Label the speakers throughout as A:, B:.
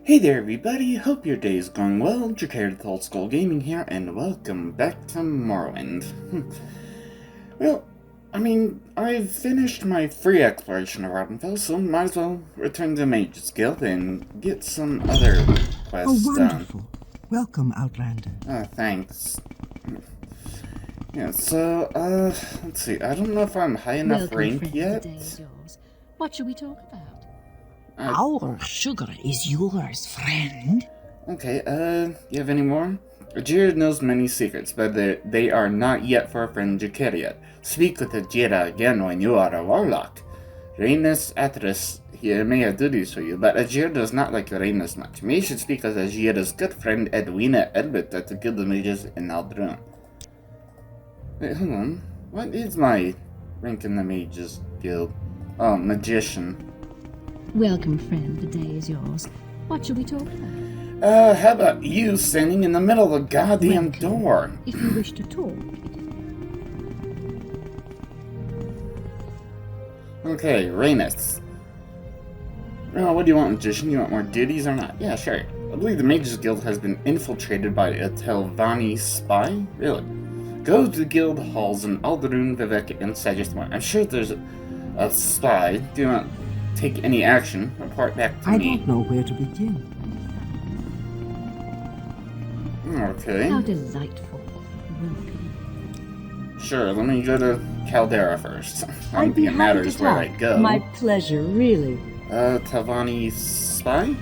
A: Hey there everybody, hope your day is going well. Jacared with Old School Gaming here, and welcome back to Morrowind. Well, I've finished my free exploration of Roddenfell, so might as well return to Mage's Guild and get some other quests done.
B: Wonderful. Welcome, Outlander.
A: Thanks. Yeah, so, let's see, I don't know if I'm high enough rank yet.
C: What should we talk about?
B: Our sugar is yours, friend.
A: Okay, you have any more? Ajira knows many secrets, but they are not yet for a friend Jakir yet. Speak with Ajira again when you are a warlock. Rhaenys Atris here may have duties for you, but Ajira does not like Rhaenys much. Maybe you should speak with Ajira's good friend Edwina Elbit at the Guild of Mages in Aldrun. Wait, hold on. What is my rank in the Mages Guild? Oh, Magician.
C: Welcome, friend. The day is yours. What should we talk about?
A: How about you standing in the middle of the goddamn door?
C: If you wish to talk.
A: Okay, Rhaenys. Oh, what do you want, Magician? You want more duties or not? Yeah, sure. I believe the Mages Guild has been infiltrated by a Telvanni spy? Really? Go to the guild halls in Alderun, Vivek, and Sagittmore. I'm sure there's a spy. Do not take any action. Report back to me.
B: I don't know where to begin.
A: Okay.
C: How delightful. Welcome.
A: Sure, let me go to Caldera first. I don't
B: I'd be
A: think it
B: happy
A: matters
B: to
A: where I
B: talk.
A: go.
B: My pleasure, really.
A: Telvanni spy?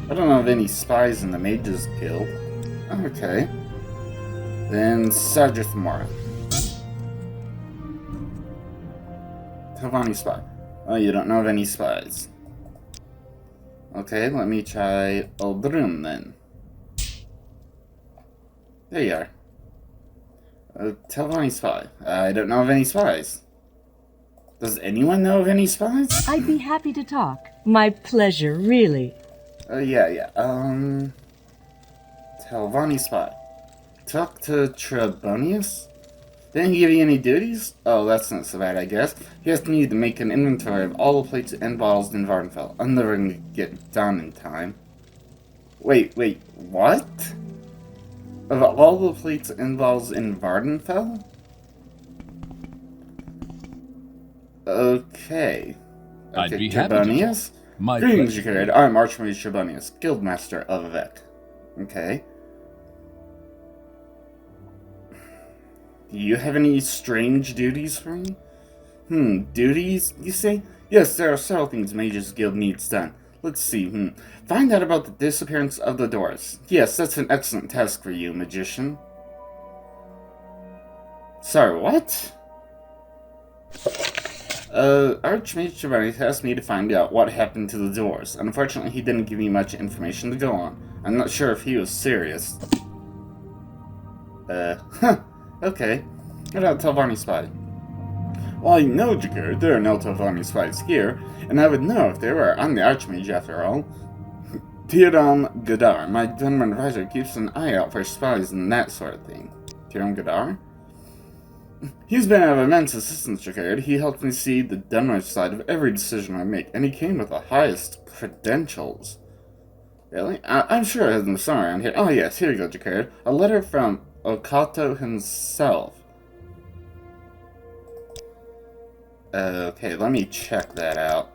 A: I don't know of any spies in the Mages Guild. Okay. Then Sagittmore. Telvanni spy. Oh, you don't know of any spies. Okay, let me try Aldrun then. There you are. Telvanni spy. I don't know of any spies. Does anyone know of any spies?
B: I'd be happy to talk. My pleasure, really.
A: Yeah. Telvanni spy. Talk to Trebonius? Didn't he give you any duties? Oh, that's not so bad, I guess. He asked me to make an inventory of all the plates and bottles in Vardenfell. I'm never going to get it done in time. Wait, what? Of all the plates and bottles in Vardenfell? Okay.
D: I'd be happy to
A: Trebonius?
D: My
A: Greetings,
D: pleasure.
A: Jacared. I'm Archmage Trebonius, Guildmaster of Vivek. Okay. Do you have any strange duties for me? Duties, you say? Yes, there are several things Mages Guild needs done. Let's see, Find out about the disappearance of the doors. Yes, that's an excellent task for you, Magician. Sorry, what? Archmage Trebonius asked me to find out what happened to the doors. Unfortunately, he didn't give me much information to go on. I'm not sure if he was serious. Okay. What about Telvanni spy? Well, you know, Jakir, there are no Telvanni spies here, and I would know if they were. I'm the Archmage, after all. Tiram Gadar, my Dunman advisor, keeps an eye out for spies and that sort of thing. Tiram Gadar? He's been of immense assistance, Jakir. He helped me see the Dunman side of every decision I make, and he came with the highest credentials. Really? I'm sure I have them somewhere around here. Oh yes, here you go, Jakir. A letter from Okato himself. Okay, let me check that out.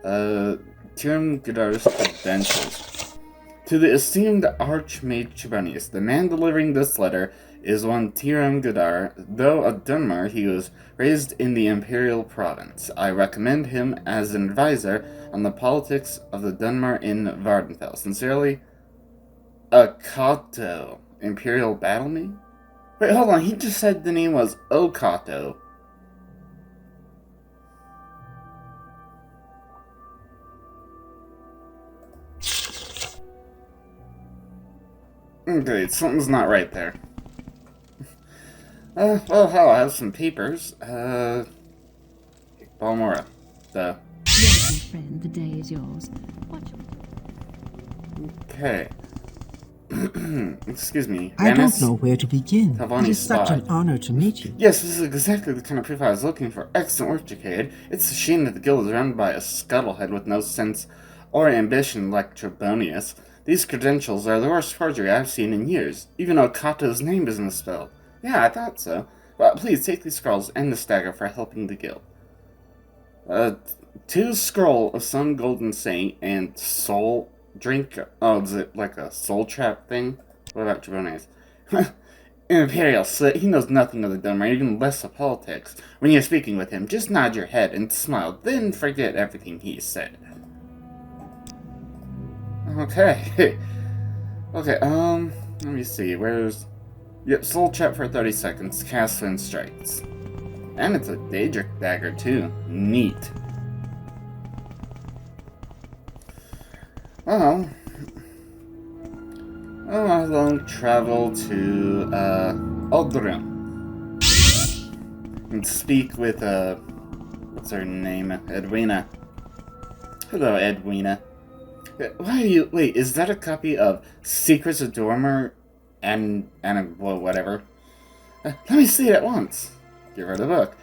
A: Tiram Gadar's credentials. To the esteemed Archmage Trebonius, the man delivering this letter is one Tiram Gadar. Though a Dunmer, he was raised in the Imperial Province. I recommend him as an advisor on the politics of the Dunmer in Vardenfell. Sincerely, Okato. Imperial Battle Me? Wait, hold on, he just said the name was Okato. Okay, something's not right there. Well, hell, I have some papers. Balmora.
C: Welcome, friend. The day is yours. What should we talk about?
A: Okay. Excuse me.
B: I don't know where to begin.
A: Telvanni
B: It is such
A: spy.
B: an honor to meet you.
A: Yes, this is exactly the kind of proof I was looking for. Excellent work, Jacade. It's a shame that the guild is run by a scuttlehead with no sense or ambition like Trebonius. These credentials are the worst forgery I've seen in years. Even Okato's name isn't spelled. Yeah, I thought so. But please take these scrolls and this dagger for helping the guild. 2 scroll of some golden saint and soul drink. Oh, is it like a soul trap thing? What about Trebonius? Imperial slit, he knows nothing of the dumb or even less of politics. When you're speaking with him, just nod your head and smile, then forget everything he said. Okay. Okay, let me see, where's... Yep, soul trap for 30 seconds, cast when strikes. And it's a Daedric dagger, too. Neat. Oh, I'll travel to, Aldrin. And speak with, what's her name? Edwina. Hello, Edwina. Why are you... Wait, is that a copy of Secrets of Dormer and well, whatever? Let me see it at once. Give her the book.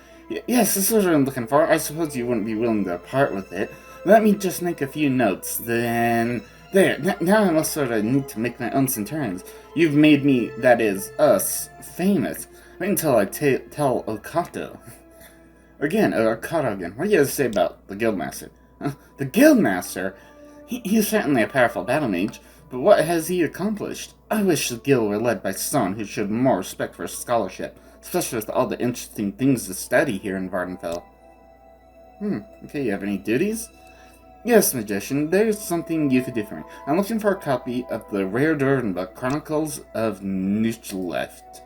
A: Yes, this is what I'm looking for. I suppose you wouldn't be willing to part with it. Let me just make a few notes, then... There, now I must sort of need to make my own turns. You've made me, that is, us, famous. Wait until I tell Okato. Okato again. What do you have to say about the Guildmaster? The Guildmaster? He's certainly a powerful battle mage, but what has he accomplished? I wish the guild were led by someone who showed more respect for scholarship, especially with all the interesting things to study here in Vardenfell. Okay, you have any duties? Yes, Magician, there's something you could do for me. I'm looking for a copy of the rare Dwarven book, Chronicles of Nuchleft.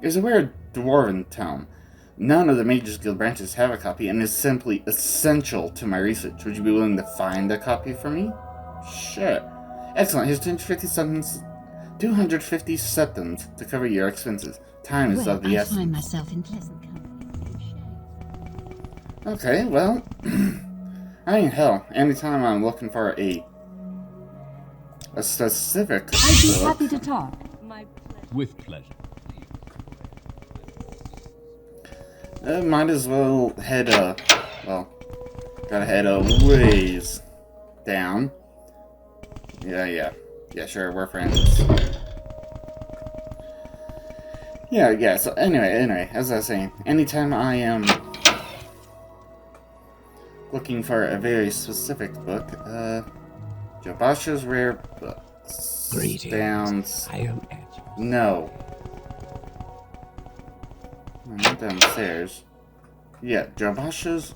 A: It's a rare Dwarven tome. None of the Mages Guild branches have a copy, and is simply essential to my research. Would you be willing to find a copy for me? Sure. Excellent, here's 250 septums to cover your expenses. Time is of the essence.
C: I find myself in pleasant company.
A: Okay, well... I mean, hell, anytime I'm looking for a specific
B: I'd be
A: book,
B: happy to talk. My pleasure.
D: With pleasure.
A: Might as well head, well, gotta head a ways down. Yeah, sure, we're friends. Yeah, so anyway, as I was saying, anytime I am looking for a very specific book, Jobasha's rare books.
D: Greetings. I am at you.
A: No. I'm not downstairs. Yeah, Jobasha's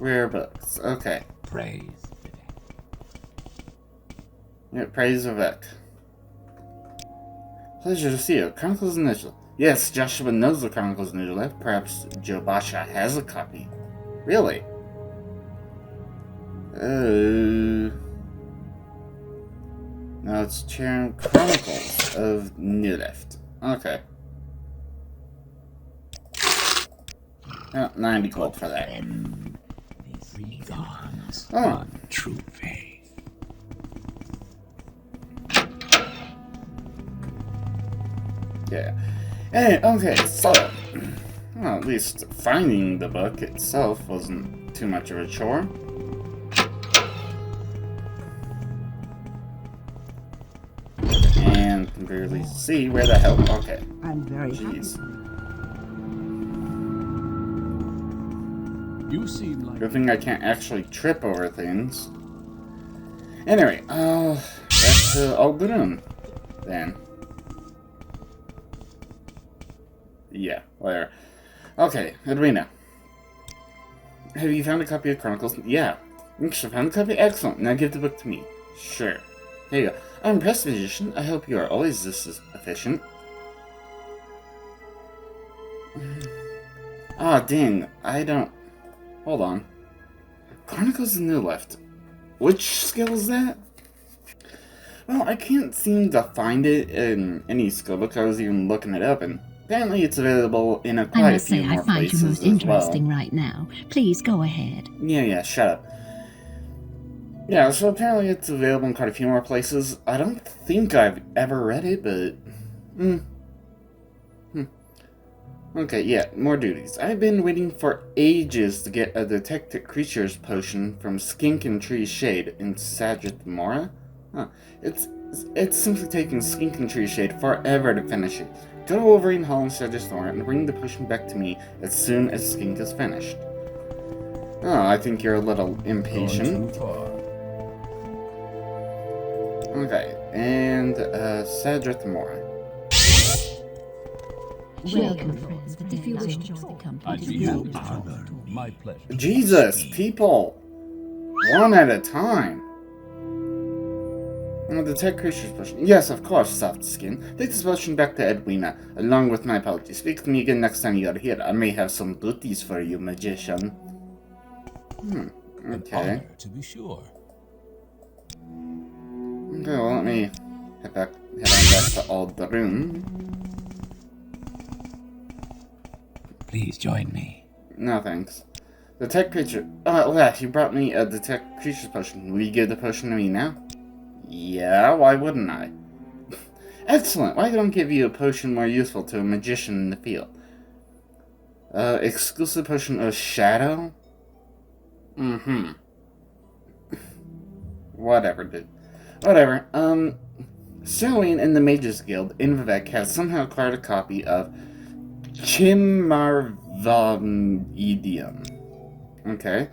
A: rare books. Okay.
D: Praise.
A: Yeah, praise of Ek. Pleasure to see you. Chronicles of Nuchleft. Yes, Joshua knows the Chronicles of Nuchleft. Perhaps Jobasha has a copy. Really? No, it's Chronicles of Nuchleft. Okay. 90 gold for that. Oh.
D: True faith.
A: Yeah. Hey, okay, so... Well, at least finding the book itself wasn't too much of a chore. And can barely see where the hell... Okay.
B: I'm very
A: Jeez.
D: You seem like...
A: Good thing I can't actually trip over things. Anyway, back to Aldrin, then. Yeah, whatever. Okay, Edwina. Have you found a copy of Chronicles? Yeah. You found a copy? Excellent. Now give the book to me. Sure. Here you go. I'm impressed, Magician. I hope you are always this efficient. Ah, dang. I don't... Hold on. Chronicles of Nuchleft. Which skill is that? Well, I can't seem to find it in any skill book. I was even looking it up, and apparently it's available in quite a few more places as well.
C: I must say, I find you most interesting right now. Please go ahead.
A: Yeah, shut up. Yeah, so apparently it's available in quite a few more places. I don't think I've ever read it, but... Okay, yeah, more duties. I've been waiting for ages to get a Detect Creatures potion from Skink and Tree Shade in Sadrith Mora. Huh. It's simply taking Skink and Tree Shade forever to finish it. Go to Wolverine Hall in Sadrith Mora and bring the potion back to me as soon as Skink is finished. Oh, I think you're a little impatient. Okay, and Sadrith Mora.
C: Welcome, friends. If you wish to join the company,
D: I'd be happy to. My pleasure.
A: Jesus, people! One at a time. Detect Creatures potion. Yes, of course, Soft Skin. Take this potion back to Edwina, along with my apologies. Speak to me again next time you are here. I may have some duties for you, magician.
D: An
A: Okay.
D: honor, to be sure.
A: Okay, well, let me head on back to Alderun.
D: Please join me.
A: No, thanks. Detect Creature. Oh, yeah, you brought me a Detect Creatures potion. Will you give the potion to me now? Yeah, why wouldn't I? Excellent. Why don't I give you a potion more useful to a magician in the field? Exclusive potion of Shadow? Whatever, dude. Whatever. Sterling in the Mages Guild in Vivek has somehow acquired a copy of Chimmarvamedium. Okay.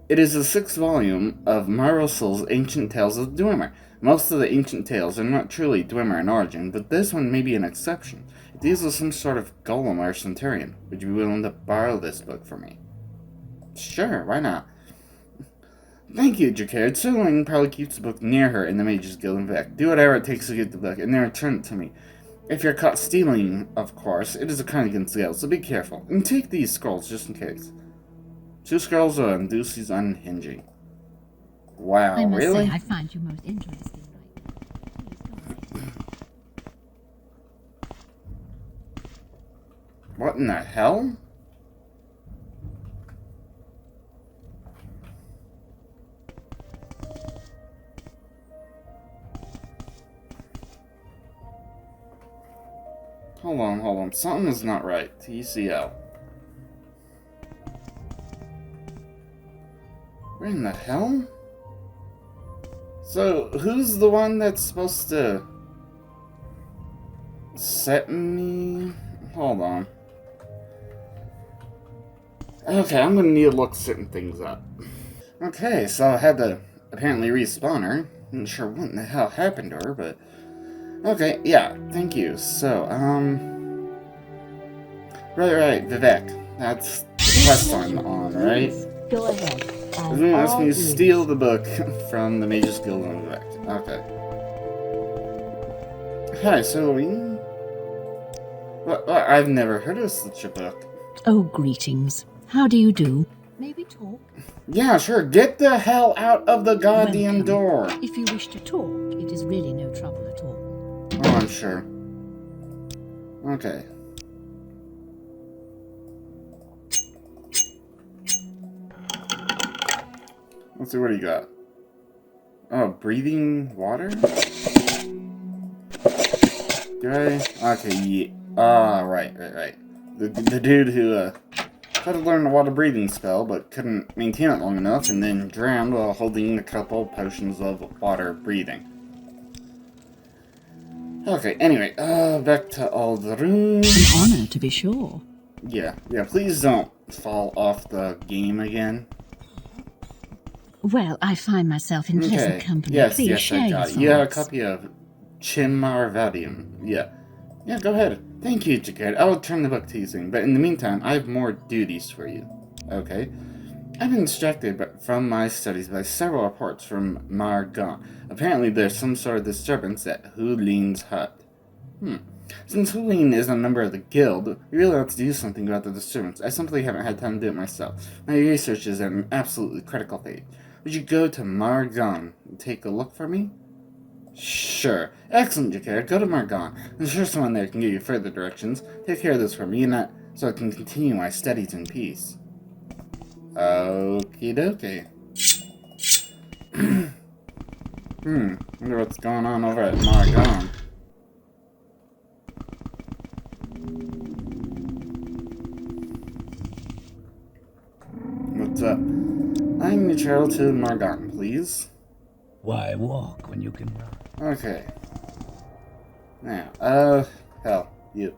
A: It is a 6th volume of Marossel's Ancient Tales of Dwemer. Most of the ancient tales are not truly Dwemer in origin, but this one may be an exception. It deals with some sort of golem or centurion. Would you be willing to borrow this book for me? Sure, why not? Thank you, Jacquard. Sterling probably keeps the book near her in the Mages Guild in Vivek. Do whatever it takes to get the book, and then return it to me. If you're caught stealing, of course, it is a crime against the elves, so be careful. And take these scrolls just in case. 2 scrolls are Ducey's Unhinging. Wow,
C: I must
A: really?
C: say, I find you most interesting right now.
A: What in the hell? Hold on. Something is not right. TCL. Where in the hell? So, who's the one that's supposed to set me? Hold on. Okay, I'm gonna need to look certain things up. Okay, so I had to apparently respawn her. I'm not sure what in the hell happened to her, but... Okay, yeah, thank you. So, Right, Vivek. That's the quest I'm on, right?
B: Go ahead.
A: It's gonna ask me to steal the book from the Mages Guild on Vivek. Okay. Hi, Celine. What? I've never heard of such a book.
C: Oh, greetings. How do you do? Maybe talk.
A: Yeah, sure. Get the hell out of the goddamn door.
C: If you wish to talk, it is really no trouble at all.
A: Oh, I'm sure. Okay. Let's see what you got. Oh, breathing water? Okay, yeah. Ah, right. The dude who, tried to learn the water breathing spell, but couldn't maintain it long enough, and then drowned while holding a couple potions of water breathing. Okay, anyway, back to Alderun.
C: An honor, to be sure.
A: Yeah, please don't fall off the game again.
C: Well, I find myself in pleasant company.
A: Yes,
C: Please share
A: I
C: your
A: got it. You have a
C: thoughts.
A: copy of Chimmarvadium. Yeah, go ahead. Thank you, Jacquard. I'll return the book to you soon, but in the meantime, I have more duties for you. Okay? I've been distracted from my studies by several reports from Margon. Apparently, there's some sort of disturbance at Hulin's hut. Since Hulin is a member of the guild, we really ought to do something about the disturbance. I simply haven't had time to do it myself. My research is at an absolutely critical phase. Would you go to Margon and take a look for me? Sure. Excellent, Jacquard. Go to Margon. I'm sure someone there can give you further directions. Take care of this for me, and so I can continue my studies in peace. Okie dokie. Wonder what's going on over at Margon. trail to Margon, please.
D: Why walk when you can run?
A: Okay. Now, hell, you.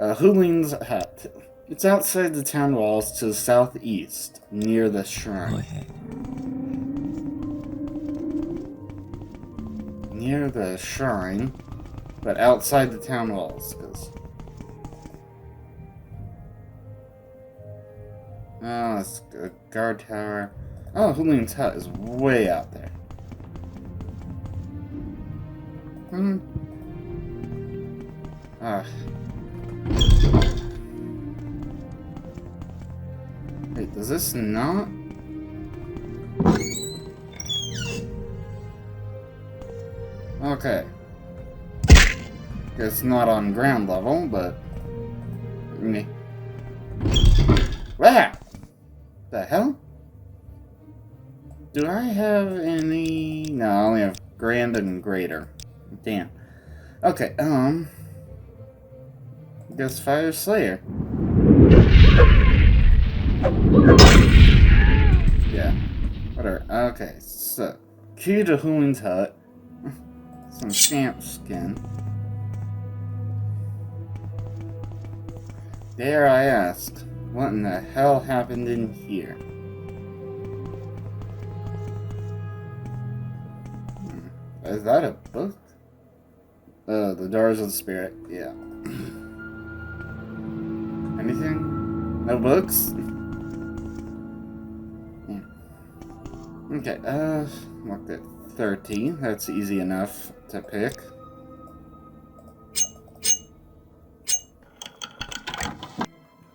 A: Hulin's hut. It's outside the town walls to the southeast, near the
D: Go
A: shrine.
D: ahead.
A: Near the shrine, but outside the town walls, because... Oh, it's a guard tower. Oh, Hulin's hut is way out there. Wait, does this not? Okay. It's not on ground level, but... Wow! The hell? Do I have any... No, I only have grand and greater. Damn. Okay, I guess Fire Slayer. Yeah. Whatever. Okay, so... Key to Hulin's hut. Some scamp skin. Dare I ask, what in the hell happened in here? Is that a book? The Doors of the Spirit. Yeah. Anything? No books? Yeah. Okay, looked at 13. That's easy enough to pick.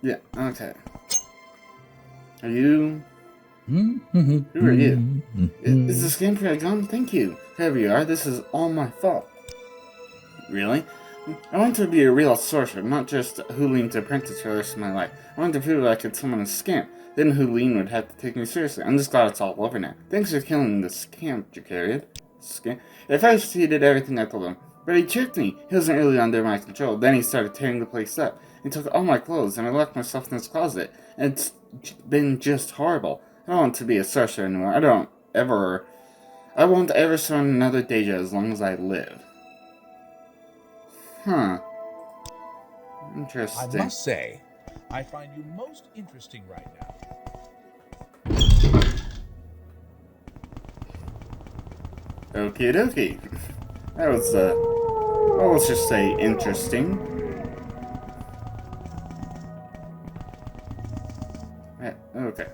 A: Yeah, okay. Are you... Who are you? Is the scam period gone? Thank you. Whoever you are, this is all my fault. Really? I want to be a real sorcerer, not just Hulin's apprentice for the rest of my life. I want to prove that I could summon a scamp. Then Hulin would have to take me seriously. I'm just glad it's all over now. Thanks for killing the scamp, Jacariad. Scamp? At first, he did everything I told him. But he tricked me. He wasn't really under my control. Then he started tearing the place up. He took all my clothes, and I locked myself in his closet. And it's been just horrible. I don't want to be a sorcerer anymore. I won't ever summon another Deja as long as I live. Huh. Interesting.
E: I must say, I find you most interesting right now.
A: Okie dokie. That was, well, let's just say interesting. Okay.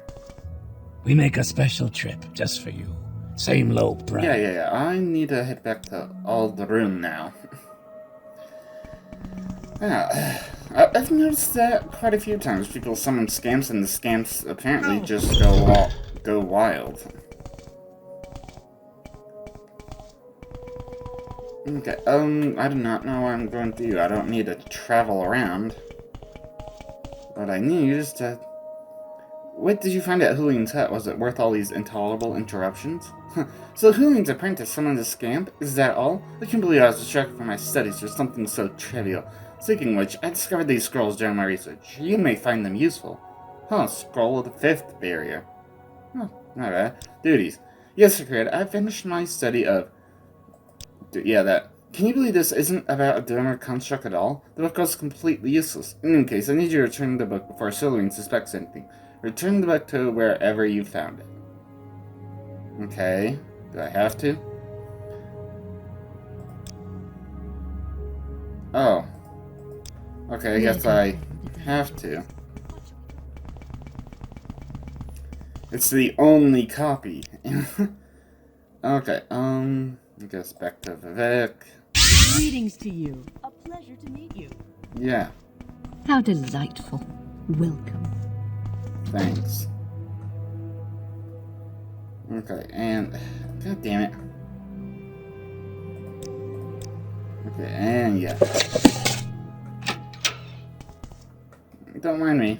D: We make a special trip just for you. Same low price.
A: Yeah. I need to head back to Alderun now. I've noticed that quite a few times. People summon scamps, and the scamps apparently just go wild. Okay, I do not know what I'm going to do. I don't need to travel around. What I need is to... What did you find at Hulin's hut? Was it worth all these intolerable interruptions? So Hulin's apprentice summoned a scamp? Is that all? I can't believe I was distracted from my studies for something so trivial. Speaking of which, I discovered these scrolls during my research. You may find them useful. Huh, scroll of the 5th barrier. Oh, not bad. Duties. Yes, Secret, I finished my study of... Yeah, that. Can you believe this isn't about a donor construct at all? The book was completely useless. In any case, I need you to return the book before Follwing suspects anything. Return the book to wherever you found it. Okay. Do I have to? Oh. Okay, I guess I have to. It's the only copy. Okay, I guess back to Vivek.
B: Greetings to you. A pleasure to meet you.
A: Yeah,
C: How delightful. Welcome.
A: thanks. Okay, and... God damn it. Okay, and yeah. Don't mind me.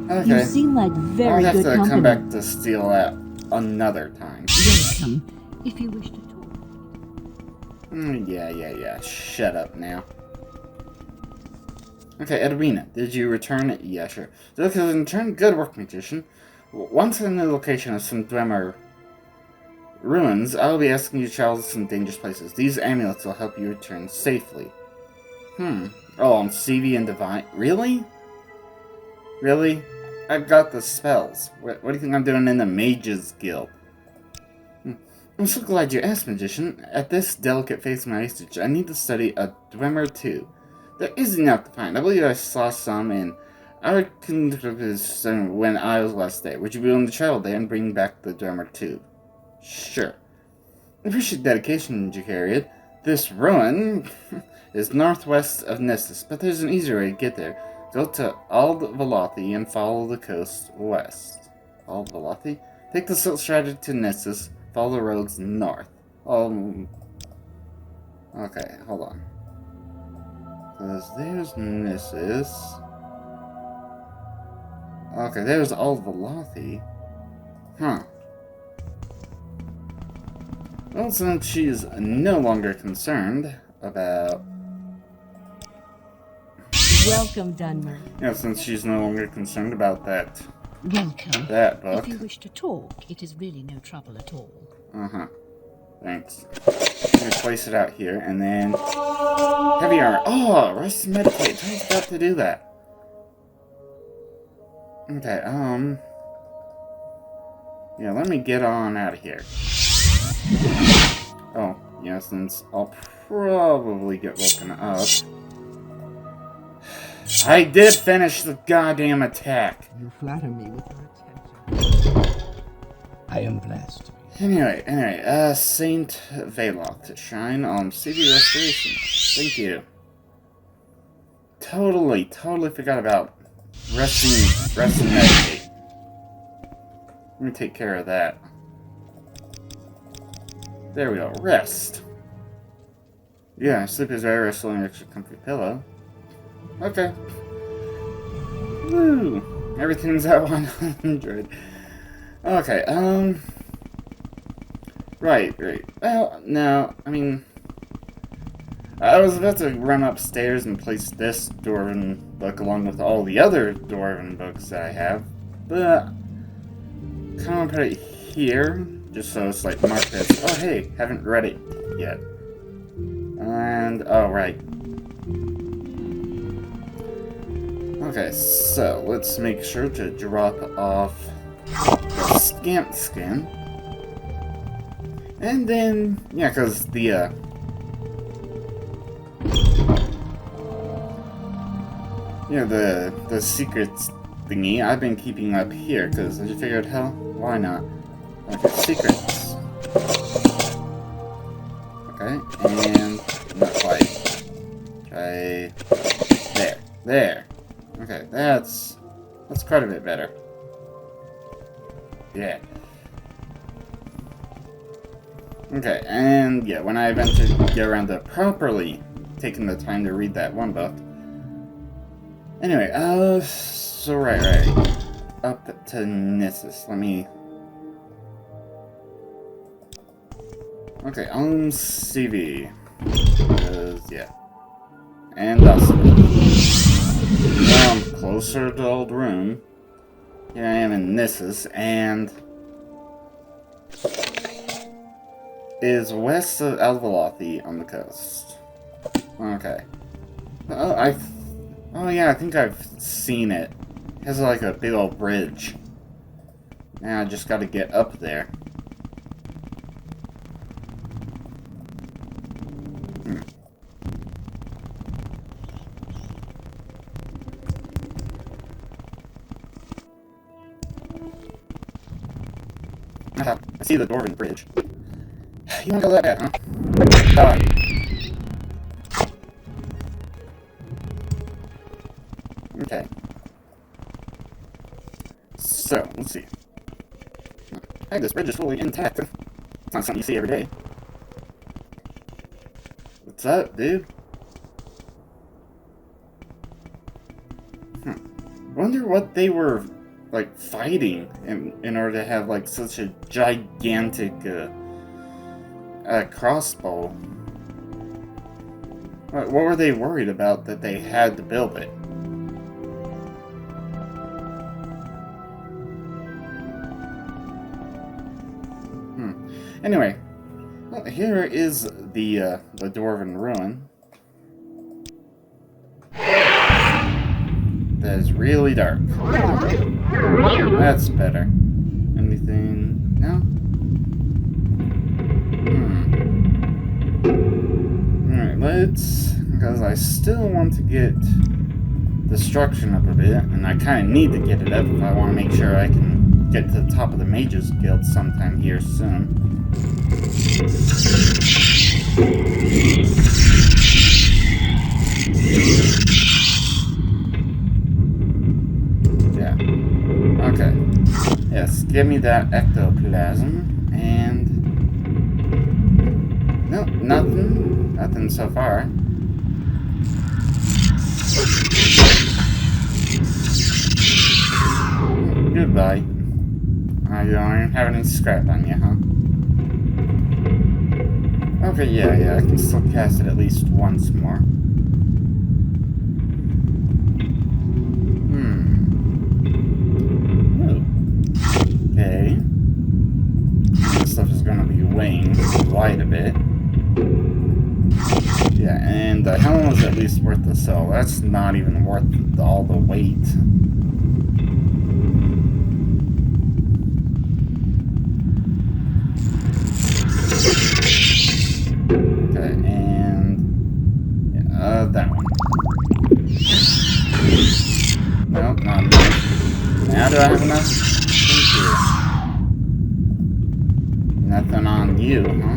A: Okay.
B: You seem like
A: I'll
B: very
A: have
B: good
A: to
B: company.
A: come back to steal that another time.
C: Welcome. If you wish to talk.
A: Yeah. Shut up now. Okay, Edwina, did you return? Yeah, sure. Okay, return. Good work, magician. Once in the location of some Dwemer ruins, I will be asking you to travel to some dangerous places. These amulets will help you return safely. Oh, I'm CV and Divine. Really? Really? I've got the spells. What do you think I'm doing in the Mages Guild? I'm so glad you asked, magician. At this delicate phase of my research, I need to study a Dwemer too. There is enough to find. I believe I saw some in our when I was last there. Would you be willing to travel there and bring back the Dwemer too? Sure. I appreciate dedication, Jakariad. This ruin is northwest of Nessus, but there's an easier way to get there. Go to Ald Velothi and follow the coast west. Ald Velothi? Take the silk strategy to Nessus, follow the roads north. Okay, hold on. Because there's Nessus. Okay, there's Ald Velothi. Huh. Well, since she's no longer concerned about...
B: Welcome, Dunmer.
A: Yeah, since she's no longer concerned about that
C: Welcome.
A: book.
C: If you wish to talk, it is really no trouble at all.
A: Uh-huh. Thanks. I'm gonna place it out here, and then... Heavy armor. Oh, rest and meditate. I forgot to do that. Okay, yeah, let me get on out of here. Oh, yeah, since I'll probably get woken up. I did finish the goddamn attack.
F: You flatter me with your attention.
D: I am blessed.
A: Anyway, Saint Valoth to shine on CV Restoration. Thank you. Totally forgot about rest and meditate. Let me take care of that. There we go, rest. Yeah, sleep is very restful and extra comfy pillow. Okay. Woo! Everything's at 100. Okay, Right. Well, no, I mean... I was about to run upstairs and place this Dwarven book along with all the other Dwarven books that I have, but... kind of put it here, just so it's like marked as, oh hey, haven't read it yet. And, oh right. Okay, so let's make sure to drop off the scant skin. And then, yeah, because the, the secrets thingy I've been keeping up here, because I just figured, hell, why not? Okay, secrets. Okay, and not quite. Try there. Okay, that's quite a bit better. Yeah. Okay, and yeah, when I eventually get around to properly taking the time to read that one book. Anyway, so right. Up to Nessus. Let me... Okay, on CV. Yeah. And also... Now I'm closer to Old Room. Here I am in Nessus, and... is west of Alvelothi on the coast. Okay. Oh yeah, I think I've seen it. It has like a big old bridge. Now I just gotta get up there. I see the Dwarven bridge. You wanna go that bad, huh? Okay. So, let's see. Hey, this bridge is fully intact. It's not something you see every day. What's up, dude? Wonder what they were, like, fighting in order to have, like, such a gigantic, crossbow. What were they worried about that they had to build it? Anyway, well, here is the Dwarven Ruin. That is really dark. That's better. Anything? No? Alright, let's... Because I still want to get destruction up a bit, and I kind of need to get it up if I want to make sure I can get to the top of the Mages Guild sometime here soon. Yeah. Okay. Yes, give me that ectoplasm, and... No, nothing. Nothing so far. Goodbye. You don't have any scrap on you, huh? Okay, yeah, I can still cast it at least once more. Okay. This stuff is gonna be weighing quite a bit. Yeah, and the helm was at least worth the sell. That's not even worth all the weight. Okay, and... Yeah, that one. No, not enough. Now do I have enough? Thank you. Nothing on you, huh?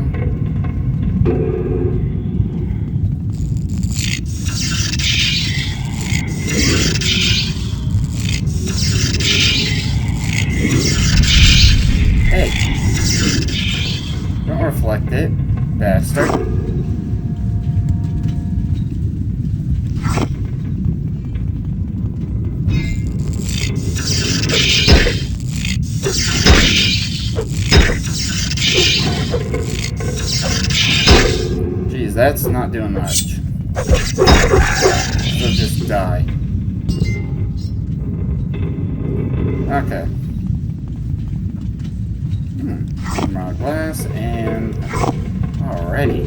A: Hey! Don't reflect it, bastard. Jeez, that's not doing much. They'll just die. Okay. More glass, and... Alrighty.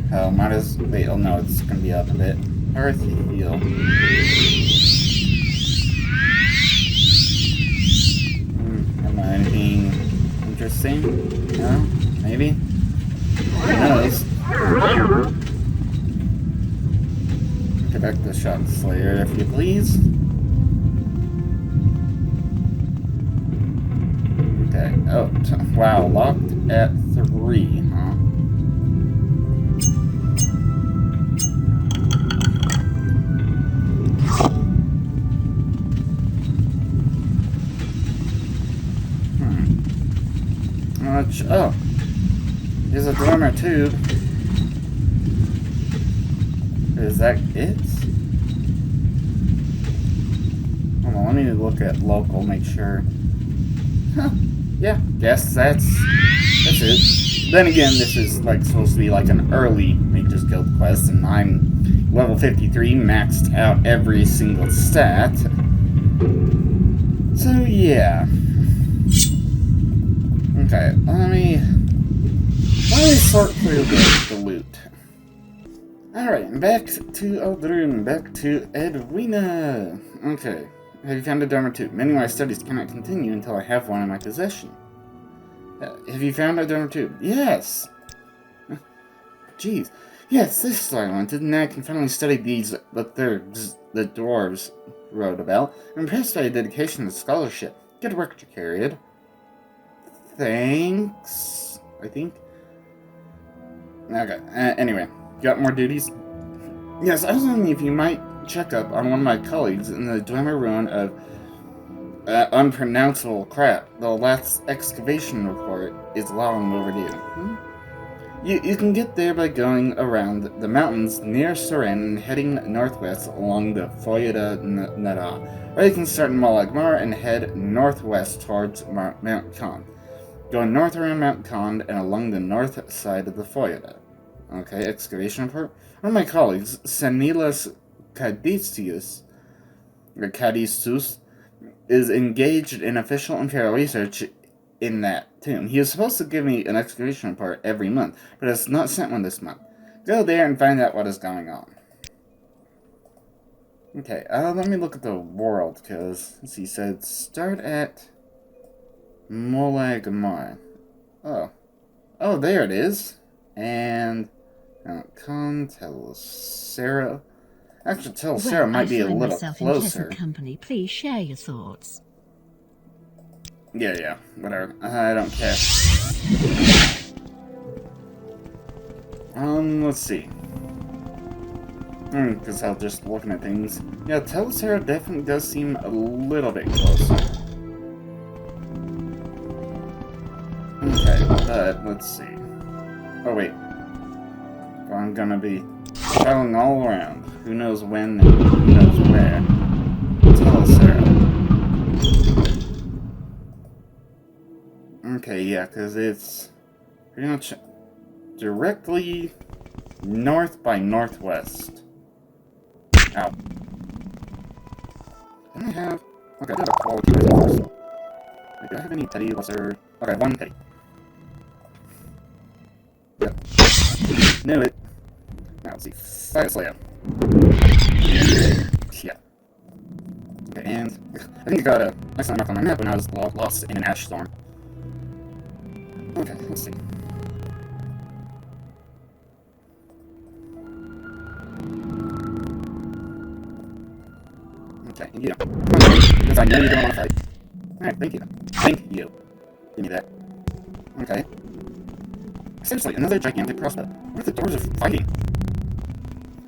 A: Hell, might as... Wait, oh no, it's gonna be up a bit. Earth heal. Am I anything interesting? No? Maybe? Who knows? Connect the Shot Slayer, if you please. Okay. Oh, wow. Locked at 3, huh? Oh. Here's a dormer tube. Is that it? Hold on, let me look at local, make sure. Huh. Yeah, guess that's it. Then again, this is like supposed to be like an early Mages Guild quest, and I'm level 53, maxed out every single stat. So yeah. Okay, let me sort through the loot. Alright, back to Aldrin, back to Edwina. Okay. Have you found a dormer tube? Many of my studies cannot continue until I have one in my possession. Have you found a dormer tube? Yes! Jeez. Yes, this is what I wanted, and now I can finally study these the dwarves wrote about. I'm impressed by your dedication and scholarship. Good work, Jacariad. Thanks, I think. Okay, anyway. Got more duties? Yes, I was wondering if you might check up on one of my colleagues in the Dwemer Ruin of unpronounceable crap. The last excavation report is long overdue. You can get there by going around the mountains near Suren and heading northwest along the Foyada Nara. Or you can start in Malagmar and head northwest towards Mount Khan. Going north around Mount Khan and along the north side of the Foyada. Okay, excavation report. One of my colleagues, Senilas Cadicius, is engaged in official Imperial research in that tomb. He was supposed to give me an excavation report every month, but has not sent one this month. Go there and find out what is going on. Okay, let me look at the world, because he said start at Molag. Oh, there it is. And tell Sarah. Actually, tell Sarah might be a little
C: myself in
A: closer.
C: pleasant company. Please share your thoughts.
A: Yeah, whatever. I don't care. Let's see. Because I was just looking at things. Yeah, tell Sarah definitely does seem a little bit closer. Okay, but let's see. Oh, wait. I'm gonna be traveling all around. Who knows when and who knows where. Tell Sarah. Okay, yeah, because it's pretty much directly north by northwest. Ow. Didn't I have... Okay, I have a quality resource. Wait, do I have any petty lesser... Okay, one petty. Yep. Knew it. Now let's see. Fire Slayer. Yeah. Okay, and I think I got a nice map on my map when I was lost in an ash storm. Okay, let's see. Okay, you. Because I know you don't want to fight. Alright, thank you. Thank you. Give me that. Okay. Seriously, another gigantic crossbow. What if the doors are fighting?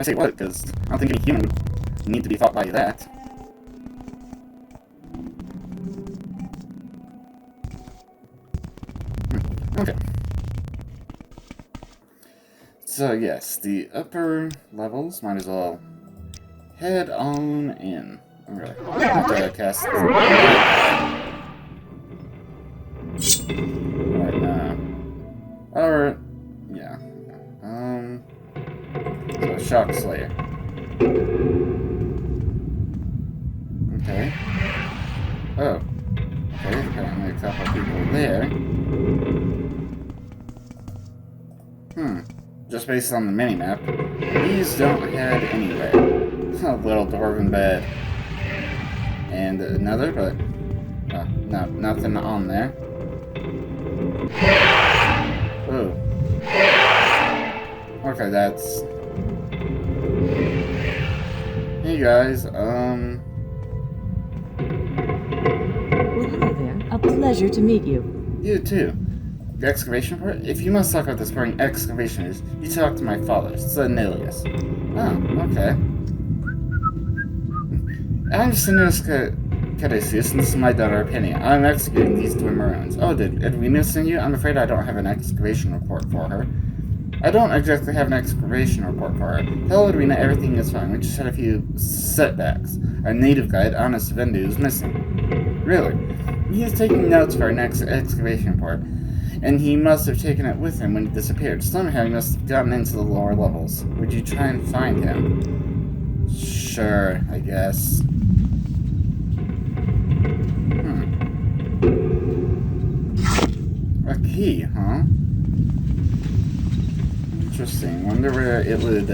A: I say what, because I don't think any human would need to be fought by that. Okay. So yes, the upper levels might as well head on in. I'm really gonna cast. Or yeah. So Shock Slayer. Okay. Oh. Okay, apparently a couple people there. Just based on the minimap, these don't head anywhere. A little dwarven bed. And another, but no, nothing on there. Oh. Okay, that's... Hey guys,
B: Well, hello there. A pleasure to meet you.
A: You too. The excavation part? If you must talk about the spring excavation is, you talk to my father, Cornelius. Oh, okay. I'm Sinus Cadesius, and this is my daughter Penny. I'm executing these twin maroons. Oh, did Edwina send you? I'm afraid I don't have an excavation report for her. I don't exactly have an excavation report for her. Tell Edwina everything is fine. We just had a few setbacks. Our native guide, Honest Vendu, is missing. Really? He is taking notes for our next excavation report, and he must have taken it with him when he disappeared. Somehow he must have gotten into the lower levels. Would you try and find him? Sure, I guess. A key, huh? Interesting. Wonder where it would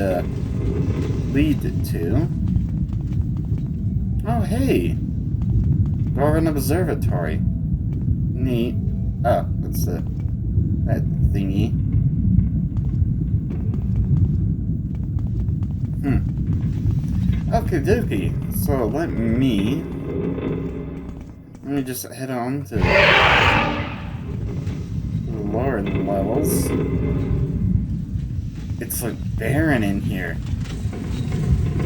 A: lead to. Oh, hey! Dwarven Observatory. Neat. Oh, that's that thingy. Okay, dokie. So let me just head on to the lower levels. It's like barren in here.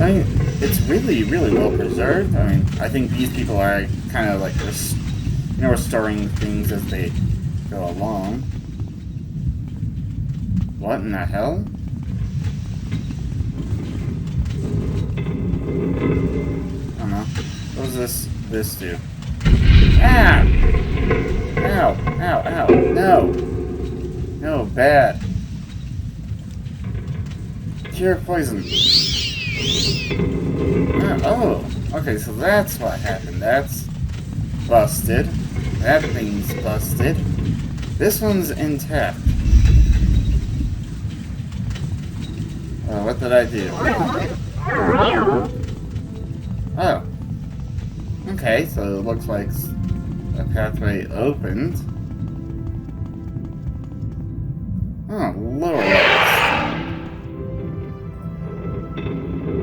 A: I mean, it's really, really well preserved. I mean, I think these people are kind of like, restoring things as they go along. What in the hell? I don't know. What does this do? Ah! Ow! Ow! Ow! No! No, bad. Cure poison. Oh! Okay, so that's what happened. That's busted. That thing's busted. This one's intact. Oh, what did I do? Oh. Okay, so it looks like a pathway opened. Oh, lower levels.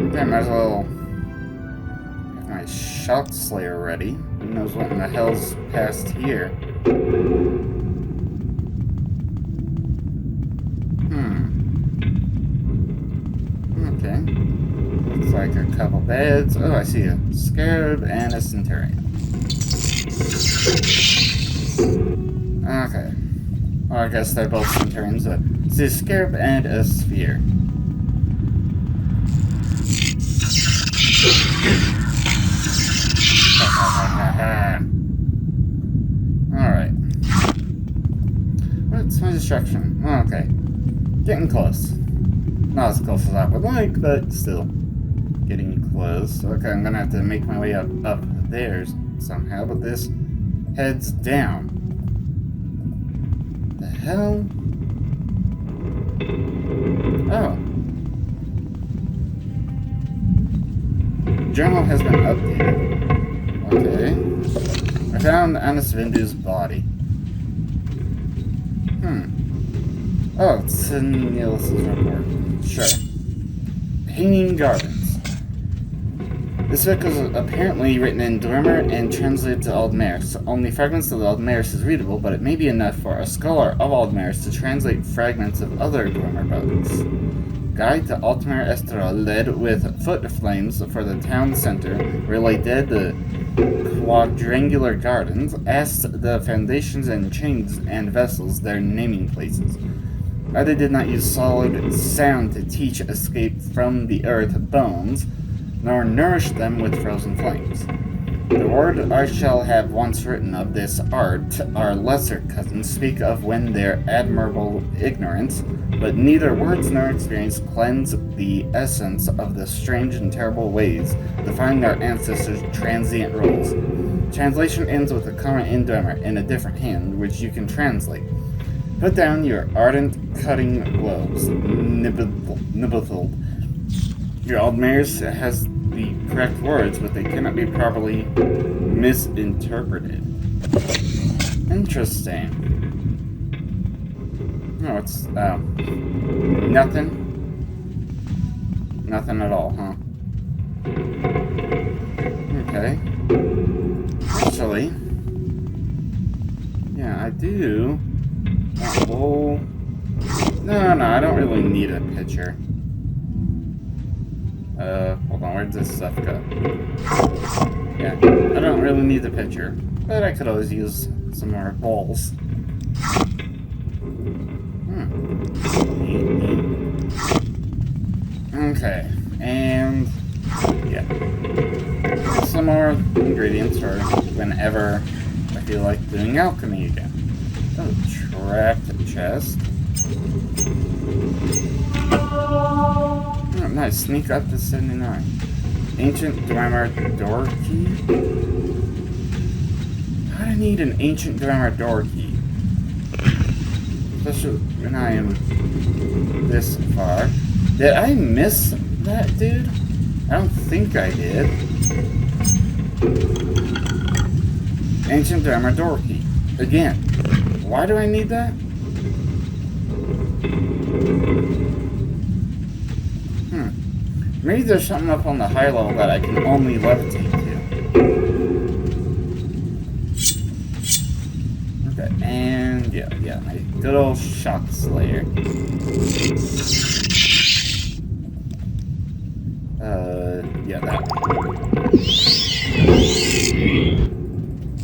A: Okay, might as well have my Shock Slayer ready. Who knows what in the hell's past here? Okay. Looks like a couple beds. Oh, I see a Scarab and a Centurion. Okay. Well, I guess they're both Centurions. It's a Scarab and a Sphere. Alright. What's my distraction? Oh, okay. Getting close. Not as close as I would like, but still. Getting close. Okay, I'm gonna have to make my way up there somehow, but this heads down. The hell? Oh. Journal has been updated. Okay. I found Anis Vindu's body. Oh, it's in Niels' report. Sure. Hanging Gardens. This book was apparently written in Dwemer and translated to Aldmeris. Only fragments of Aldmeris is readable, but it may be enough for a scholar of Aldmeris to translate fragments of other Dwemer books. Guide to Altmer Esterol led with foot flames for the town center, where lay dead the quadrangular gardens, asked the foundations and chains and vessels their naming places. Either did not use solid sound to teach escape from the earth bones, nor nourish them with frozen flames. The word I shall have once written of this art, our lesser cousins speak of when their admirable ignorance, but neither words nor experience cleanse the essence of the strange and terrible ways defining our ancestors' transient rules. Translation ends with a comment in Dwemer in a different hand, which you can translate. Put down your ardent cutting globes, Nibblethuld. Your Aldmeris has the correct words, but they cannot be properly misinterpreted. Interesting. No, it's, nothing? Nothing at all, huh? Okay. Actually, yeah, I do. Oh, no, I don't really need a picture. Hold on, where did this stuff go? Yeah, I don't really need the picture, but I could always use some more balls. Okay, and yeah, some more ingredients for whenever I feel like doing alchemy again. Oh, trapped chest. Oh, nice. Sneak up to 79. Ancient Dwemer door key? How do I need an ancient Dwemer door key? Especially when I am this far. Did I miss that, dude? I don't think I did. Ancient Dwemer door key. Again. Why do I need that? Maybe there's something up on the high level that I can only levitate to. Okay, and yeah, my good old Shock Slayer. Yeah, that one.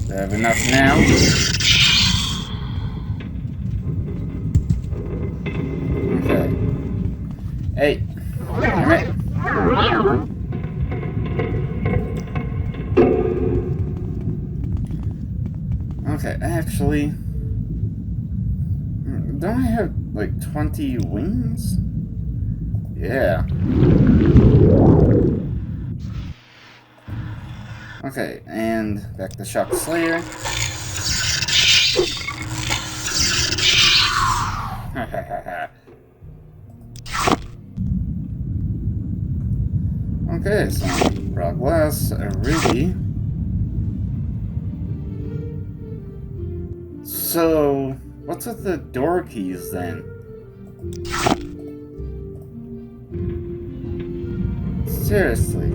A: Do I have enough now? Okay. Hey, damn it. Okay, actually, don't I have like 20 wings? Yeah. Okay, and back to Shock Slayer. Okay, so raw glass, a ruby. So, what's with the door keys then? Seriously.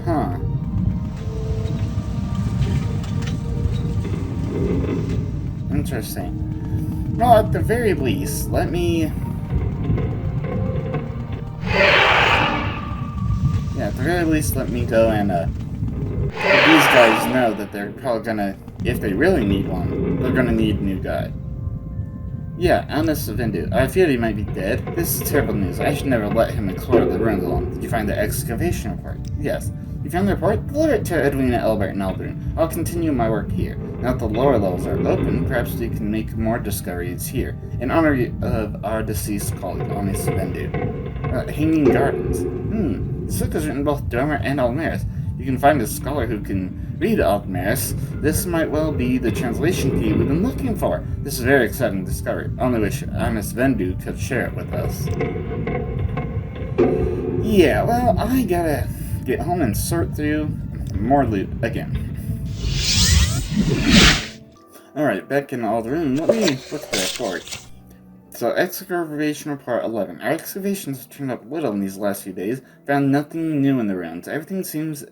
A: Huh. Interesting. Well, at the very least, let me... Yeah, at the very least, let me go and, let these guys know that they're probably gonna, if they really need one, they're gonna need a new guy. Yeah, Honest Vindu. I fear he might be dead. This is terrible news. I should never let him explore the ruins alone. Did you find the excavation report? Yes. You found the report? Deliver it to Edwina, Elbert, and Aldrin. I'll continue my work here. Now that the lower levels are open, perhaps we can make more discoveries here. In honor of our deceased colleague, Honest Vindu. Hanging Gardens. This book is written both Dwemer and Almaris. You can find a scholar who can read Almaris. This might well be the translation key we've been looking for. This is a very exciting discovery. Only wish Honest Vindu could share it with us. Yeah, well, I gotta get home and sort through more loot again. Alright, back in all the room, let me look at the report. So, excavation report 11. Our excavations have turned up little in these last few days. Found nothing new in the ruins. Everything seems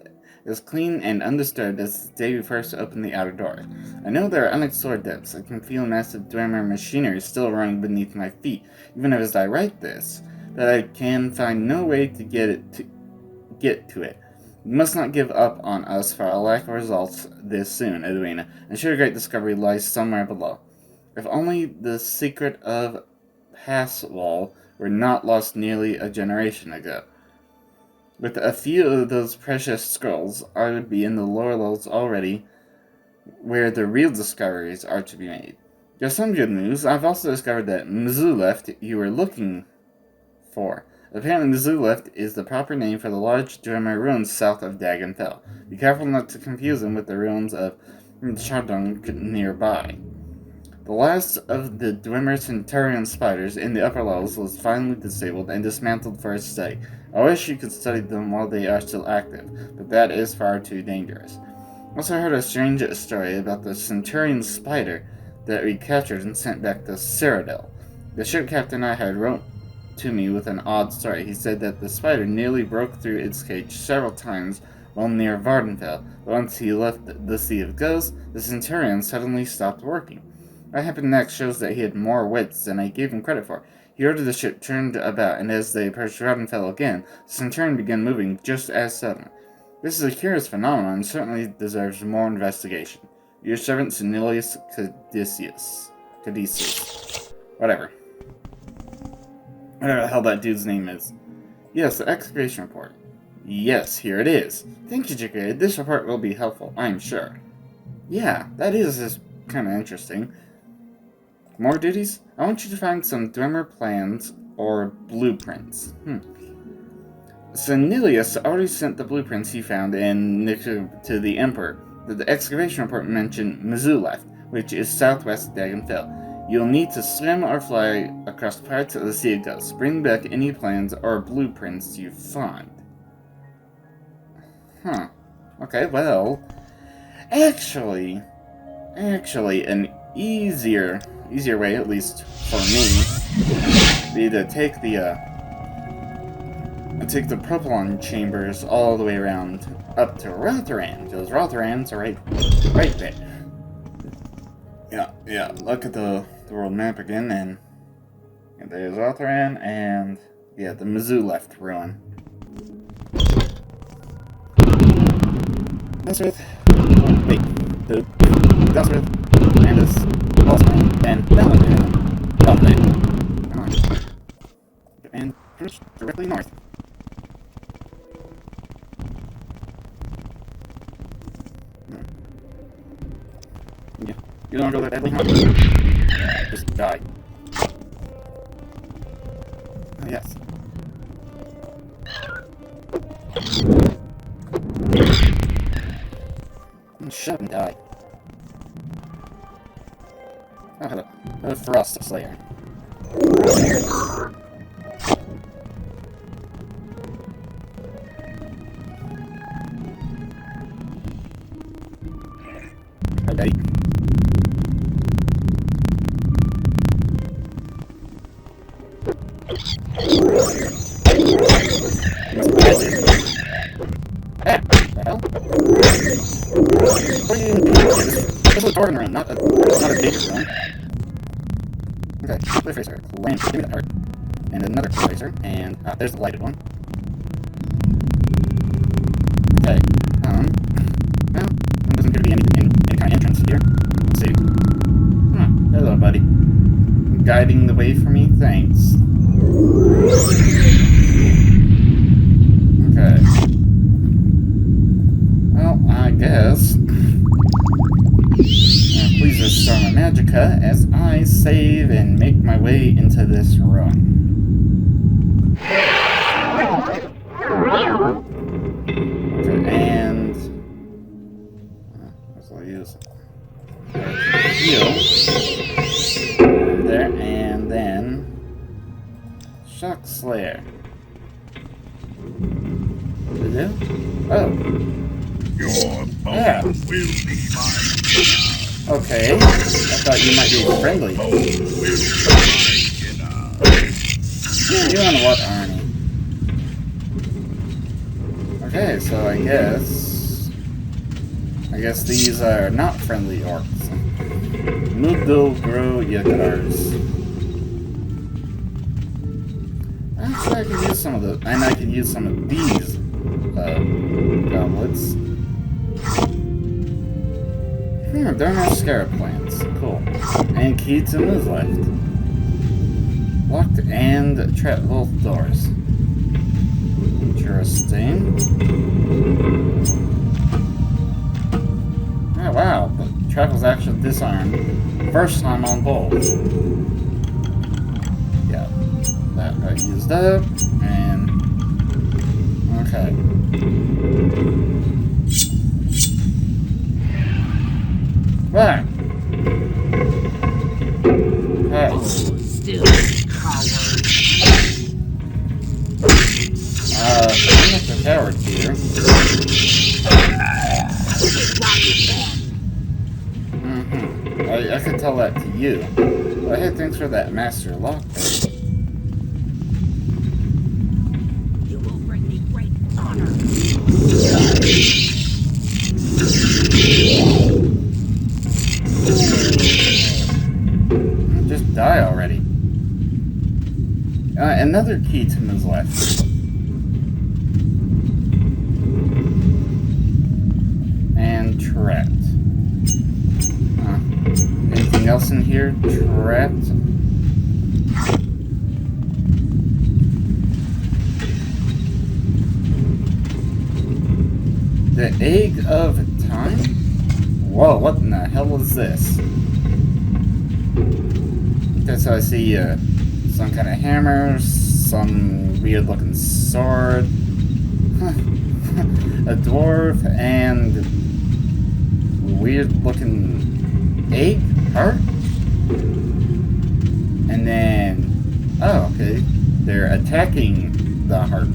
A: as clean and undisturbed as the day we first opened the outer door. I know there are unexplored depths. I can feel massive Dwemer machinery still running beneath my feet, even as I write this. But I can find no way to get to it. You must not give up on us for a lack of results this soon, Edwina. I'm sure a great discovery lies somewhere below. If only the secret of Passwall were not lost nearly a generation ago. With a few of those precious scrolls, I would be in the lower levels already, where the real discoveries are to be made. There's some good news. I've also discovered that Mzuleft you were looking for. Apparently, Mzuleft is the proper name for the large Dwemer ruins south of Dagonfell. Be careful not to confuse them with the ruins of Chardong nearby. The last of the Dwemer Centurion spiders in the upper levels was finally disabled and dismantled for its study. I wish you could study them while they are still active, but that is far too dangerous. Also heard a strange story about the Centurion spider that we captured and sent back to Cyrodiil. The ship captain I had wrote to me with an odd story. He said that the spider nearly broke through its cage several times while near Vardenfell, but once he left the Sea of Ghosts, the Centurion suddenly stopped working. What happened next shows that he had more wits than I gave him credit for. He ordered the ship turned about, and as they approached Vardenfell again, the Centurion began moving just as suddenly. This is a curious phenomenon and certainly deserves more investigation. Your servant, Senilius Caduceus. Whatever the hell that dude's name is. Yes, the excavation report. Yes, here it is. Thank you, Jigga. This report will be helpful, I'm sure. Yeah, that is kind of interesting. More duties? I want you to find some Dwemer plans or blueprints. Senilius already sent the blueprints he found to the Emperor. The excavation report mentioned Mzuleft, which is southwest of Dagonfell. You'll need to swim or fly across parts of the Sea of Ghosts. Bring back any plans or blueprints you find. Okay, well... Actually, an easier way, at least for me, be to take the propulsion chambers all the way around up to Rotherham. Those Rotherhams are right there. Yeah. Look at the world map again, and there's Rotherham, and yeah, the Mzuleft ruin. Nazareth. Wait. Nazareth. Landis. Walsman. And Bellingham. Come on. And push directly north. You don't wanna go that badly, huh? Just die. Oh, yes. Shut up and die. Oh, hello. A Frost Slayer. Hi, buddy. Must be magic. Ah, the hell? What are you doing? This is a dwarven room, not a bigger room. Okay, clear facer. Claim. Give me that heart. And another clear facer. And there's the lighted one. Okay. Well, there doesn't appear to be any kind of entrance here. Let's see. Hello, buddy. Guiding the way for me? Thanks. Okay. Well, I guess. Please restore my magicka as I save and make my way into this room. Okay, and I'll use heal there, and then Shock Slayer. Oh. Yeah. Okay. I thought you might be friendly. You on what, Arnie? Okay, so I guess these are not friendly orcs. Mudil grow yagars. Actually, I could use some of the, and I could use some of these goblets. There are no scarab plants. Cool. And key to move left. Locked and trap both doors. Interesting. Oh wow, the trap was actually disarmed. First time on both. Yeah. That got used up, and okay. Right. Hey.
B: Still coward.
A: I'm not the coward here. I could tell that to you. Well, hey, thanks for that master lockpick.
B: You will bring me great honor.
A: Just die already. Another key to Ms. left. And trapped. Anything else in here? Trapped. The Egg of Time? Whoa, what in the hell is this? Okay, so I see some kind of hammer, some weird looking sword, a dwarf, and weird looking egg? Heart? And then, oh, okay, they're attacking the heart.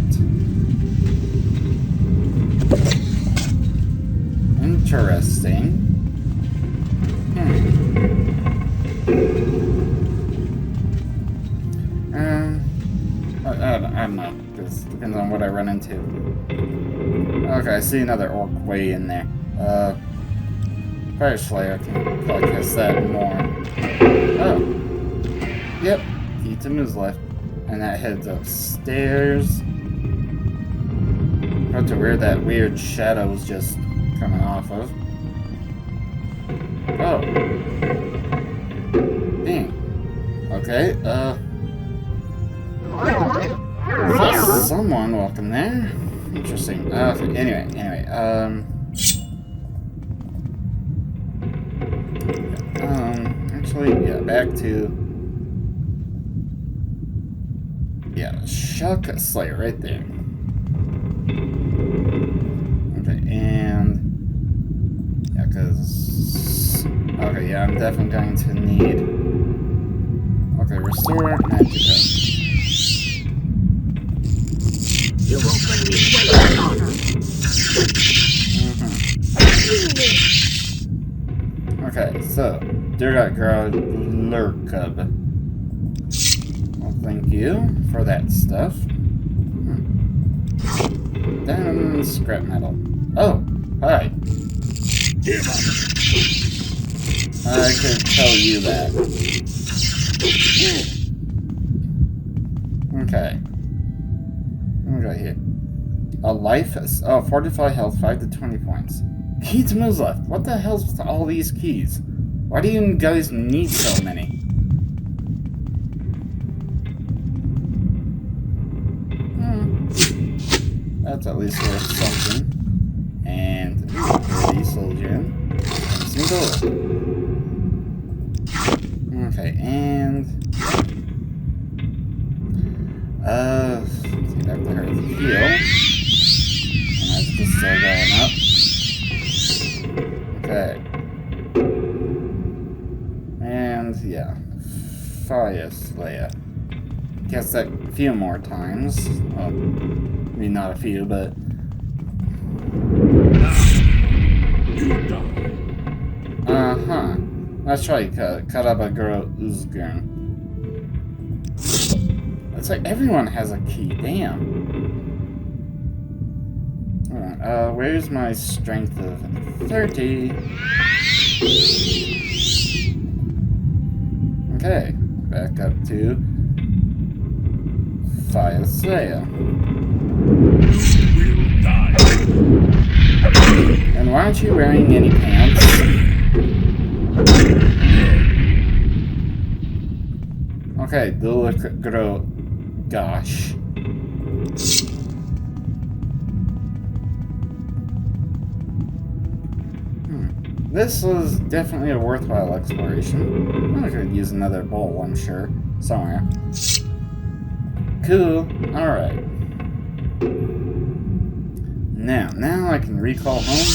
A: Interesting. I don't know. This depends on what I run into. Okay, I see another orc way in there. Fire Slayer, I can probably cast that more. Oh. Yep. Key to moves left. And that heads upstairs. Not to where that weird shadow was just coming off of. Oh. Dang. Okay, someone walking there. Interesting. Anyway, actually, yeah, back to... Yeah, Shock Slayer right there. Okay, and... Yeah, because... Okay, yeah, I'm definitely going to need... Okay, Restore Magicka.
G: You will bring me well honor.
A: Okay, so, Durgat Girl Lurkub. Well, thank you for that stuff. Then scrap metal. Oh, hi. I could tell you that. Okay. What we got here? A life, 45 health, 5 to 20 points. Key to moves left. What the hell's with all these keys? Why do you guys need so many? That's at least worth something. And pretty soldier. Single. Okay, and see back to her heal. And that's just still going up. Okay. And yeah. Fire Slayer. Cast that a few more times. Well, I mean, not a few, but... Uh-huh. Let's try Karabaguro Uzgun. It's like everyone has a key, damn. Alright, where's my strength of 30? Okay, back up to Fire Slayer. And why aren't you wearing any pants? Okay, Dulagro Gosh. This was definitely a worthwhile exploration. I could use another bowl, I'm sure, somewhere. Cool. Alright. Now I can recall home.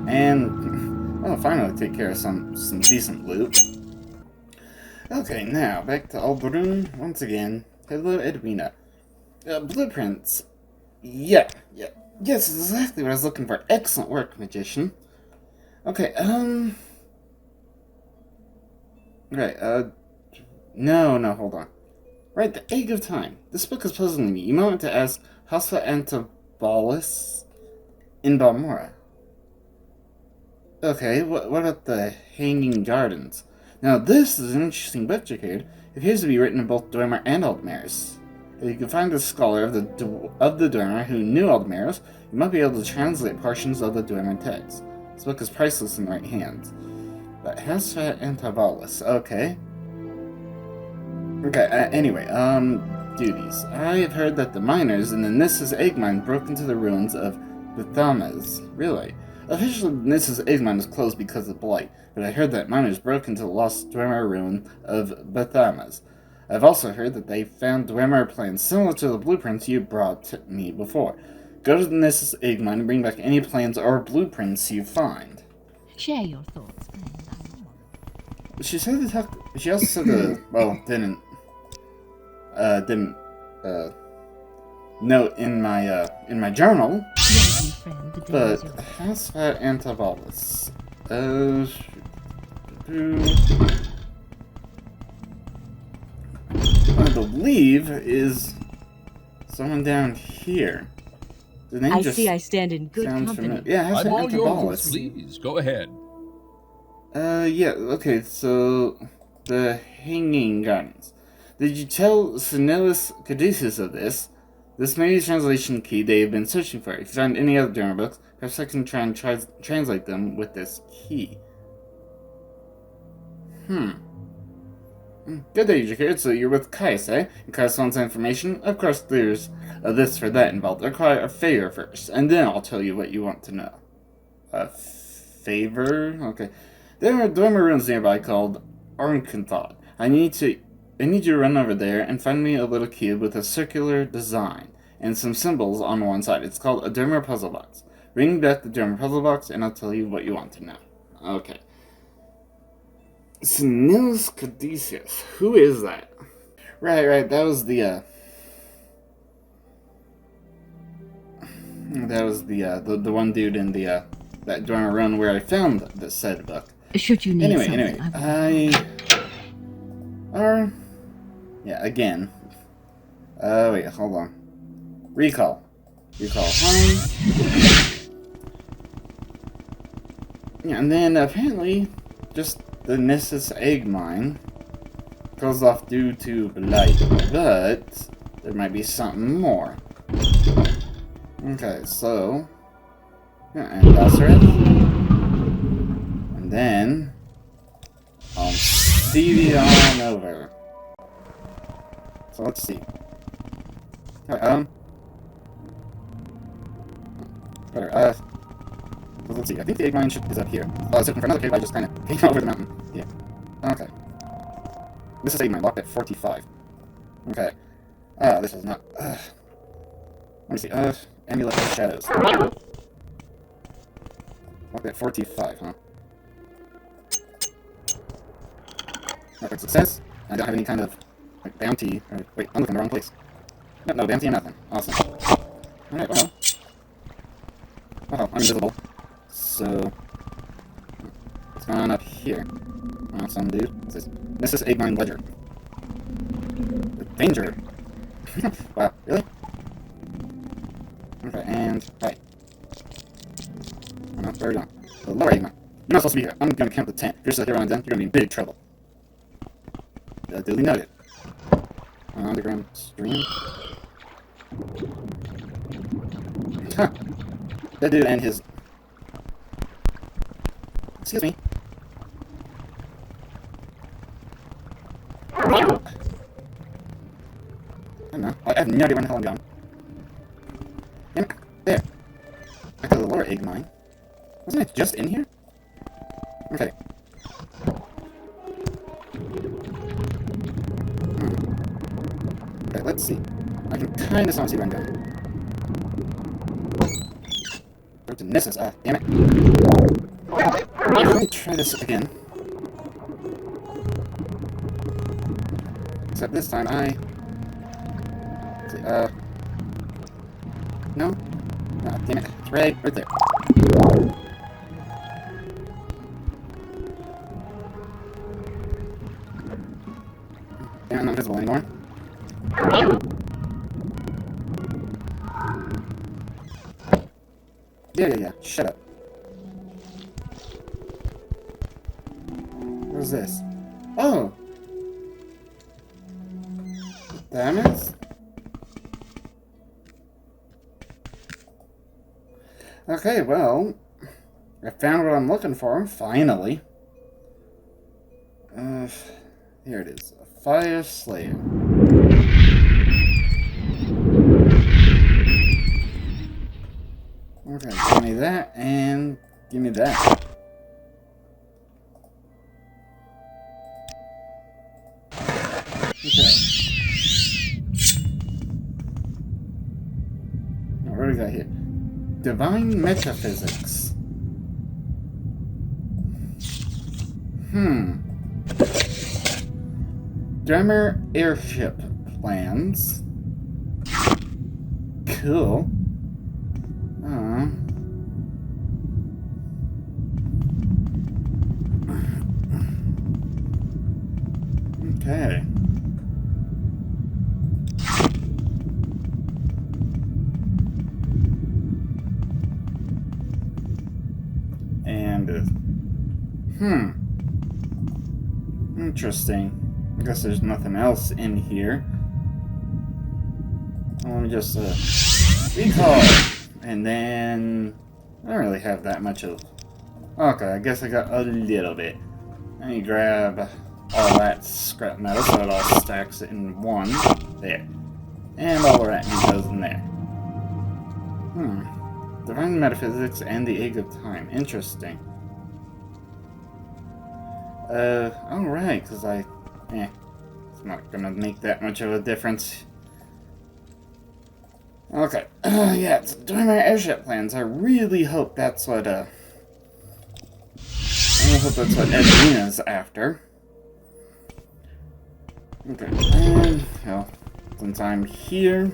A: And I'll finally take care of some decent loot. Okay, now back to Albrun once again. Hello, Edwina. Blueprints. Yeah. Yes, exactly what I was looking for. Excellent work, magician. Okay, right, no, hold on. Right, the Egg of Time. This book is puzzling me. You might want to ask Hasa Antibolus in Balmora. Okay, what about the Hanging Gardens? Now, this is an interesting book, Jacob. It appears to be written in both Dwemer and Aldmeris. If you can find a scholar of the Dwemer who knew Aldmeris, you might be able to translate portions of the Dwemer text. This book is priceless in the right hands. But Hasa Antibolus, okay. Okay, anyway, duties. I have heard that the miners in the Nissa's egg mine broke into the ruins of Bethamas. Really? Officially, Nissa's egg mine is closed because of blight, but I heard that miners broke into the lost Dwemer ruin of Bethamas. I've also heard that they found Dwemer plans similar to the blueprints you brought to me before. Go to the Nissa's egg mine and bring back any plans or blueprints you find.
C: Share your thoughts, friend.
A: She said to talk. She also said to, well, didn't note in my journal. But Hasa Antibolus. I believe is someone down here. The name
B: I
A: just
B: see I stand in good
A: sounds
B: company.
A: familiar. Yeah, Hasa
E: I'm all yours.
A: Antibolus.
E: Please, go ahead.
A: Yeah, okay, so the Hanging Gardens. Did you tell Senilus Caduceus of this? This may be the translation key they have been searching for. If you find any other Dwemer books, perhaps I can try and translate them with this key. Good day, Jakir. So you're with Kais, eh? And Kais wants information? Of course there's this for that involved. I require a favor first, and then I'll tell you what you want to know. A favor? Okay. There are dormer ruins nearby called Arkenthod. I need you to run over there and find me a little cube with a circular design and some symbols on one side. It's called a dormer puzzle box. Bring back the dormer puzzle box and I'll tell you what you want to know. Okay. Nils Caduceus. Who is that? Right, that was the one dude in the that dormer run where I found the said book.
C: Should you need something,
A: yeah, again. Wait, hold on. Recall home. Yeah, and then apparently, just the Nessus egg mine goes off due to blight, but there might be something more. Okay, so yeah, and Basareth, and then Stevie on over. So let's see. Alright, so let's see. I think the egg mine is up here. I was looking for another cave. I just kind of came over the mountain. Yeah. Okay. This is egg mine locked at 45. Okay. This is not. Let me see. Amulet of Shadows. Locked at 45, huh? Okay, success. I don't have any kind of like bounty. Wait, I'm looking in the wrong place. Yep, no bounty and nothing. Awesome. Alright, well. Oh, I'm invisible. So, what's going on up here? Oh, some dude. What's this? This is Egg Mine Ledger. Danger! Wow, really? Okay, and right. Oh no, where are you going? The lower Egg Mine. You're not supposed to be here. I'm gonna count to 10. If you're still here when I'm done, you're gonna be in big trouble. Duly noted. Underground stream. Huh. That dude and his... Excuse me. I don't know. I have no idea where the hell I'm going. Damn it. There. Back to the lower egg mine. Wasn't it just in here? Okay. Okay, let's see. I can kind of see where I'm going. Go to Nessus. Ah, damn it. Let me try this again. Except this time let's see, no? Ah, damn it. It's right there. Damn, I'm not visible anymore. Yeah. Shut up. What is this? Oh! Diamonds? Okay, well, I found what I'm looking for, finally. Here it is. A Fire Slayer. Okay, give me that, and give me that. Okay. Now, what do we got here? Divine Metaphysics. Drummer airship plans. Cool. Okay. And, interesting. I guess there's nothing else in here. Let me just, recall. And then, I don't really have that much of... Okay, I guess I got a little bit. Let me grab all that scrap metal so it all stacks in one. There. And all the rat meat goes in there. Divine Metaphysics and the Egg of Time. Interesting. Alright, because it's not gonna make that much of a difference. Okay, yeah, it's doing my airship plans. I really hope that's what, Edwina's after. Okay, and, well, since I'm here...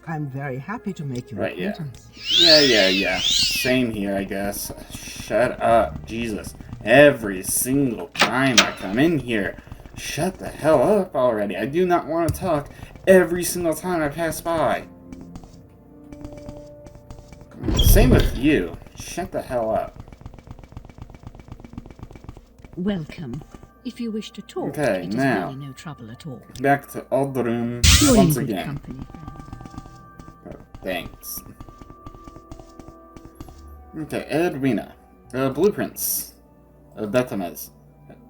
F: I'm very happy to make your
A: Right, yeah.
F: acquaintance.
A: Yeah. Same here, I guess. Shut up, Jesus. Every single time I come in here, shut the hell up already. I do not want to talk every single time I pass by. Same with you. Shut the hell up.
C: Welcome. If you wish to talk,
A: Okay,
C: it is
A: now.
C: really no trouble at all.
A: Back to Aldrum
C: You're
A: once
C: in good
A: again.
C: company, friend.
A: Oh, thanks. Okay, Edwina. Blueprints. Bethamez.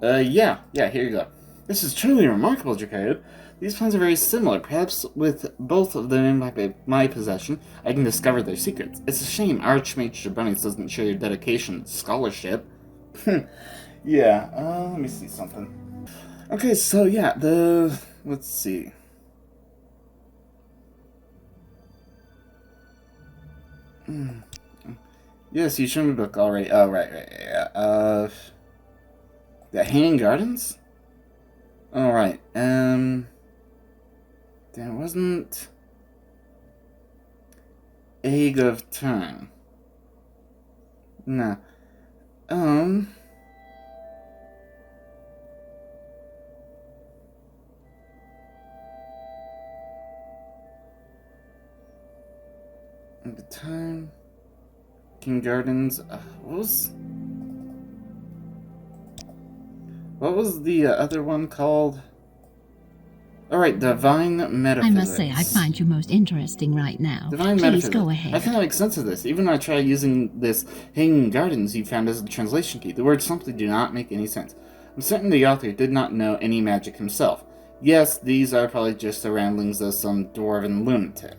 A: Yeah, here you go. This is truly remarkable, Jacob. These plans are very similar. Perhaps with both of them in my possession, I can discover their secrets. It's a shame Archmage Jabonis doesn't share your dedication and scholarship. Yeah, let me see something. Okay, so yeah, let's see. Yes, you showed me the book already. Oh, right, yeah. The Hanging Gardens? Alright, there wasn't... Egg of Time. No. At the time... King Gardens... What was the other one called? Alright, Divine Metaphysics.
C: I must say, I find you most interesting right now.
A: Divine
C: Please
A: Metaphysics.
C: go ahead.
A: I cannot make sense of this. Even when I try using this Hanging Gardens you found as a translation key, the words simply do not make any sense. I'm certain the author did not know any magic himself. Yes, these are probably just the ramblings of some dwarven lunatic.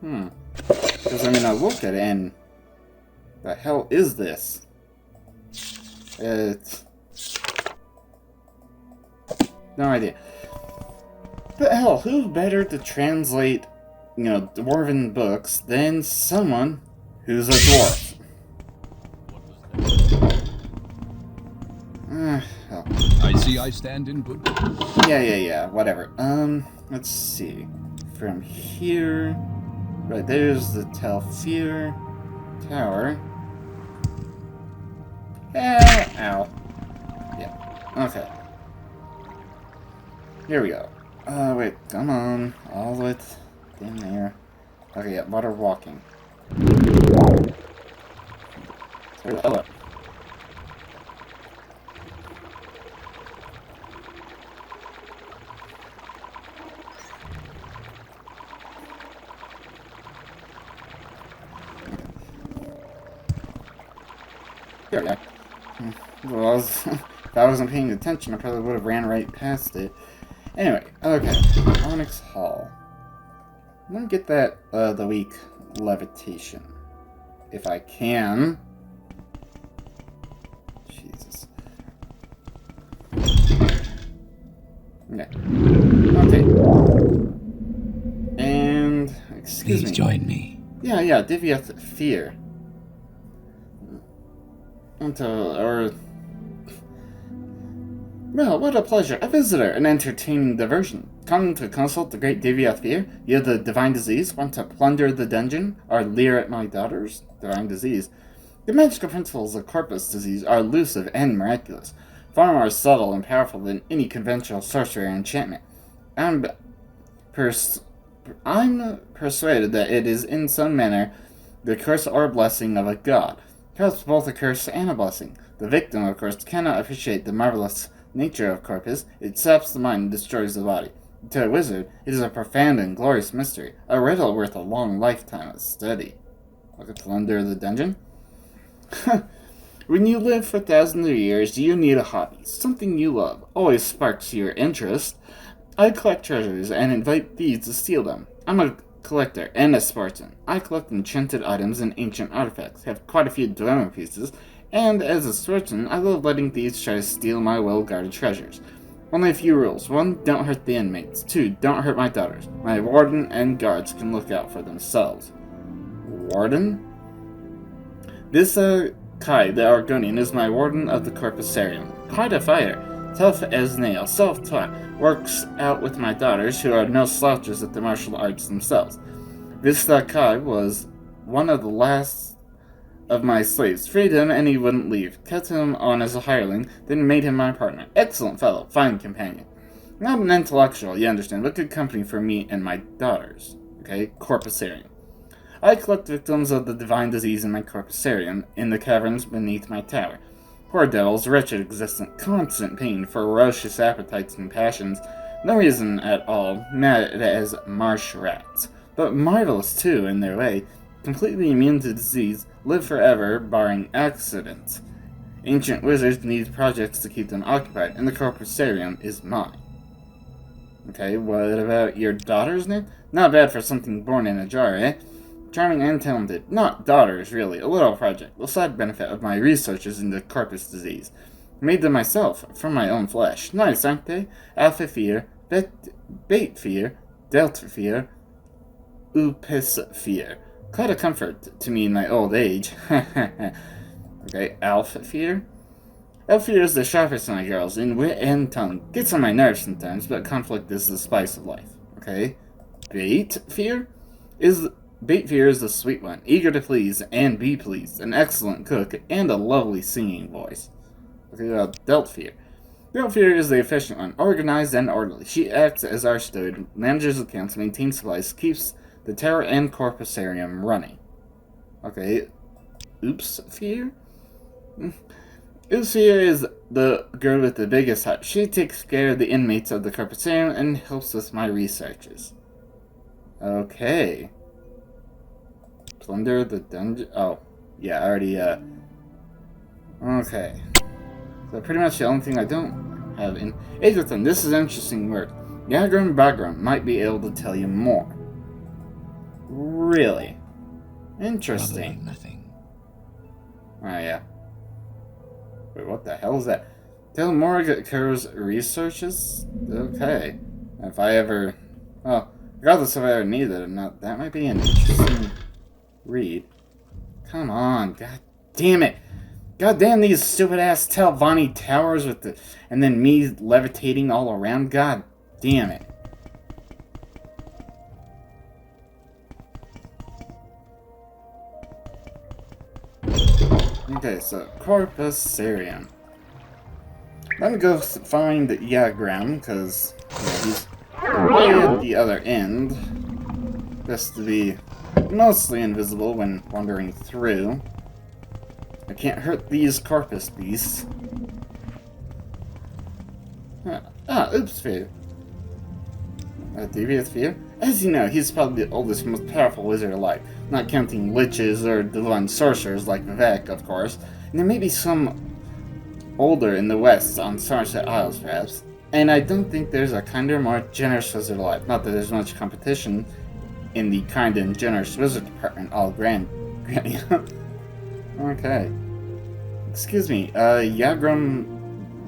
A: Because, I mean, I look at it and... The hell is this? It's... No idea. But hell, who's better to translate, dwarven books than someone who's a dwarf? Hell.
E: I see I stand in good.
A: Yeah, whatever. Let's see. From here... Right, there's the Telfir Tower. Ow. Yeah, okay. Here we go. Wait, come on. All the way in there. Okay, yeah, water walking. Hello. Here we go. Well, if I wasn't paying attention, I probably would have ran right past it. Anyway, okay. Onyx Hall. I'm gonna get that, the weak levitation. If I can. Jesus. Okay. Okay. And, excuse me.
D: Please join me.
A: Yeah, Diviath Fear. Well, what a pleasure. A visitor, an entertaining diversion. Come to consult the great Diviath Fear? You have the divine disease? Want to plunder the dungeon? Or leer at my daughters? Divine disease. The magical principles of corpus disease are elusive and miraculous, far more subtle and powerful than any conventional sorcery or enchantment. I'm persuaded that it is in some manner the curse or blessing of a god. Perhaps both a curse and a blessing. The victim, of course, cannot appreciate the marvelous nature of corpus. It saps the mind and destroys the body. To a wizard, it is a profound and glorious mystery, a riddle worth a long lifetime of study. Look at plunder the dungeon. When you live for thousands of years, you need a hobby. Something you love. Always sparks your interest. I collect treasures and invite thieves to steal them. I'm a collector and a Spartan. I collect enchanted items and ancient artifacts, have quite a few dilemma pieces, and as a Spartan, I love letting thieves try to steal my well-guarded treasures. Only a few rules. 1. Don't hurt the inmates. 2. Don't hurt my daughters. My warden and guards can look out for themselves. Warden? This, Kai, the Argonian, is my warden of the Corpusarium. Quite a fighter. Tough as nails, self-taught, works out with my daughters, who are no slouches at the martial arts themselves. This Kai was one of the last of my slaves. Freed him and he wouldn't leave. Kept him on as a hireling, then made him my partner. Excellent fellow, fine companion. Not an intellectual, you understand, but good company for me and my daughters. Okay, Corpusarium. I collect victims of the divine disease in my Corpusarium, in the caverns beneath my tower. Poor devils, wretched existence, constant pain, ferocious appetites and passions, no reason at all, mad as marsh rats. But marvelous, too, in their way, completely immune to disease, live forever, barring accidents. Ancient wizards need projects to keep them occupied, and the Corpusarium is mine. Okay, what about your daughter's name? Not bad for something born in a jar, eh? Charming and talented. Not daughters, really. A little project. The side benefit of my researches into corpus disease. Made them myself, from my own flesh. Nice, aren't they? Alpha fear, bait fear, delta fear, upis fear. Quite a comfort to me in my old age. Okay, alpha fear? Alpha fear is the sharpest of my girls, in wit and tongue. Gets on my nerves sometimes, but conflict is the spice of life. Okay. Bait fear is the sweet one, eager to please and be pleased, an excellent cook, and a lovely singing voice. Okay, Delt fear. Delt fear is the efficient one, organized and orderly. She acts as our steward, manages accounts, maintains supplies, keeps the tower and Corpusarium running. Okay, Oops fear? Oops fear is the girl with the biggest heart. She takes care of the inmates of the Corpusarium and helps with my researches. Okay. Plunder the dungeon. Oh, yeah, I already, okay. So pretty much the only thing I don't have in XII. This is interesting work. Yagram background might be able to tell you more. Really? Interesting.
D: Probably nothing.
A: Oh, yeah. Wait, what the hell is that? Tell Morrowind researches? Okay. If I ever... Well, regardless if I ever need it or not, that might be an interesting read. Come on, god damn it. God damn these stupid ass Telvanni towers with the... And then me levitating all around. God damn it. Okay, so Corpusarium. Let me go find Yagram, because he's way at the other end. Just to be mostly invisible when wandering through. I can't hurt these corpus beasts. Oops, fear. Devious fear? As you know, he's probably the oldest, most powerful wizard alive. Not counting liches or divine sorcerers like Vivek, of course. And there may be some older in the west on Somerset Isles, perhaps. And I don't think there's a kinder, more generous wizard alive. Not that there's much competition in the kind and generous wizard department, all granny. Okay. Excuse me, Yagram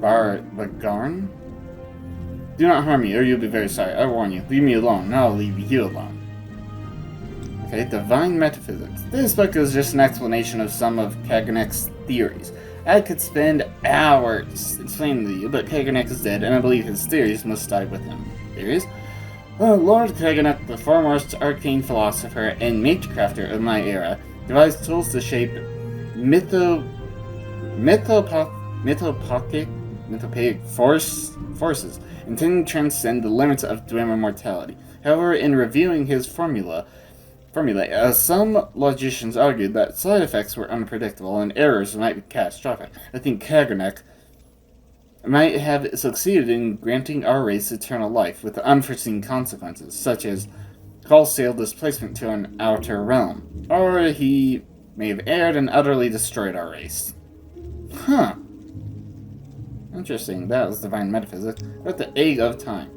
A: Bagarn? Do not harm me, or you'll be very sorry. I warn you. Leave me alone, and I'll leave you alone. Okay, Divine Metaphysics. This book is just an explanation of some of Kaganek's theories. I could spend hours explaining to you, but Kaganek is dead, and I believe his theories must die with him. Theories? Well, Lord Kaganek, the foremost arcane philosopher and mage-crafter of my era, devised tools to shape mythopaic forces, intending to transcend the limits of Dwemer mortality. However, in reviewing his formula, some logicians argued that side effects were unpredictable and errors might be catastrophic. I think Kaganek might have succeeded in granting our race eternal life with unforeseen consequences, such as wholesale displacement to an outer realm. Or he may have erred and utterly destroyed our race. Huh. Interesting. That was Divine Metaphysics. But the Egg of Time.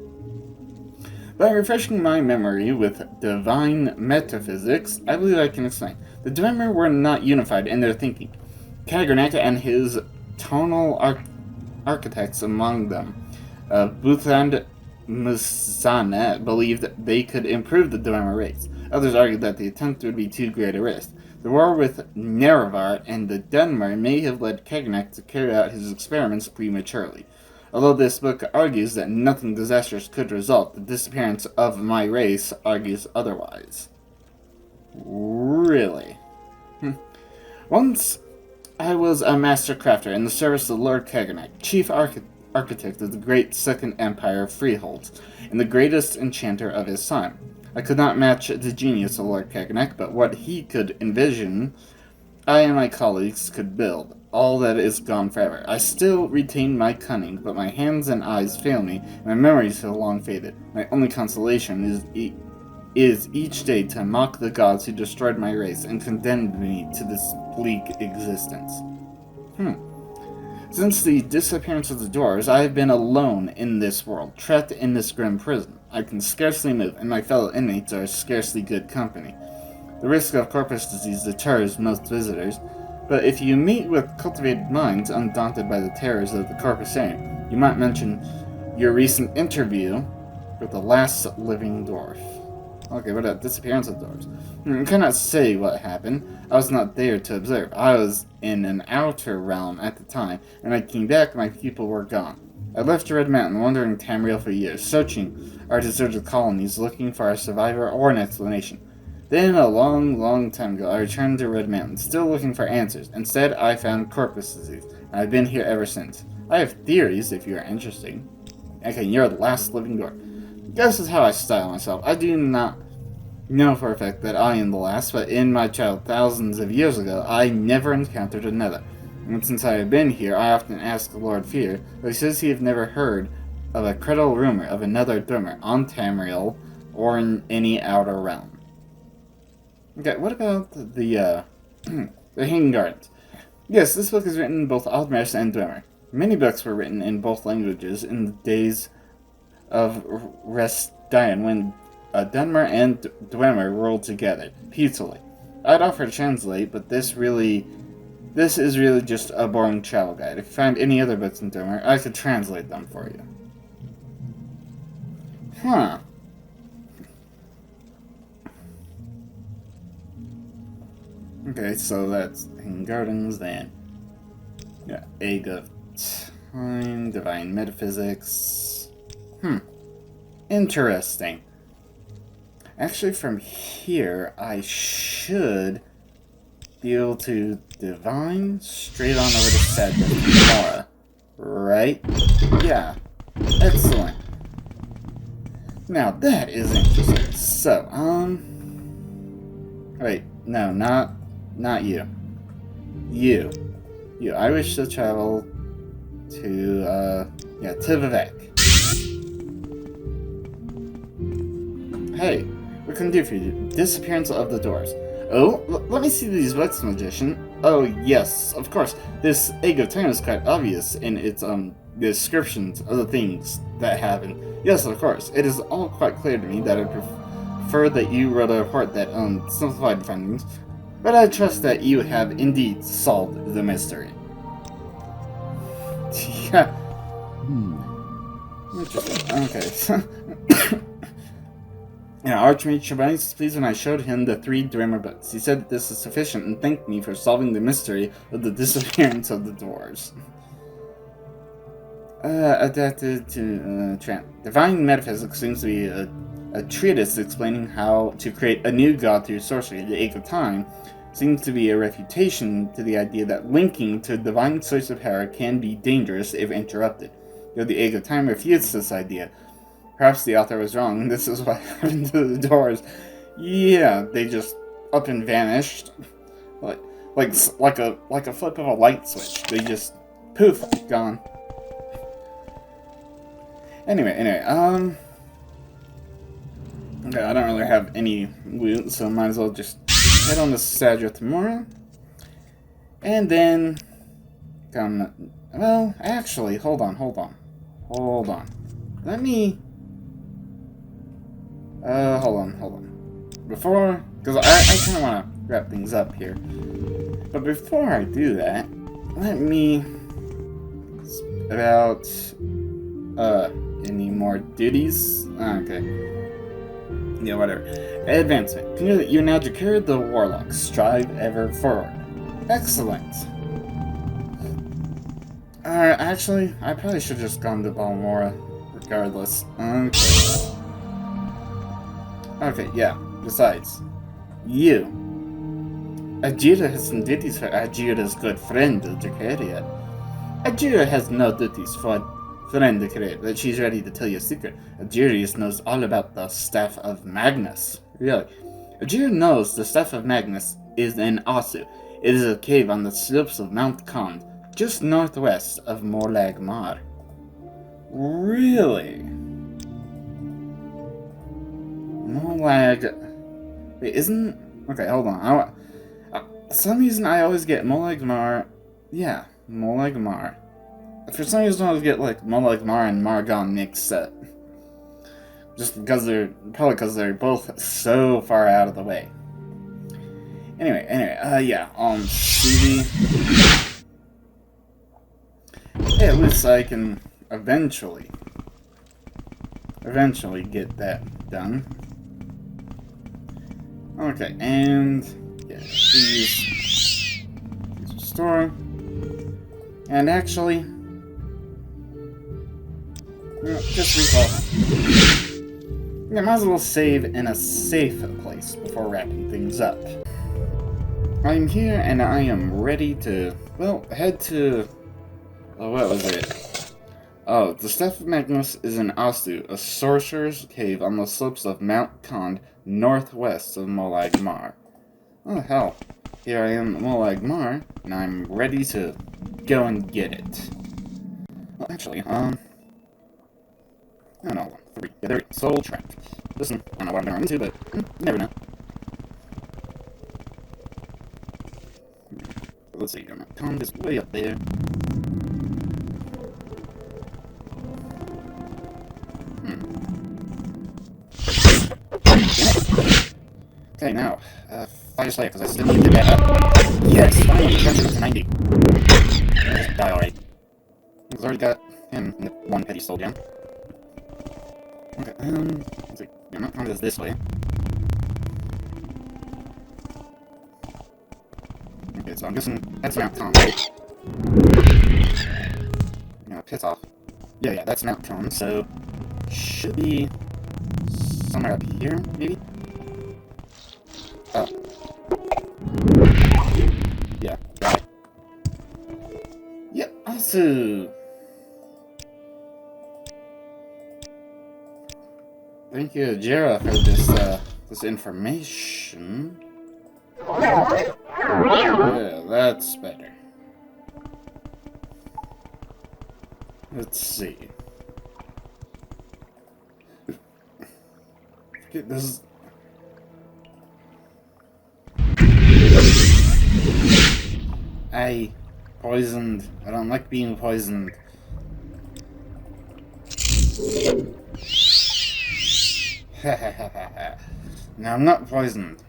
A: By refreshing my memory with divine metaphysics, I believe I can explain. The Dwemer were not unified in their thinking. Kagrenek and his tonal architects among them, Buthand Musana, believed that they could improve the Dwemer race. Others argued that the attempt would be too great a risk. The war with Nerevar and the Dunmer may have led Kagrenek to carry out his experiments prematurely. Although this book argues that nothing disastrous could result, the disappearance of my race argues otherwise. Really? Once I was a master crafter in the service of Lord Kagrenek, chief architect of the great Second Empire of Freeholds, and the greatest enchanter of his time. I could not match the genius of Lord Kagrenek, but what he could envision, I and my colleagues could build. All that is gone forever. I still retain my cunning, but my hands and eyes fail me, and my memories have long faded. My only consolation is each day to mock the gods who destroyed my race and condemned me to this bleak existence. Since the disappearance of the dwarves, I have been alone in this world, trapped in this grim prison. I can scarcely move, and my fellow inmates are scarcely good company. The risk of corpus disease deters most visitors, but if you meet with cultivated minds undaunted by the terrors of the corpusarium, you might mention your recent interview with the last living dwarf. Okay, what about disappearance of dwarves? I cannot say what happened. I was not there to observe. I was in an outer realm at the time, and when I came back, my people were gone. I left Red Mountain, wandering Tamriel for years, searching our deserted colonies, looking for a survivor or an explanation. Then, a long, long time ago, I returned to Red Mountain, still looking for answers. Instead, I found corpus disease, and I've been here ever since. I have theories, if you are interested. Okay, you're the last living dwarf. This is how I style myself. I do not know for a fact that I am the last, but in my childhood, thousands of years ago, I never encountered another. And since I have been here, I often ask Lord Fear, but he says he has never heard of a credible rumor of another Dwemer on Tamriel or in any outer realm. Okay, what about the Hanging Gardens? Yes, this book is written in both Aldmerish and Dwemer. Many books were written in both languages in the days of Restian, when Dunmer and Dwemer ruled together, peacefully. I'd offer to translate, but this is really just a boring travel guide. If you find any other books in Dwemer, I could translate them for you. Huh. Okay, so that's Hanging Gardens, then. Yeah, Egg of Time, Divine Metaphysics. Interesting. Actually, from here, I should be able to divine straight on over to Sadra, right? Yeah. Excellent. Now, that is interesting. So, wait, no, not you. You. I wish to travel to, to Vivek. Hey, what can I do for you? Disappearance of the doors. Oh, let me see these books, magician. Oh, yes, of course. This Egg of Time is quite obvious in its, descriptions of the things that happen. Yes, of course. It is all quite clear to me that I prefer that you wrote a report that, simplified findings, but I trust that you have indeed solved the mystery. Yeah. Interesting. Okay. Yeah, Archmage Shabani is pleased when I showed him the 3 Dwemer books. He said that this is sufficient and thanked me for solving the mystery of the disappearance of the dwarves. Adapted to Divine Metaphysics seems to be a treatise explaining how to create a new god through sorcery. The Egg of Time seems to be a refutation to the idea that linking to a divine source of power can be dangerous if interrupted. Though the Egg of Time refutes this idea. Perhaps the author was wrong. This is what happened to the doors. Yeah, they just up and vanished, like a flip of a light switch. They just poof, gone. Anyway, okay, I don't really have any loot, so I might as well just head on to Sadra tomorrow, and then come. Well, actually, hold on. Let me. Hold on. Before, because I kind of want to wrap things up here. But before I do that, let me about any more duties? Okay. Yeah, whatever. Advancement. You now declared the Warlock. Strive ever forward. Excellent. Actually, I probably should have just gone to Balmora, regardless. Okay. Okay, yeah. Besides, you. Ajira has some duties for Ajira's good friend, Jacaria. Ajira has no duties for friend Jacaria, but she's ready to tell you a secret. Ajira knows all about the Staff of Magnus. Really. Ajira knows the Staff of Magnus is in Asu. It is a cave on the slopes of Mount Kond, just northwest of Morlag Mar. Really? Morlag... Wait, isn't... Okay, hold on. For some reason, I always get Morlag Mar... Yeah, Morlag Mar. For some reason, I always get, like, Morlag Mar and Margon mixed up. Just because they're... Probably because they're both so far out of the way. Anyway, yeah, CD... Hey, at least I can eventually get that done. Okay, and yeah, these restore. And actually, just recall. Yeah, might as well save in a safe place before wrapping things up. I'm here and I am ready to, well, head to. Oh, what was it? Oh, the Staff of Magnus is in Astu, a sorcerer's cave on the slopes of Mount Kond, northwest of Molag Mar. Oh, hell. Here I am at Molag Mar, and I'm ready to go and get it. Well, actually, I don't know. 3. Yeah, there it is. Soul Trap. Listen, I don't know what I'm going to run into, but you never know. Let's see, Mount Kond is way up there. Okay, now, fire slayer, because I still need to get up. Yes! Finally, crush it up to 90. Just die already. I've already got him in the one petty soul gem. Okay, let's see. Yeah, not counted as this way. Okay, so I'm guessing that's Mount Tom, right? No, piss off. Yeah, that's Mount Tom, so should be somewhere up here, maybe? Oh. Yeah, got it. Yep, also. Thank you, Jera, for this information. Yeah, that's better. Let's see. Forget this. I poisoned. I don't like being poisoned. No, I'm not poisoned.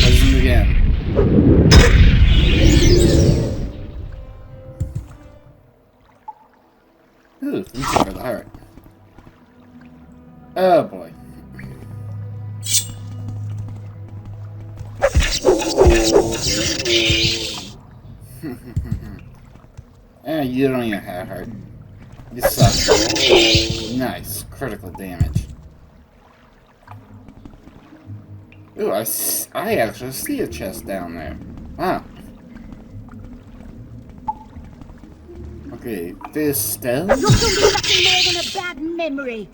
A: Poisoned again. Ooh, thank you for the heart. Oh boy. You don't even have heart. You suck. Nice. Critical damage. Ooh, I actually see a chest down there. Wow. Okay, this still?
G: You're doing nothing more than a bad memory.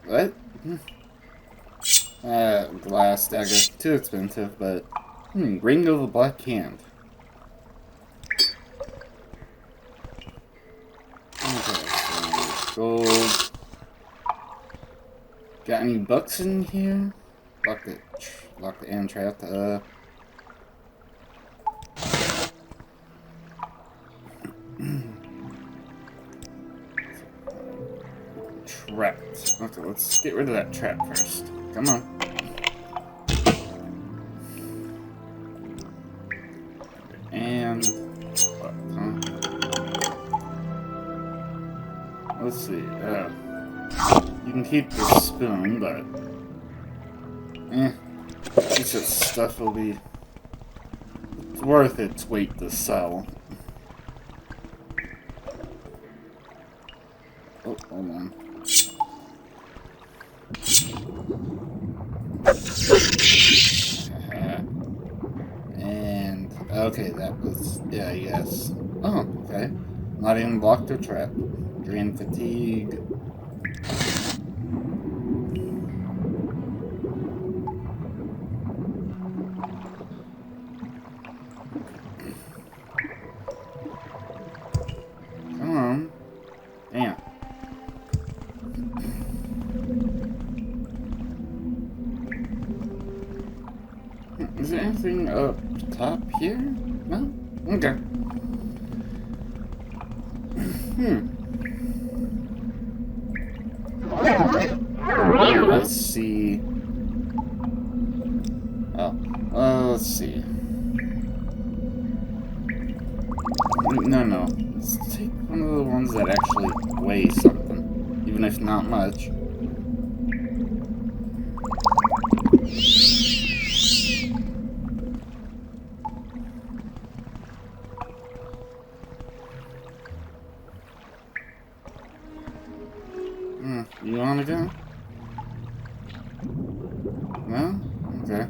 A: What? Glass dagger. Too expensive, but... Ring of the Black Hand. Okay, so... Gold. Got any books in here? Locked and trapped. Right. Okay, let's get rid of that trap first. Come on. And what, huh? Let's see. You can keep the spoon, but piece of stuff will be worth its weight to sell. Oh, hold on. And okay, that was yes. Oh, okay. Not even blocked or trap. Drain fatigue. Come on. Damn. Is there anything up top here? No? Okay. Let's see. Oh, let's see. No. Let's take one of the ones that actually weigh something, even if not much. You wanna go? No? Okay.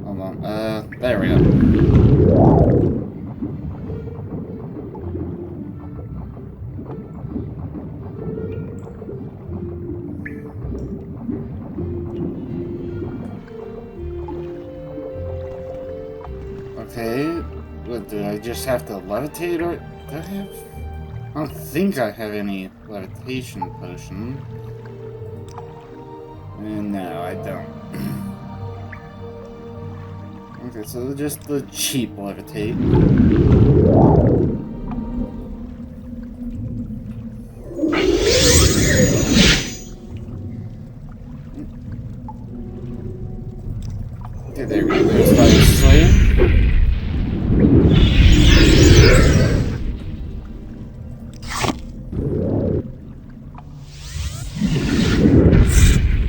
A: Hold on. There we go. Okay. What, do I just have to levitate, or do I have... I don't think I have any levitation potion. No, I don't. Okay, so just the cheap levitate. Okay, there we go. There's Fire Slayer.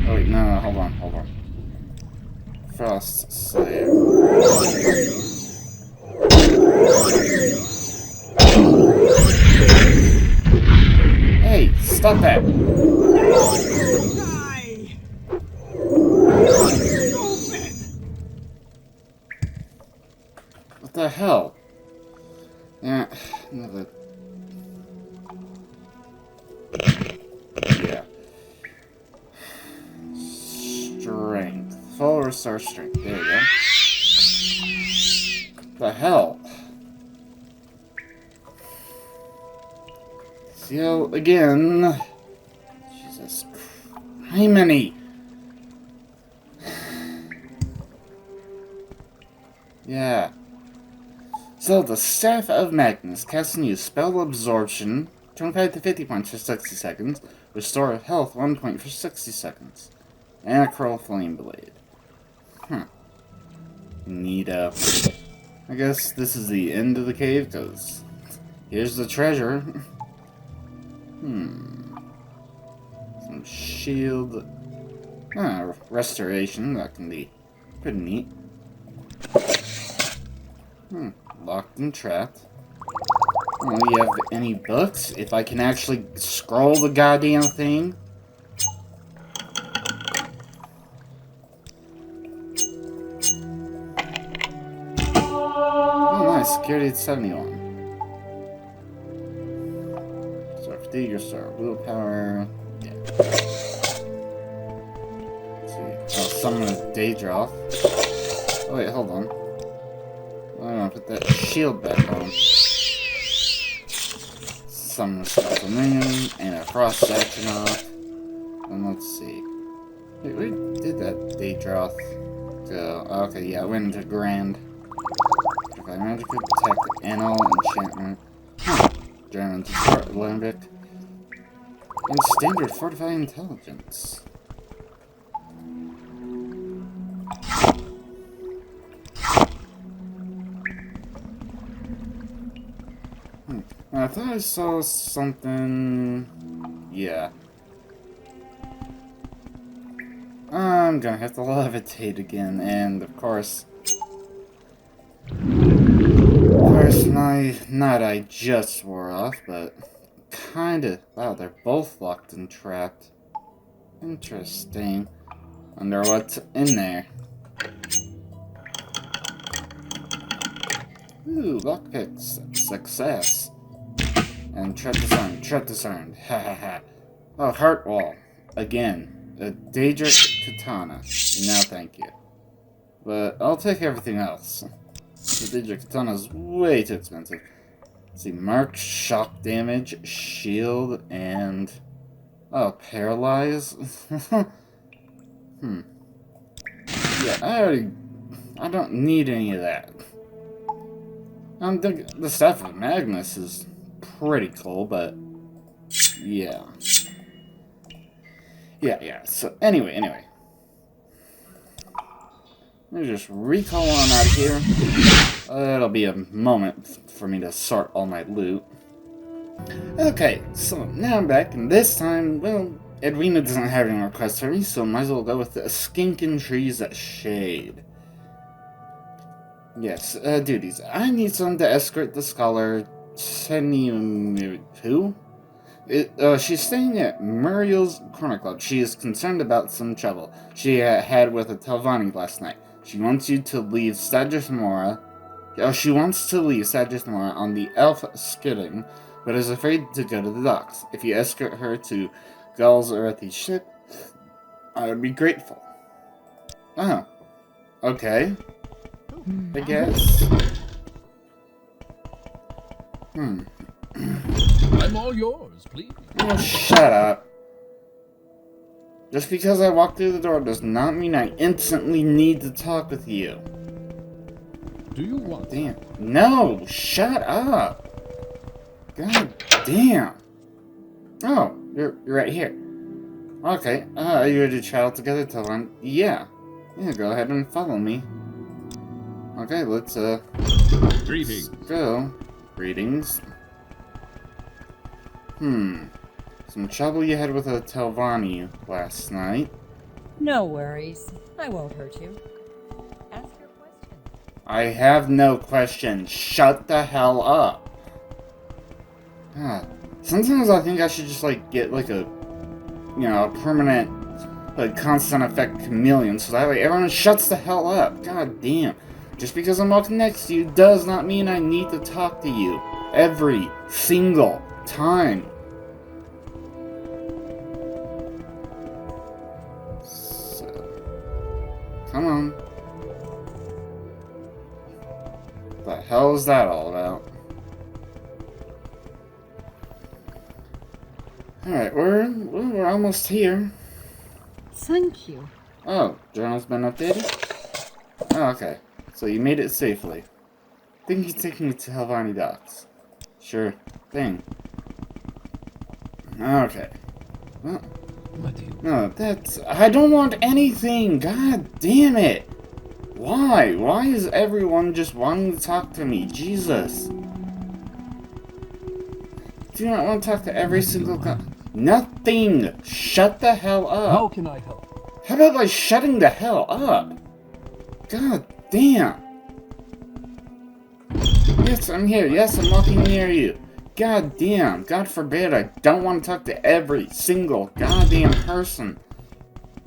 A: Oh wait, no, hold on. Frost Slayer. Hey, stop that! What the hell? Yeah, another... Yeah. Strength. Full restore strength. There we go. What the hell? Seal again. Jesus criminy. Yeah. So the Staff of Magnus casts a new spell absorption, 25 to 50 points for 60 seconds, restore health 1 point for 60 seconds, and a curl flame blade. Neato. I guess this is the end of the cave, because here's the treasure. Some shield. Restoration, that can be pretty neat. Locked and trapped. Oh, you have any books? If I can actually scroll the goddamn thing. Oh, nice. Security at 71. So, fatigue or star. Willpower. Yeah. Let's see. Oh, summon a Daedroth. Oh, wait, hold on. I'm gonna put that shield back on. Summon a Stealth Minion and a Frost Astronaut. And let's see. Wait, we did that Daedroth. So, okay, yeah, went into Grand. Okay, Magic Attack, Anal, Enchantment. German Support, Limbic. And standard fortified intelligence. I thought I saw something... Yeah. I'm gonna have to levitate again, and of course... my knot I just wore off, but... Kinda... Wow, they're both locked and trapped. Interesting. Wonder what's in there. Ooh, lockpicks. Success. And trap disarmed. Ha ha ha. Oh, heart wall. Again. A Daedric katana. No, thank you. But I'll take everything else. The Daedric katana is way too expensive. Let's see, marked shock damage, shield, and... Oh, paralyze? Yeah, I don't need any of that. The Staff of Magnus is pretty cool, but... Yeah. Yeah, so anyway. Let me just recall on out of here. It'll be a moment for me to sort all my loot. Okay, so now I'm back, and this time, well, Edwina doesn't have any requests for me, so might as well go with the Skinkin' Trees that Shade. Yes, duties. I need someone to escort the scholar who? She's staying at Muriel's Corner Club. She is concerned about some trouble she had with a Telvanni last night. She wants you to leave She wants to leave Sadris Mora on the Elf Skidding, but is afraid to go to the docks. If you escort her to Gull's Earthy ship, I would be grateful. Oh. Okay. I guess.
E: I'm all yours, please.
A: Oh, shut up. Just because I walk through the door does not mean I instantly need to talk with you.
E: Do you want...
A: Damn. No! Shut up! God damn. Oh, you're right here. Okay, are you ready to travel together till then? Yeah. Yeah, go ahead and follow me. Okay, let's,
E: Greetings.
A: go. Greetings. Some trouble you had with a Telvanni last night.
H: No worries. I won't hurt you. Ask your question.
A: I have no question. Shut the hell up. Sometimes I think I should just, like, get, like, a permanent, like, constant effect chameleon, so that way everyone shuts the hell up. God damn. Just because I'm walking next to you does not mean I need to talk to you. Every single time. Come on. What the hell is that all about? Alright, we're almost here.
C: Thank you.
A: Oh, journal's been updated? Oh, okay. So you made it safely. Think you take me to Helvani Docks? Sure thing. Okay. Well,
D: What do you...
A: no, I don't want anything! God damn it! Why? Why is everyone just wanting to talk to me? Jesus! Do you not want to talk to every single guy? Nothing! Shut the hell up!
E: How can I help?
A: How about by shutting the hell up? God damn! Yes, I'm here. Yes, I'm walking near you. God damn. God forbid I don't want to talk to every single goddamn person.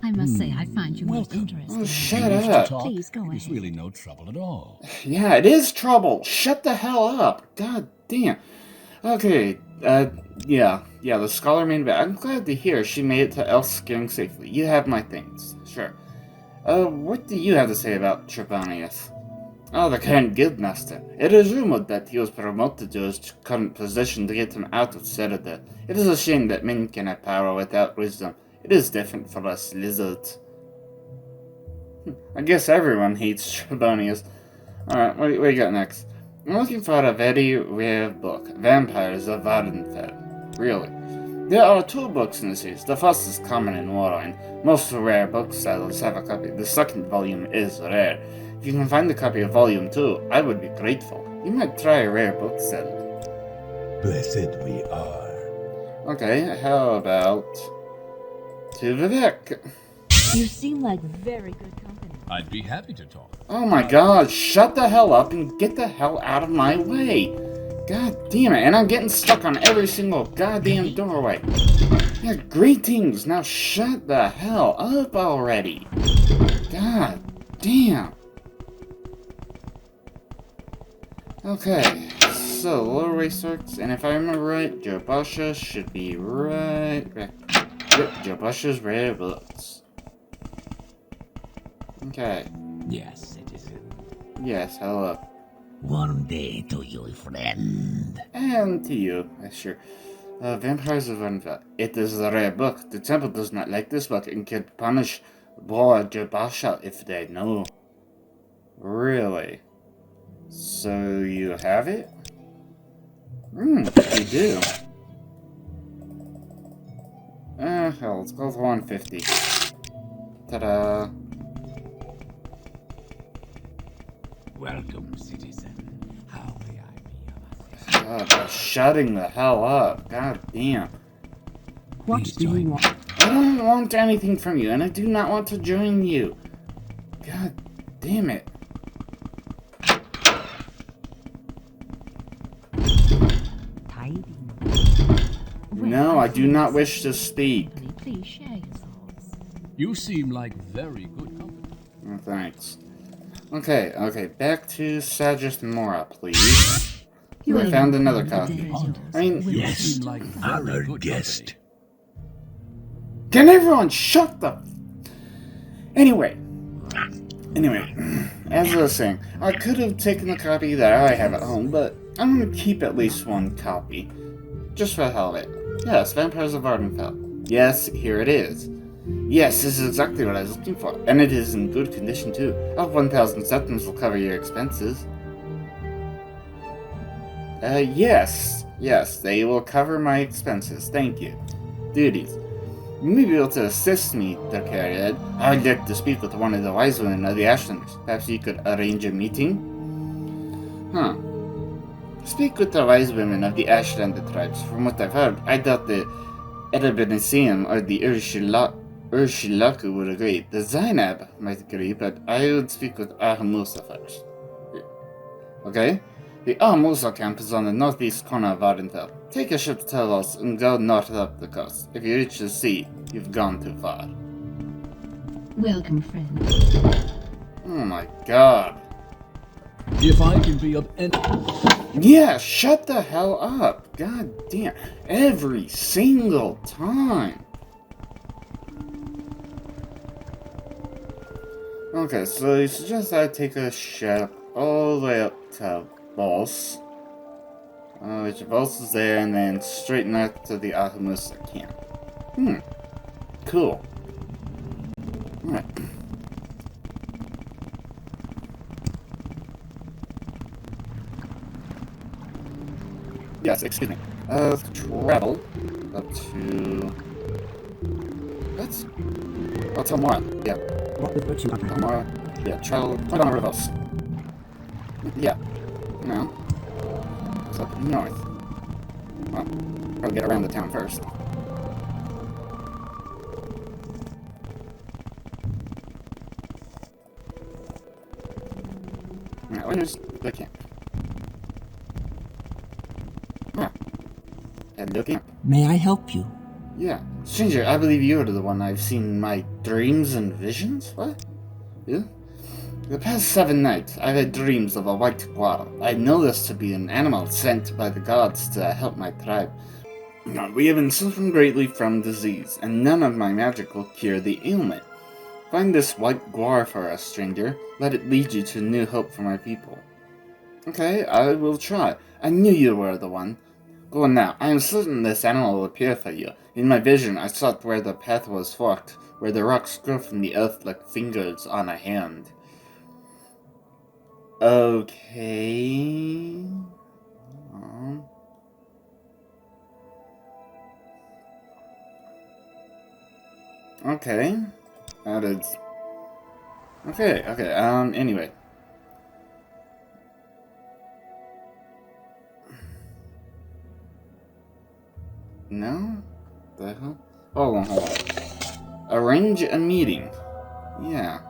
C: I must say, I find you most
D: Welcome.
C: interesting.
A: Oh, shut up.
C: Please go
D: It's
C: ahead.
D: really no trouble at all.
A: Yeah, it is trouble. Shut the hell up. God damn. Okay, yeah, the scholar made it back. I'm glad to hear she made it to Elfsking safely. You have my things. Sure. What do you have to say about Trebonius? Oh, the current guildmaster. It is rumored that he was promoted to his current position to get him out of Ceradir. It is a shame that men can have power without wisdom. It is different for us lizards. I guess everyone hates Trebonius. Alright, what do you got next? I'm looking for a very rare book, Vampires of Vardenfell. Really? There are two books in the series. The first is common in Morrowind. Most rare booksellers have a copy. The second volume is rare. If you can find a copy of Volume 2, I would be grateful. You might try a rare bookseller.
D: Blessed we are.
A: Okay, how about to Vivek?
B: You seem like very good company.
E: I'd be happy to talk.
A: Oh my god, shut the hell up and get the hell out of my way. God damn it, and I'm getting stuck on every single goddamn doorway. Yeah, greetings, now shut the hell up already. God damn. Okay, so lower research, and if I remember right, Jobasha should be right. Yep, Jobasha's rare books. Okay.
D: Yes, citizen.
A: Yes, hello.
G: One day to you, friend.
A: And to you, sure. Vampires of Unfell. It is a rare book. The temple does not like this book and can punish Boa Jabasha if they know. Really? So you have it? You do. Hell, let's go with 150. Ta-da.
D: Welcome, citizen. How may I be of assistance?
A: God, they're shutting the hell up. God damn.
F: What
D: Please
F: do you
D: join
F: want?
A: I don't want anything from you, and I do not want to join you. God damn it. No, I do not wish to speak.
C: Please share your thoughts.
E: You seem like very good company.
A: Oh, thanks. Okay, back to Sagitt Mora, please. I found another copy. I mean,
E: You
D: Yes,
E: seem like very
D: honored
E: good
D: guest.
E: company.
A: can everyone shut the... Anyway, as I was saying, I could have taken the copy that I have at home, but I'm gonna keep at least one copy. Just for the hell of it. Yes, Vampires of Ardenfell. Yes, here it is. Yes, this is exactly what I was looking for, and it is in good condition too. Up 1,000 septims will cover your expenses. Yes, they will cover my expenses, thank you. Duties. You may be able to assist me, Darkariad. I would like to speak with one of the wise women of the Ashlanders. Perhaps you could arrange a meeting? Speak with the wise women of the Ashlander tribes. From what I've heard, I doubt the Erebeniseum or the Urshilaku would agree. The Zainab might agree, but I would speak with Ahamusa first. Okay? The Ahamusa camp is on the northeast corner of Ardenfell. Take a ship to Telos and go north up the coast. If you reach the sea, you've gone too far.
C: Welcome, friend.
A: Oh my god.
E: If I can be of any...
A: Yeah, shut the hell up. God damn. Every single time. Okay, so you suggest I take a ship all the way up to Boss. Which Boss is there, and then straight north to the Ahamusa camp. Cool. Alright. Yes, excuse me. Travel up to... Let's... Oh, Tomorrow. Yeah.
F: What with what you want?
A: Tomorrow. Yeah, travel... Put on reverse. Yeah. No. It's up north. Well, probably get around the town first. Alright, where's the camp? Hello, camp.
F: May I help you?
A: Yeah. Stranger, I believe you're the one I've seen in my dreams and visions? What? Yeah? The past 7 nights, I've had dreams of a white guar. I know this to be an animal sent by the gods to help my tribe. We have been suffering greatly from disease, and none of my magic will cure the ailment. Find this white guar for us, stranger. Let it lead you to new hope for my people. Okay, I will try. I knew you were the one. Go on now. I am certain this animal will appear for you. In my vision, I saw where the path was forked, where the rocks grew from the earth like fingers on a hand. Okay. Okay. That is... Okay, anyway. No? The hell? Hold on. Arrange a meeting. Yeah.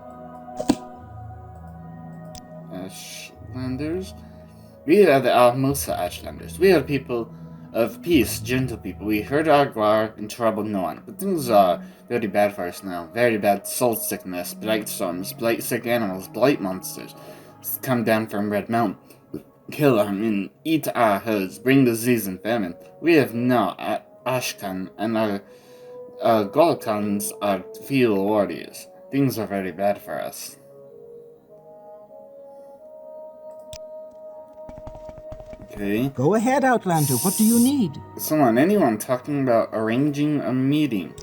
A: Ashlanders? We are the Almosa Ashlanders. We are people of peace, gentle people. We heard our guard and troubled no one. But things are very bad for us now. Very bad soul sickness, blight storms, blight sick animals, blight monsters. Come down from Red Mountain. Kill our men, eat our herds, bring disease and famine. We have now Ashkan, and our Golokans are feeble warriors. Things are very bad for us. Okay.
F: Go ahead, Outlander. What do you need?
A: Anyone talking about arranging a meeting?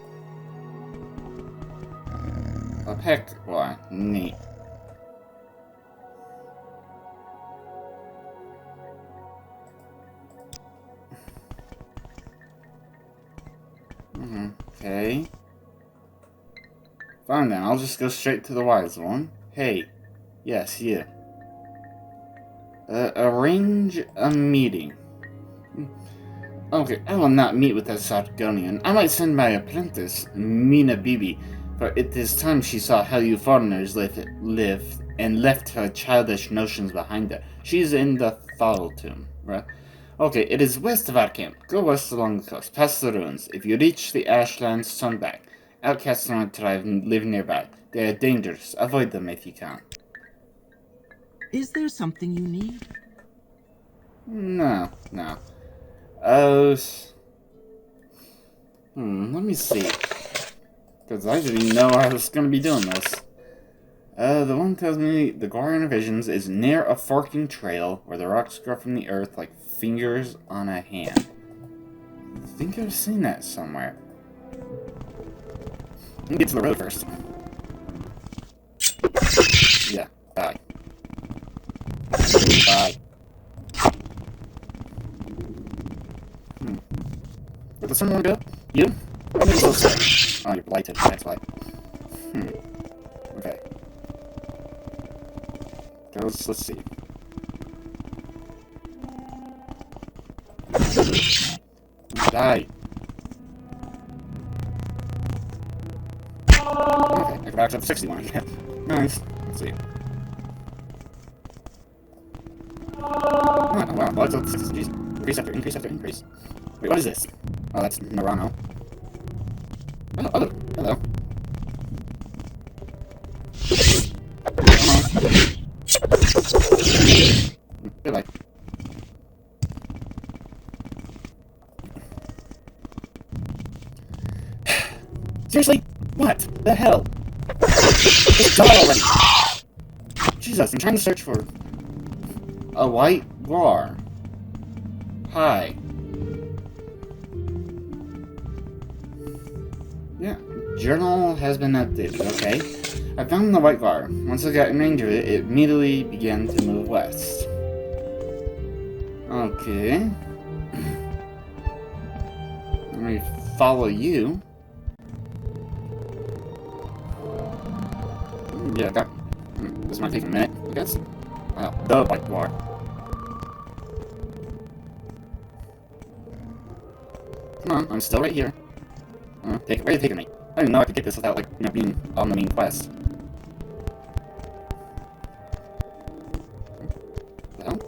A: A heck, why? Neat. Okay. Fine then, I'll just go straight to the wise one. Hey. Yes, you. Arrange a meeting. Okay, I will not meet with the Sargonian. I might send my apprentice, Mina Bibi, for it is time she saw how you foreigners live and left her childish notions behind her. She's in the Fowl Tomb, right? Okay, it is west of our camp. Go west along the coast, past the ruins. If you reach the Ashlands, turn back. Outcasts and our tribe live nearby. They are dangerous. Avoid them if you can.
F: Is there something you need?
A: No. Let me see. Because I didn't even know I was going to be doing this. The one tells me the Guardian of Visions is near a forking trail where the rocks grow from the earth like fingers on a hand. I think I've seen that somewhere. Let me get to the road first. Yeah, bye. Bye. Where does someone go? You? Oh, you're blighted, that's why. Okay. Let's see. Die. Okay, I can back up to 61 again. Nice. Let's see. Oh, wow, well, it's 60. Jeez. Increase. Wait, what is this? Oh, that's Narano. Oh, hello. Goodbye. Seriously? What the hell? Just die already! Jesus, I'm trying to search for a white war. Hi. Yeah, journal has been updated, okay. I found the white bar. Once I got in range of it, it immediately began to move west. Okay. Let me follow you. Yeah, this might take a minute, I guess. Wow, the white bar. Come on, I'm still right here. Where are you taking me? I didn't know I could get this without, like, being on the main quest. What the hell?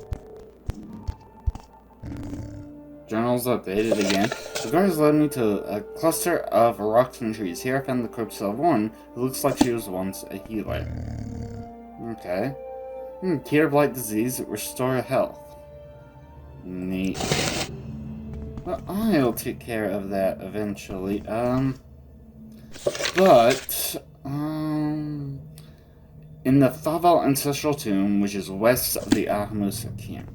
A: Journal's updated again. The guards led me to a cluster of rocks and trees. Here I found the corpse of one who looks like she was once a healer. Okay. Cure blight disease, restore health. Neat. Well, I'll take care of that eventually. In the Faval Ancestral Tomb, which is west of the Ahmusa camp.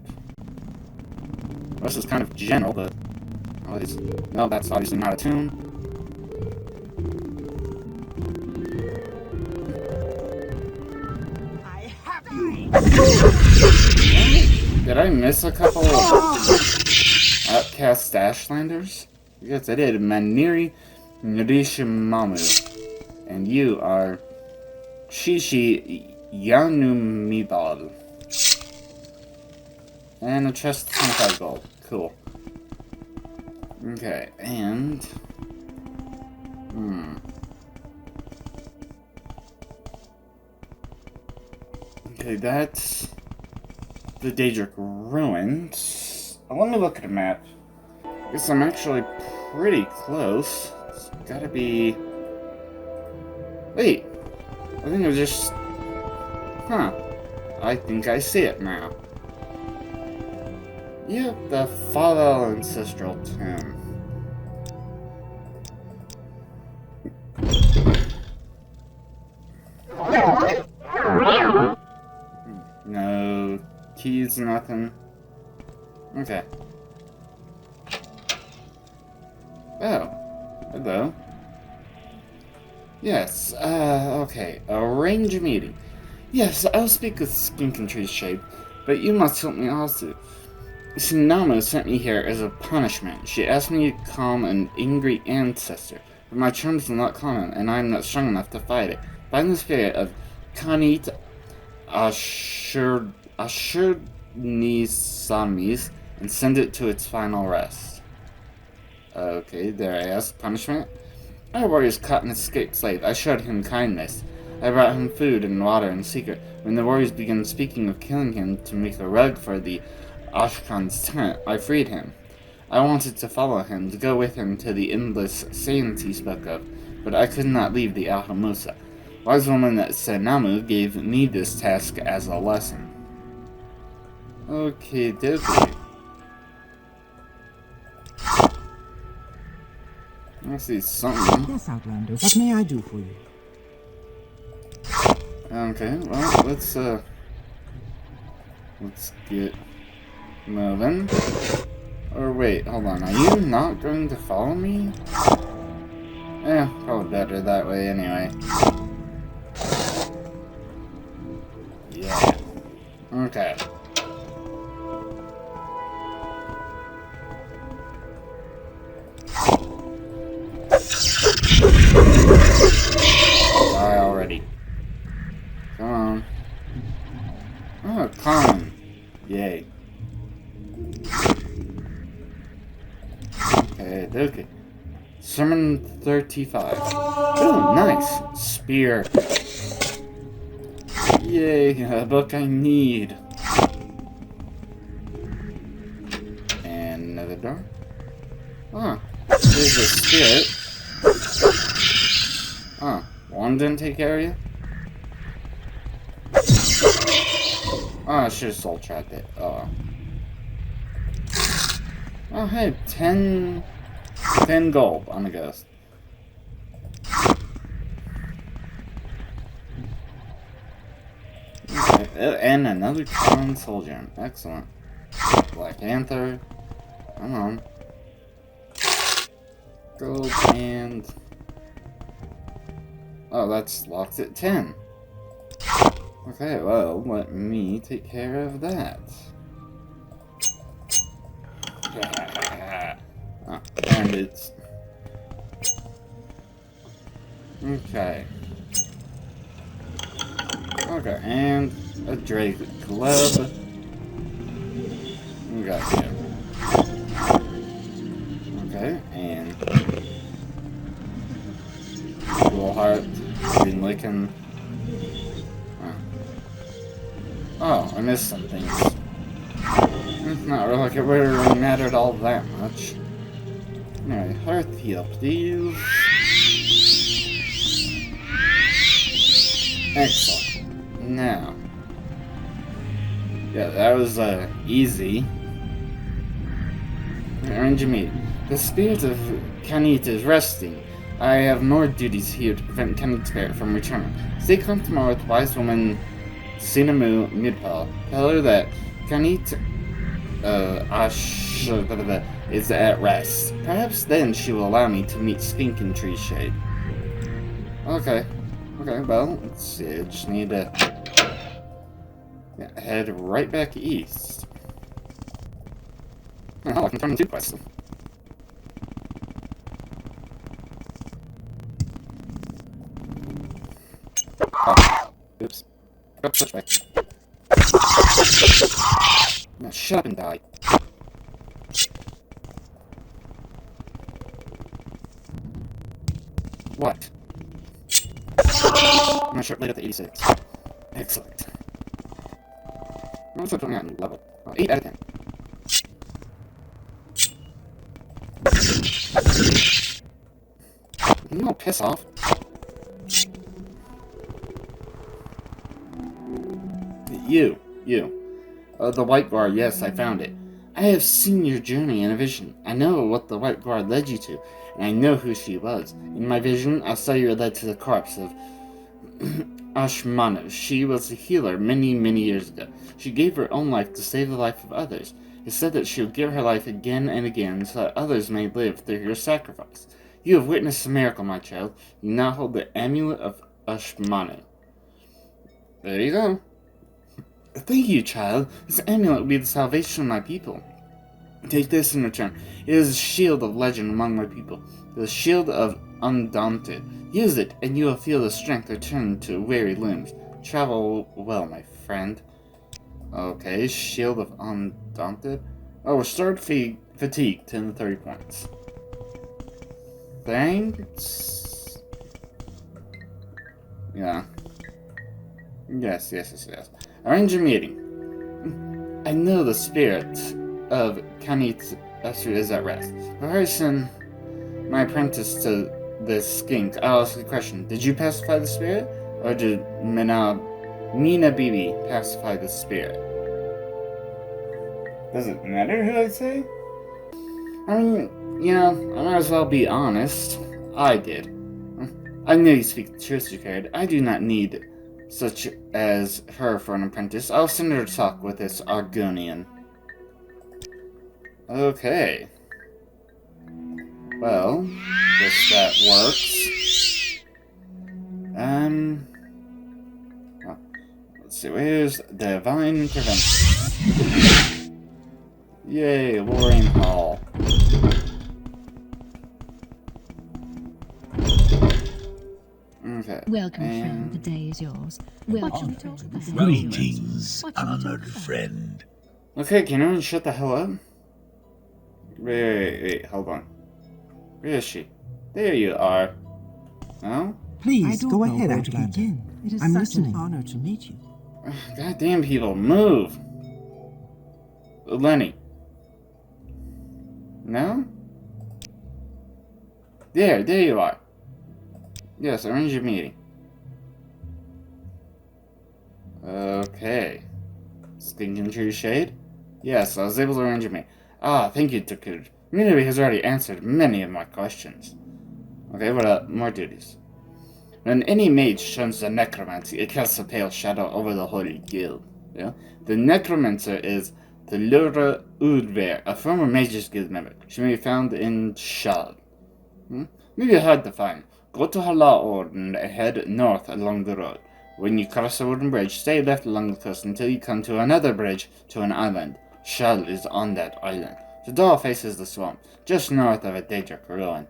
A: This is kind of general, but... no, that's obviously not a tomb. Did I miss a couple of outcast Ashlanders? Yes, I did. Maniri Nirishimamu. And you are Shishi Yanumibal. And a chest of 25 gold. Cool. Okay, and... Okay, that's... the Daedric Ruins. Let me look at a map. I guess I'm actually pretty close. It's gotta be... Wait! I think it was just... Huh. I think I see it now. Yep, the Follwing Ancestral Tomb. No keys, nothing. Okay. Oh. Hello. Yes, okay. Arrange a meeting. Yes, I'll speak with Skink and Tree Shape, but you must help me also. Shinamo sent me here as a punishment. She asked me to calm an angry ancestor, but my charms are not common, and I am not strong enough to fight it. Find the spirit of Kanit Ashurnisamis and send it to its final rest. Okay, there I asked. Punishment? Our warrior's caught an escaped slave. I showed him kindness. I brought him food and water in secret. When the warriors began speaking of killing him to make a rug for the Ashkan's tent, I freed him. I wanted to follow him, to go with him to the endless sands he spoke of, but I could not leave the Alhamusa. Wise woman Senamu gave me this task as a lesson. Okay, dokie. I see something.
F: Yes, Outlander. What may I do for you?
A: Okay, well, let's get moving. Or wait, hold on, are you not going to follow me? Yeah, probably better that way anyway. Yeah. Okay. Die already. Come on. Oh, common. Yay. Okay. Sermon 35. Oh, nice. Spear. Yay, a book I need. And another door. Ah, there's a spirit. Ah, one didn't take care of you? Oh, I should have soul trapped it. Oh. Oh, hey, 10 gold on the ghost. Okay, and another common soul gem. Excellent. Black Panther. Come on. Gold and... Oh, that's locked at 10. Okay, well, let me take care of that. Oh, and it's... Okay. Okay, and a Drake Club. We got you. Okay, and... Little heart. Been licking. Oh, I missed some things. It's not really like it would have really mattered all that much. Anyway, hearth heal, please. Excellent. Now. Yeah, that was, easy. Arrange a meet. The spirit of Kanit is resting. I have more duties here to prevent Kanit's spirit from returning. Stay calm tomorrow with wise woman Sinamu Midpal. Tell her that Kanit is at rest. Perhaps then she will allow me to meet Skink and Tree Shade. Okay, well, let's see. I just need to head right back east. Oh, I can turn into quests. Go this way. Now shut up and die. What? I'm not sure it played at the 86. Excellent. I'm also putting out in level. 8 out of 10. Can you all piss off? You. The White Guard, yes, I found it. I have seen your journey in a vision. I know what the White Guard led you to, and I know who she was. In my vision, I saw you led to the corpse of Ashmana. She was a healer many, many years ago. She gave her own life to save the life of others. It said that she would give her life again and again so that others may live through your sacrifice. You have witnessed a miracle, my child. You now hold the amulet of Ashmana. There you go. Thank you, child. This amulet will be the salvation of my people. Take this in return. It is a shield of legend among my people. The shield of Undaunted. Use it, and you will feel the strength return to weary limbs. Travel well, my friend. Okay, shield of Undaunted. Oh, restored fatigue, 10 to 30 points. Thanks. Yeah. Yes. Arrange a meeting. I know the spirit of Kanitsu is at rest. Person, my apprentice to this skink, I'll ask you a question. Did you pacify the spirit? Or did Mina Bibi pacify the spirit? Does it matter who I say? I mean, you know, I might as well be honest. I did. I know you speak the truth, Jacared. I do not need such as her for an apprentice. I'll send her to talk with this Argonian. Okay. Well, guess that works. Well, let's see, where's Divine Intervention? Yay, Lorraine Hall. Okay.
C: Welcome, friend. The day is yours. Welcome.
D: Greetings, honored friend.
A: Okay, can everyone shut the hell up? Wait, hold on. Where is she? There you are. No?
F: Please go ahead,
B: where to
F: Outlander.
B: begin. It is
F: I'm
B: such
F: listening.
B: an honor to meet you.
A: Goddamn people, move! Lenny. No? There you are. Yes, arrange your meeting. Okay. Stinking True Shade? Yes, I was able to arrange your meeting. Ah, thank you, Takud. Community has already answered many of my questions. Okay, what more duties? When any mage shuns the necromancy, it casts a pale shadow over the holy guild. Yeah? The necromancer is the Lura Udver, a former mage's guild member. She may be found in Shad. Maybe hard to find. Go to Hala Orden and head north along the road. When you cross the wooden bridge, stay left along the coast until you come to another bridge to an island. Shell is on that island. The door faces the swamp, just north of a Daedric ruin.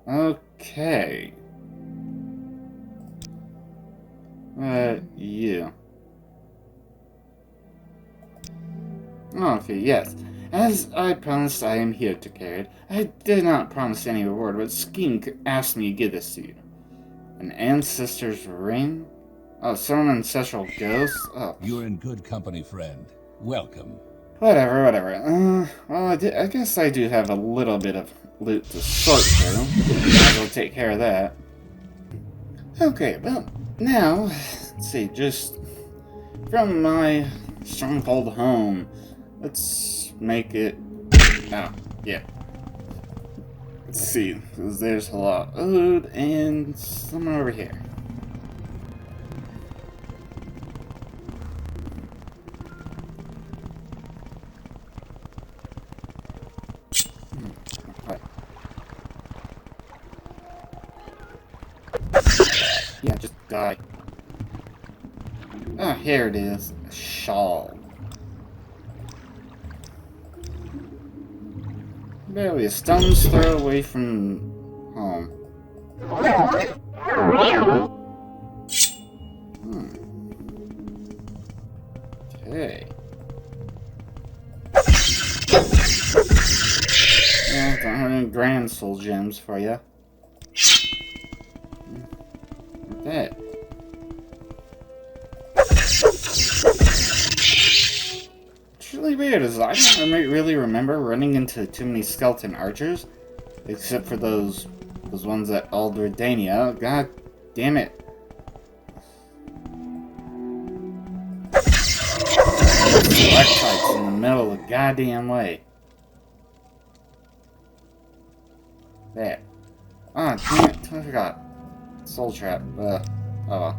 A: Okay. You. Okay, yes. As I promised, I am here to carry it. I did not promise any reward, but Skink asked me to give this to you. An ancestor's ring? Oh, some ancestral ghost? Oh.
E: You're in good company, friend. Welcome.
A: Whatever. Well, I guess I do have a little bit of loot to sort through. I'll take care of that. Okay, well, now, let's see, just from my stronghold home, let's make it, oh, yeah. Let's see, because there's a lot of loot and somewhere over here. Yeah, just die. Oh, here it is. A shawl. Barely a stone's throw away from home. Okay. Yeah, don't have any grand soul gems for you. Okay. It's really weird, is I don't really remember running into too many skeleton archers, except for those ones at Aldredania. God damn it. Stalactites in the middle of the goddamn way. There. Ah, damn it, I forgot. Soul trap. Oh well.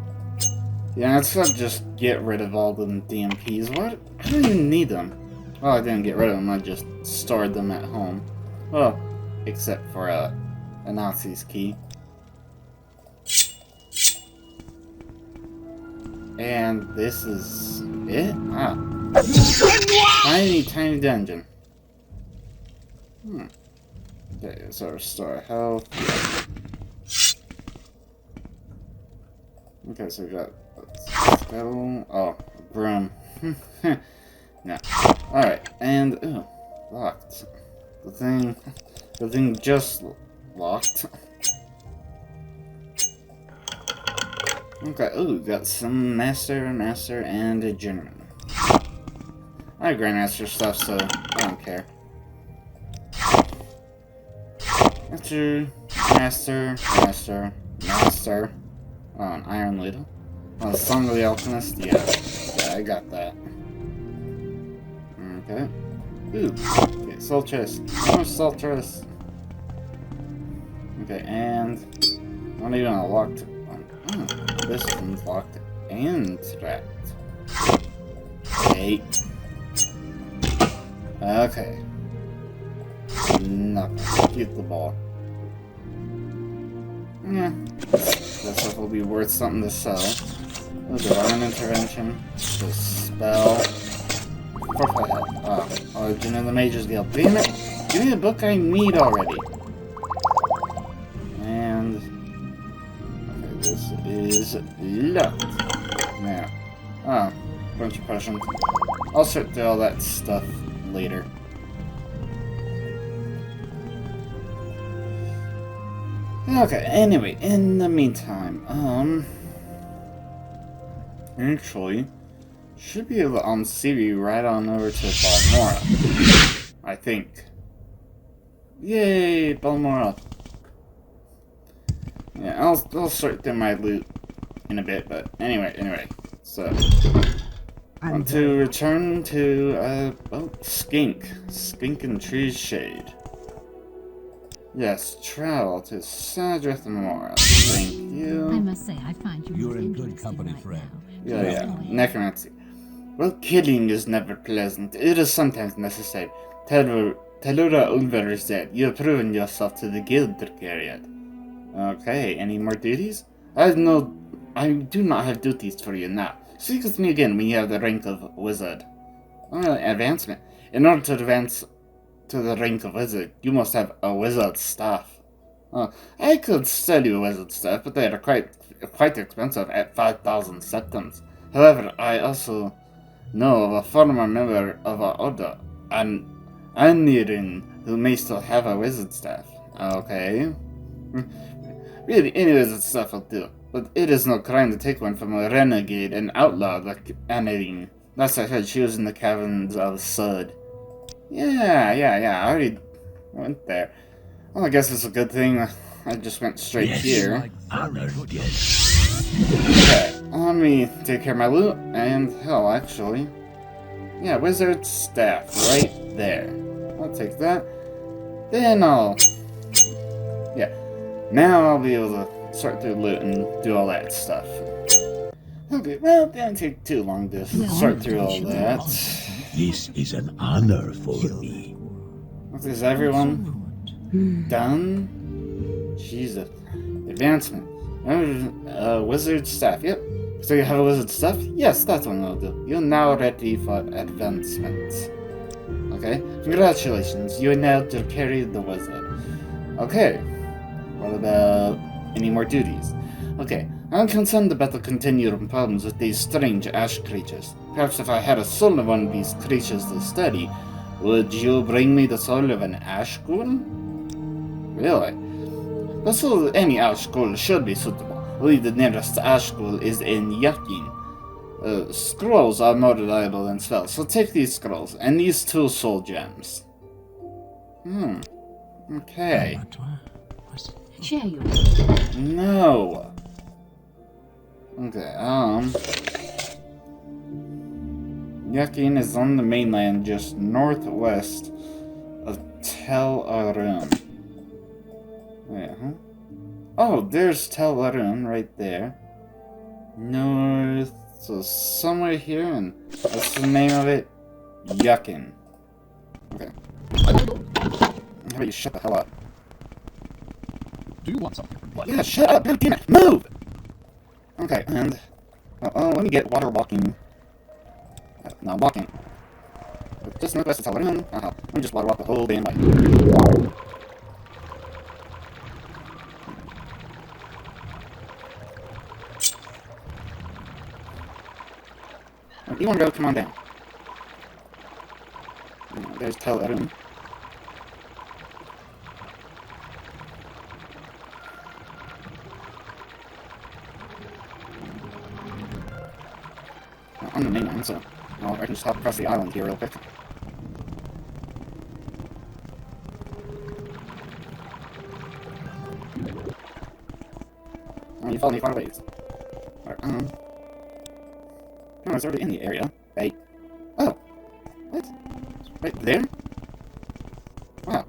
A: Yeah, let's just get rid of all the DMPs. What? I don't even need them. Oh, I didn't get rid of them, I just stored them at home. Well, except for a Nazi's key. And this is it? Ah. Tiny dungeon. Okay, so restore health. Okay, so we got skeleton. Oh, broom. No. Alright, and ooh, locked. The thing just locked. Okay, ooh, got some master, and a gentleman. I have Grandmaster stuff, so I don't care. Master. Oh, an Iron Ladle. Oh, the Song of the Alchemist? Yeah, I got that. Okay. Ooh, okay, Soul Chest. More Soul Chest. Okay, and not even a locked one. Oh, this one's locked and trapped. Okay. Okay. Nothing. Keep the ball. Yeah. This stuff will be worth something to sell. Oh, Divine Intervention. The spell. Origin of the Mages Guild. Damn it! Give me the book I need already. And okay, this is locked. Now. Oh, bunch of potions. I'll sort through all that stuff later. Okay, anyway, in the meantime, actually, should be able to Siri right on over to Balmora. I think. Yay, Balmora. Yeah, I'll sort through my loot in a bit, but anyway, so want to return to Skink and Tree's Shade. Yes, travel to Sadrith Memorial. Thank you.
C: I must say, I find you
I: You're
C: most
I: in good
C: interesting
I: company,
C: right
I: friend.
C: now.
A: Yeah. Necromancy. Well, killing is never pleasant. It is sometimes necessary. Telura Ulver is dead. You have proven yourself to the guild, Dracariad. Okay, any more duties? I do not have duties for you now. Speak with me again when you have the rank of wizard. Advancement. In order to advance to the rank of wizard, you must have a wizard staff. I could sell you a wizard staff, but they are quite expensive at 5,000 septums. However, I also know of a former member of our order, Anirin, who may still have a wizard staff. Okay. Really, any wizard staff will do, but it is no crime to take one from a renegade and outlaw like Anirin. Last I heard, she was in the caverns of Sud. Yeah, I already went there. Well, I guess it's a good thing I just went straight here. Okay, let me take care of my loot, and hell, actually. Yeah, wizard staff, right there. I'll take that. Then yeah, now I'll be able to sort through loot and do all that stuff. Okay, well, it didn't take too long to sort through all that.
D: This is an honor for me.
A: Is everyone done? Jesus. Advancement. Wizard staff. Yep. So you have a wizard staff? Yes, that one will do. You're now ready for advancement. Okay. Congratulations. You are now to carry the wizard. Okay. What about any more duties? Okay. I'm concerned about the continuing problems with these strange ash creatures. Perhaps if I had a soul of one of these creatures to study, would you bring me the soul of an ash ghoul? Really? The soul of any ash ghoul should be suitable. Only the nearest ash ghoul is in Yakin. Scrolls are more reliable than spells, so take these scrolls, and these 2 soul gems. Okay.
C: Share your
A: No. Okay, Yakin is on the mainland just northwest of Tel Arun. Wait, huh? Oh, there's Tel Arun right there. North, so somewhere here, and what's the name of it? Yakin. Okay. How about you shut the hell up?
E: Do you want something? What?
A: Yeah, shut up! God damn it! Move! Okay, and... let me get water walking. No, walking. Just northwest of Tel Arun. Let me just water walk the whole damn way. You wanna go? Come on down. There's Tel Arun. On the mainland, so I can just hop across the island here real quick. Oh, you follow me far ways. Alright, oh, it's already in the area. Hey. Oh. What? It's right there? Wow.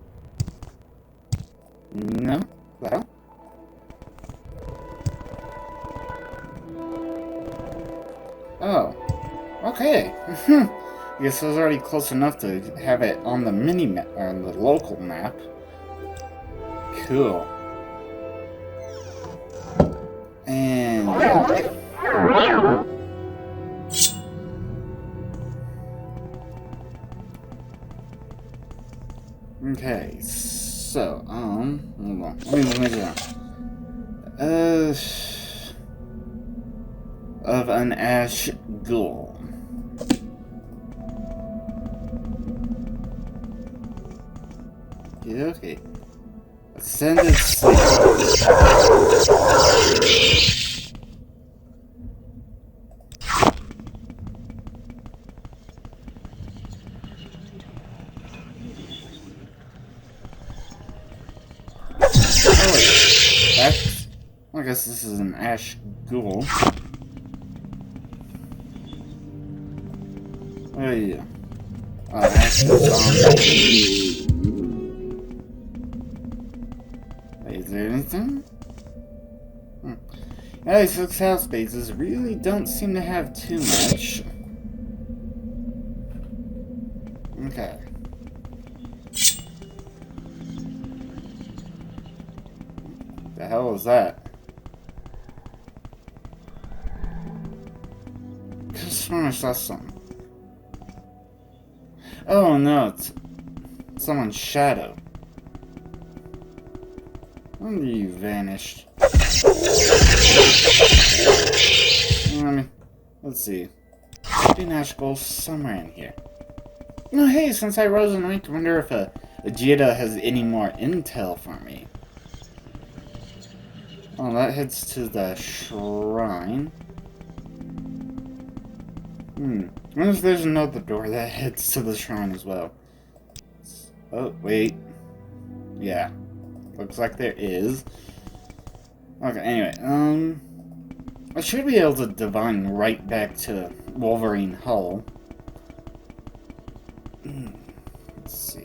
A: No? The hell? Oh. Okay. I guess I was already close enough to have it on the mini-map, on the local map. Cool. And... okay, so, hold on. Let me do of an ash ghoul. Okay. Ascended sleep. I guess this is an ash ghoul. Oh yeah. Ash zombie. Wait, is there anything? Yeah, these 6 house bases really don't seem to have too much. Okay. The hell is that? I saw something. Oh no, it's someone's shadow. When you vanished? Let's see. Ash goes somewhere in here. Oh hey, since I rose in rank, I wonder if Hiatus has any more intel for me. Oh, that heads to the shrine. I wonder if there's another door that heads to the shrine as well. Oh, wait. Yeah. Looks like there is. Okay, anyway, I should be able to divine right back to Wolverine Hull. Let's see.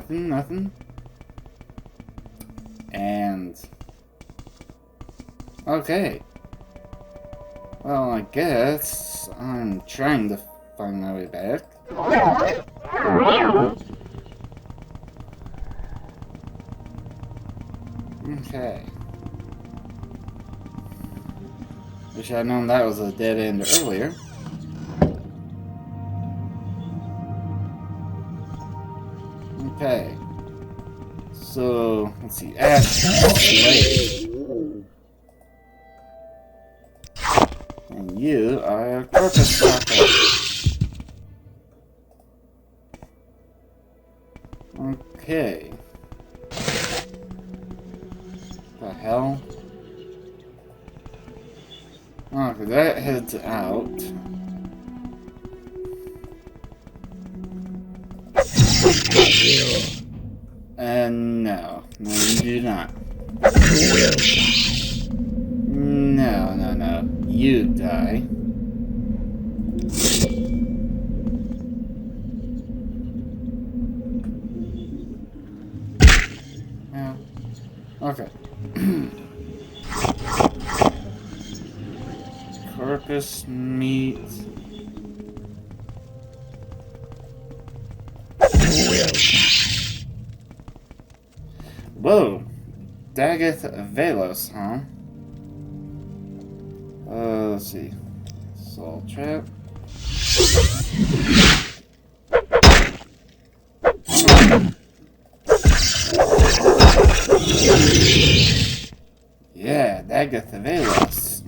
A: Nothing. And... okay. Well, I guess I'm trying to find my way back. Okay. Wish I'd known that was a dead end earlier. Okay. So, let's see. Ash Slade. And you are a Corpus Stalker. Okay. The hell? Okay, that heads out. No. No, you do not. No. You die. Yeah. Okay. Corpus meat. Whoa! Daggett Velos, huh? Let's see. Soul Trap. Yeah, Daggett Velos.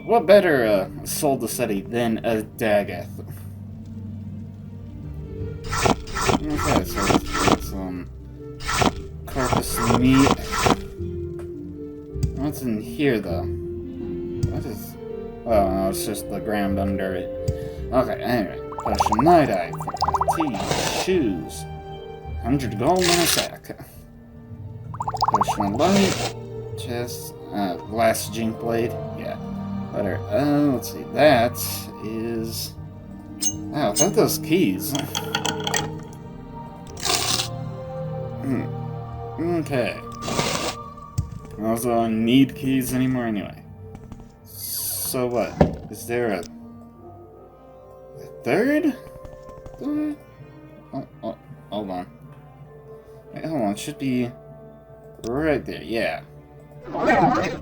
A: What better soul to study than a Daggett? Okay, so let's get some Corpus meat. What's in here, though? What is... Oh, no, it's just the ground under it. Okay, anyway. Potion Night Eye, tea, shoes. 100 gold in a sack. Potion of Light, chest, glass jink blade. Yeah, better. Let's see. That is... Oh, I thought those keys. Okay. I also don't need keys anymore anyway. So what? Is there a third? Oh, hold on. Wait, hold on. It should be right there. Yeah. Okay.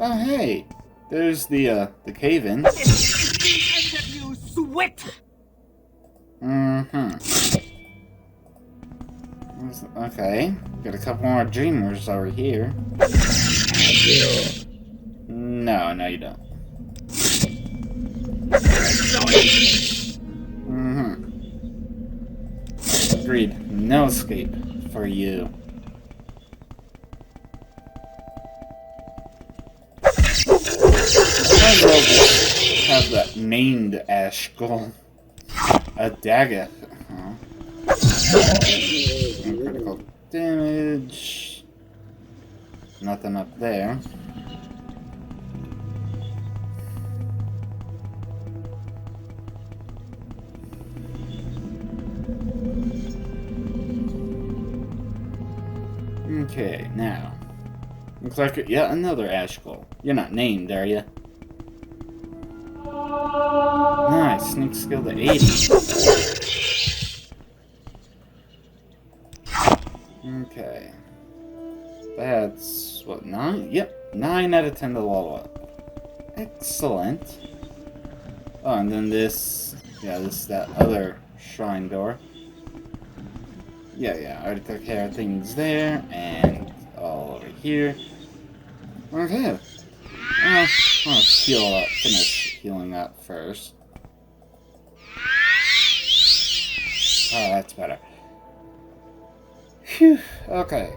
A: Oh, hey! There's the cave-in.
G: You sweat!
A: Okay. Got a couple more dreamers over here. No, you don't. Agreed. No escape for you. Might as well just have that named Ash Skull. A Daggett. Critical damage. Nothing up there. Okay, now. Looks like yet another Ash Skull. You're not named, are you? Nice, sneak skill to 80. Okay. That's, what, 9? Yep, 9 out of 10 to level up. Excellent. Oh, and then this, yeah, this is that other shrine door. Yeah, I already took care of things there, and all over here. Okay. I'll heal up, finish healing up first. Oh, that's better. Phew, okay.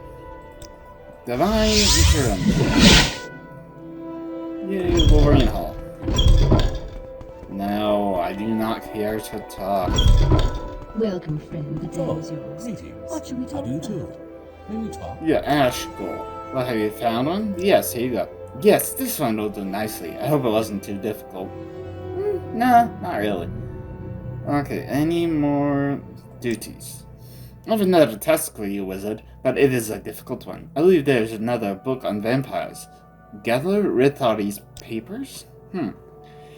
A: Divine Interim. Yay, Wolverine Hall. No, I do not care to talk.
C: Welcome, friend. The day is yours.
E: Greetings.
C: What shall we talk
E: How do you
C: about?
E: do? May we talk?
A: Yeah, Ash Skull. Well, have you found one? Yes, here you go. Yes, this one will do nicely. I hope it wasn't too difficult. No, not really. Okay, any more duties? I have another task for you, wizard, but it is a difficult one. I believe there's another book on vampires. Gather Rithardi's papers?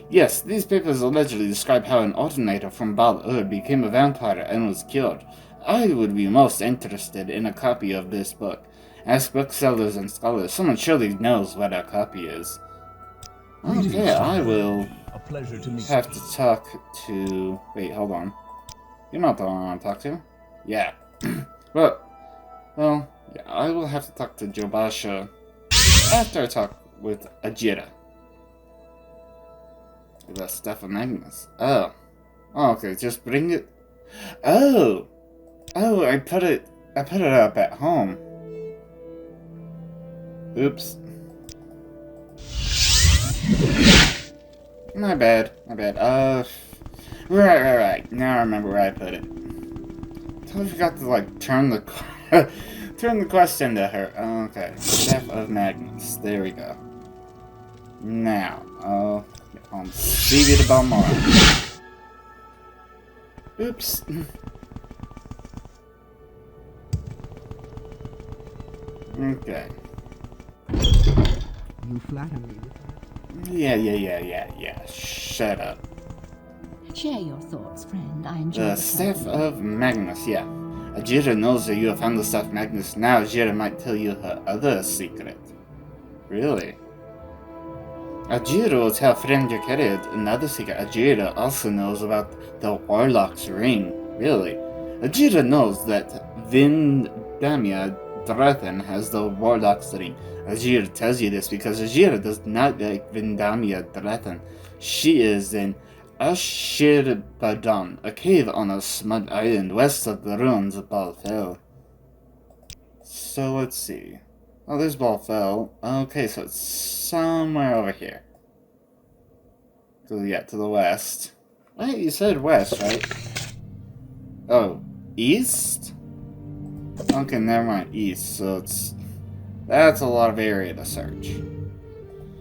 A: Yes, these papers allegedly describe how an alternator from Bal-Ur became a vampire and was killed. I would be most interested in a copy of this book. Ask booksellers and scholars. Someone surely knows what a copy is. Okay, I will
E: A pleasure to meet
A: have to talk to... Wait, hold on. You're not the one I want to talk to. Yeah. Well, yeah, I will have to talk to Jobasha after I talk with Ajira. The stuff of Magnus. Oh. Oh, okay, just bring it. Oh! Oh, I put it up at home. Oops. My bad. Right. Now I remember where I put it. Totally forgot to, like, turn the quest into her. Okay. Staff of Magnus. There we go. Now, see you to Balmora. Oops. Okay.
F: You flatter me.
A: Yeah. Shut up.
C: Share your thoughts, friend. I enjoy
A: The Staff of Magnus, yeah. Ajira knows that you have found the Staff of Magnus. Now Ajira might tell you her other secret. Really? Ajira will tell friend Jacarid another secret. Ajira also knows about the Warlock's Ring. Really? Ajira knows that Vindamia Drathan has the Warlock's Ring. Ajira tells you this because Ajira does not like Vindamia Drathan. She is in Ashirbadan, a cave on a smud island west of the ruins of Balfell. So let's see. Oh, there's Balfell. Okay, so it's somewhere over here. So yeah, to the west. Wait, you said west, right? Oh, east? Okay, never mind, east. So that's a lot of area to search.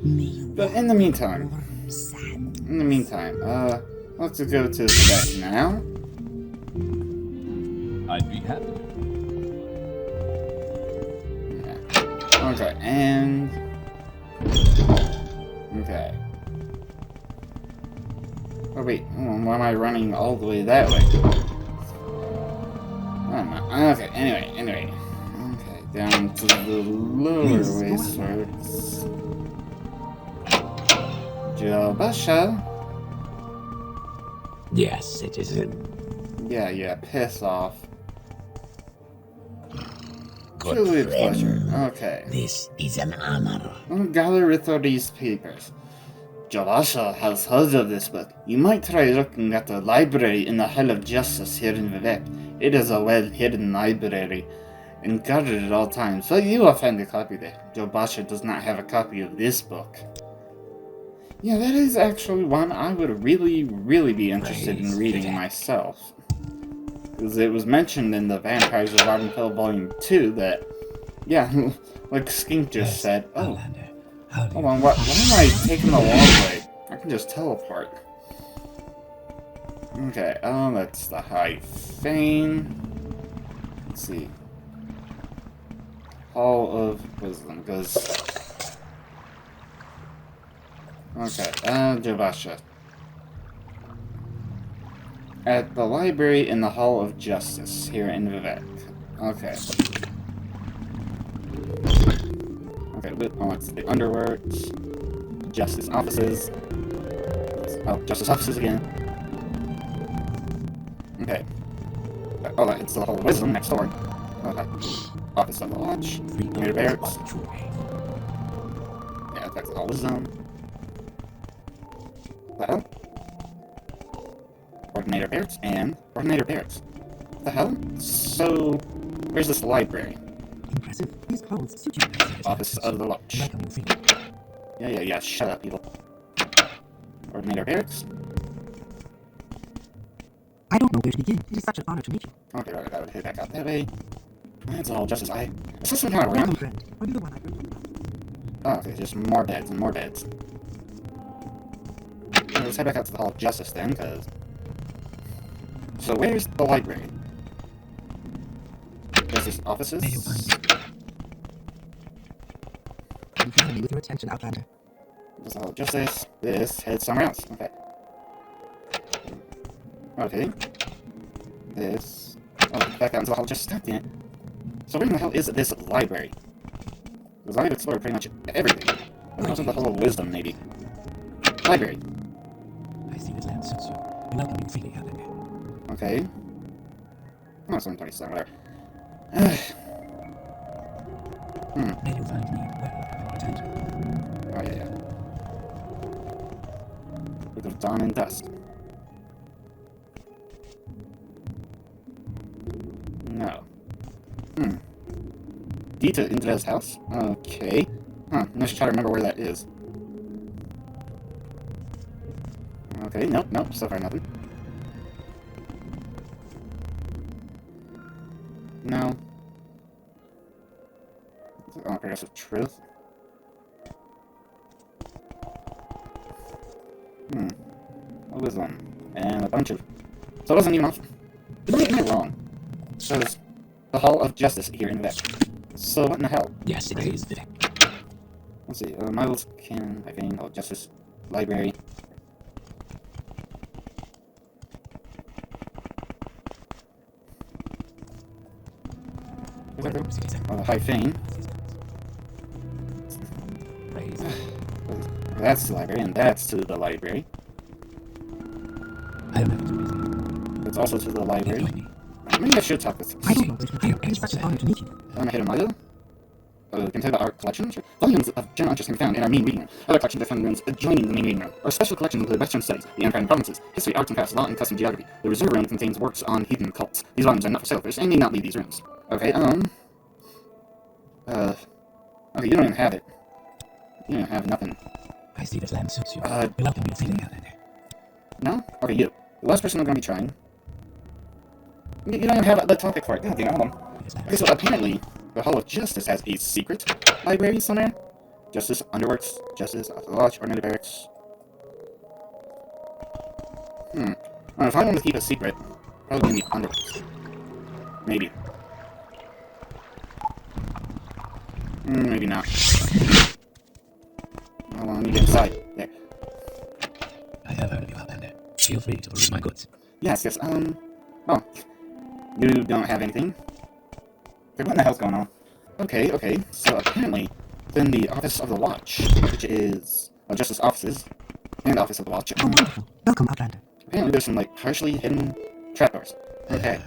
A: But in the meantime, let's go to Quebec now.
E: I'd be happy to.
A: Okay, and... Okay. Oh wait, why am I running all the way that way? I don't know. Okay, anyway. Okay, down to the lower way starts. Jobasha?
D: Yes, citizen.
A: Yeah, piss off.
D: Good
A: Truly a
D: friend.
A: pleasure. Okay.
D: This is an honor.
A: Gather with all these papers. Jobasha has heard of this book. You might try looking at the library in the Hell of Justice here in Vivek. It is a well-hidden library and guarded at all times, but you will find a copy there. Jobasha does not have a copy of this book. Yeah, that is actually one I would really be interested in reading myself. Because it was mentioned in the Vampires of Ardenfell Volume 2 that, yeah, like Skink just said, oh, hold on, why am I taking the long way? I can just teleport. Okay, that's the High Fane. Let's see. Hall of Wisdom goes... Okay, Jobasha. At the library in the Hall of Justice, here in Vivek. Okay. Okay, let's see. Underworks. Justice offices. Oh, Justice offices again. Okay. Oh, it's the Hall of Wisdom next door. Okay. Office of the Lodge. Intermediary Barracks. Yeah, that's the Hall of Wisdom. What the hell? Ordinator Barracks and Ordinator Barracks. What the hell? So, where's this library?
F: Impressive. These clothes suit you.
A: Office of the Lodge. Yeah, shut up, people. Ordinator Barracks.
F: I don't know where to begin. It is such an honor to meet you.
A: Okay, right, I would head back out that way. That's all just as I... Is this some kind of
F: Welcome,
A: room?
F: friend. Are you the one I heard about?
A: Oh, okay, just more beds and more beds. Let's head back out to the Hall of Justice then, because... So where's the library? There's these offices?
F: You flatter me with your attention, Outlander.
A: There's the Hall of Justice. This heads somewhere else. Okay. Okay. This. Oh, back out into the hall. Just stop it. So where in the hell is this library? Because I've explored pretty much everything. Most of the Hall of Wisdom, maybe. Library.
D: I see this land suits you. We welcome you freely, Captain.
A: Okay. Oh, 727, whatever.
D: May you find me well content.
A: Oh, yeah. Book of Dawn and Dusk. No. Dita Indel's house? Okay. Huh, I should try to remember where that is. Okay, nope, so far nothing. No. Oh, progressive truth. What was one? And a bunch of... So it wasn't even off. Am I wrong? So there's the Hall of Justice here in the back. So what in the hell?
D: Yes, it is the
A: Let's see, Miles Cannon, I think, Hall of Justice, Library. Oh, the High Fane. That's the library, and that's to the library.
D: I don't have to busy.
A: It's also to the library. Maybe I should talk this.
F: I don't know this before. It is such an honor to meet you.
A: I'm a hidden mother. Can tell about our collection. Sure. Volumes of general interest can be found in our main reading room. Other collections are found in rooms adjoining the main reading room. Our special collections include Western Studies, the Empire and Provinces, History, Arts and Crafts, Law and Custom Geography. The Reserve Room contains works on heathen cults. These volumes are not for sale first and may not leave these rooms. Okay, okay, you don't even have it. You don't have nothing.
D: I see this land suits you. We welcome you freely, Captain.
A: No? Okay, you. The last person I'm going to be trying. You don't even have the topic for it. God damn it, hold on. Okay, so apparently, the Hall of Justice has a secret library somewhere. Justice Underworks, Justice After the Lodge, Ordinary Barracks. If I want to keep it secret, probably in the Underworks. Maybe. Maybe not. Hold on, let me get inside. There.
D: I have heard of you, Outlander. Feel free to peruse my goods.
A: Yes, oh. You don't have anything? Okay, what in the hell's going on? Okay, so apparently, then the Office of the Watch, which is Justice Offices, and Office of the Watch.
F: Oh, wonderful. Welcome, Outlander.
A: Apparently there's some, like, partially hidden trapdoors. Okay.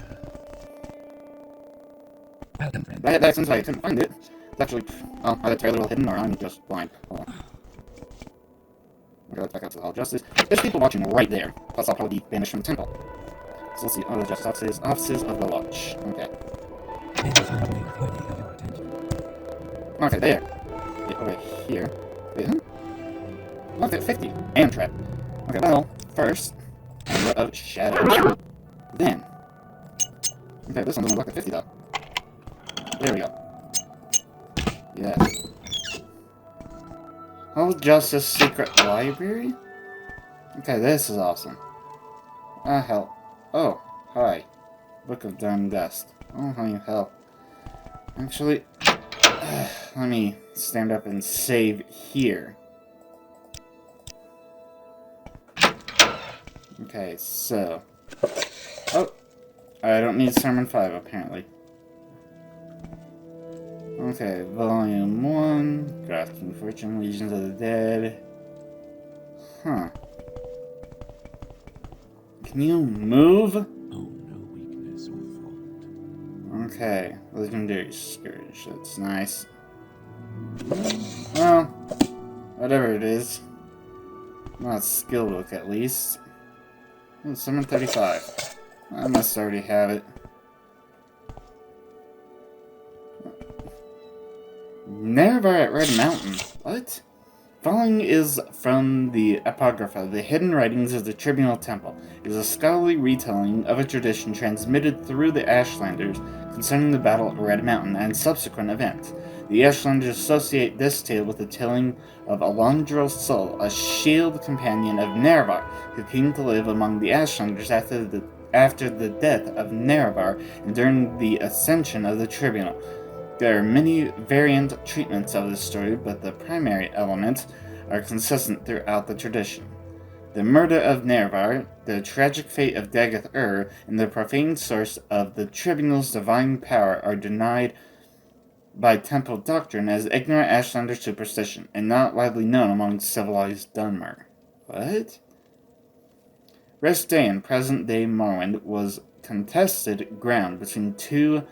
D: Welcome, friend.
A: That seems like I couldn't find it. It's actually, oh, either fairly well hidden, or I'm just blind. Hold on. Okay, let's back out to the Hall of Justice. There's people watching right there. Plus, I'll probably be banished from the temple. So let's see, the Justice Offices, Offices of the Watch. Okay. Okay, there. Yeah, over here. Wait, huh? Okay, 50. And trap. Okay, well, first, Amulet of Shadows. Then. Okay, this one doesn't look at 50 though. There we go. Yes. Hall of Justice Secret Library? Okay, this is awesome. Ah, hell. Oh, hi. Book of Dawn Dust. Oh, honey, hell. Actually, let me stand up and save here. Okay, so... Oh! I don't need Sermon 5, apparently. Okay, Volume 1, Grasping Fortune, Legions of the Dead. Huh. Can you move?
D: Oh, no weakness or fault.
A: Okay, Legendary Scourge, that's nice. Well, whatever it is. Not a skill book, at least. Oh, Summon 35. I must already have it. Nerevar at Red Mountain. What? Following is from the Apocrypha, the Hidden Writings of the Tribunal Temple. It is a scholarly retelling of a tradition transmitted through the Ashlanders concerning the Battle at Red Mountain and subsequent events. The Ashlanders associate this tale with the telling of Alondril Sol, a shield companion of Nerevar, who came to live among the Ashlanders after the death of Nerevar and during the ascension of the Tribunal. There are many variant treatments of this story, but the primary elements are consistent throughout the tradition. The murder of Nervar, the tragic fate of Dagoth-Ur, and the profane source of the tribunal's divine power are denied by temple doctrine as ignorant Ashlander superstition, and not widely known among civilized Dunmer. What? Rest-Day in present-day Morrowind was contested ground between two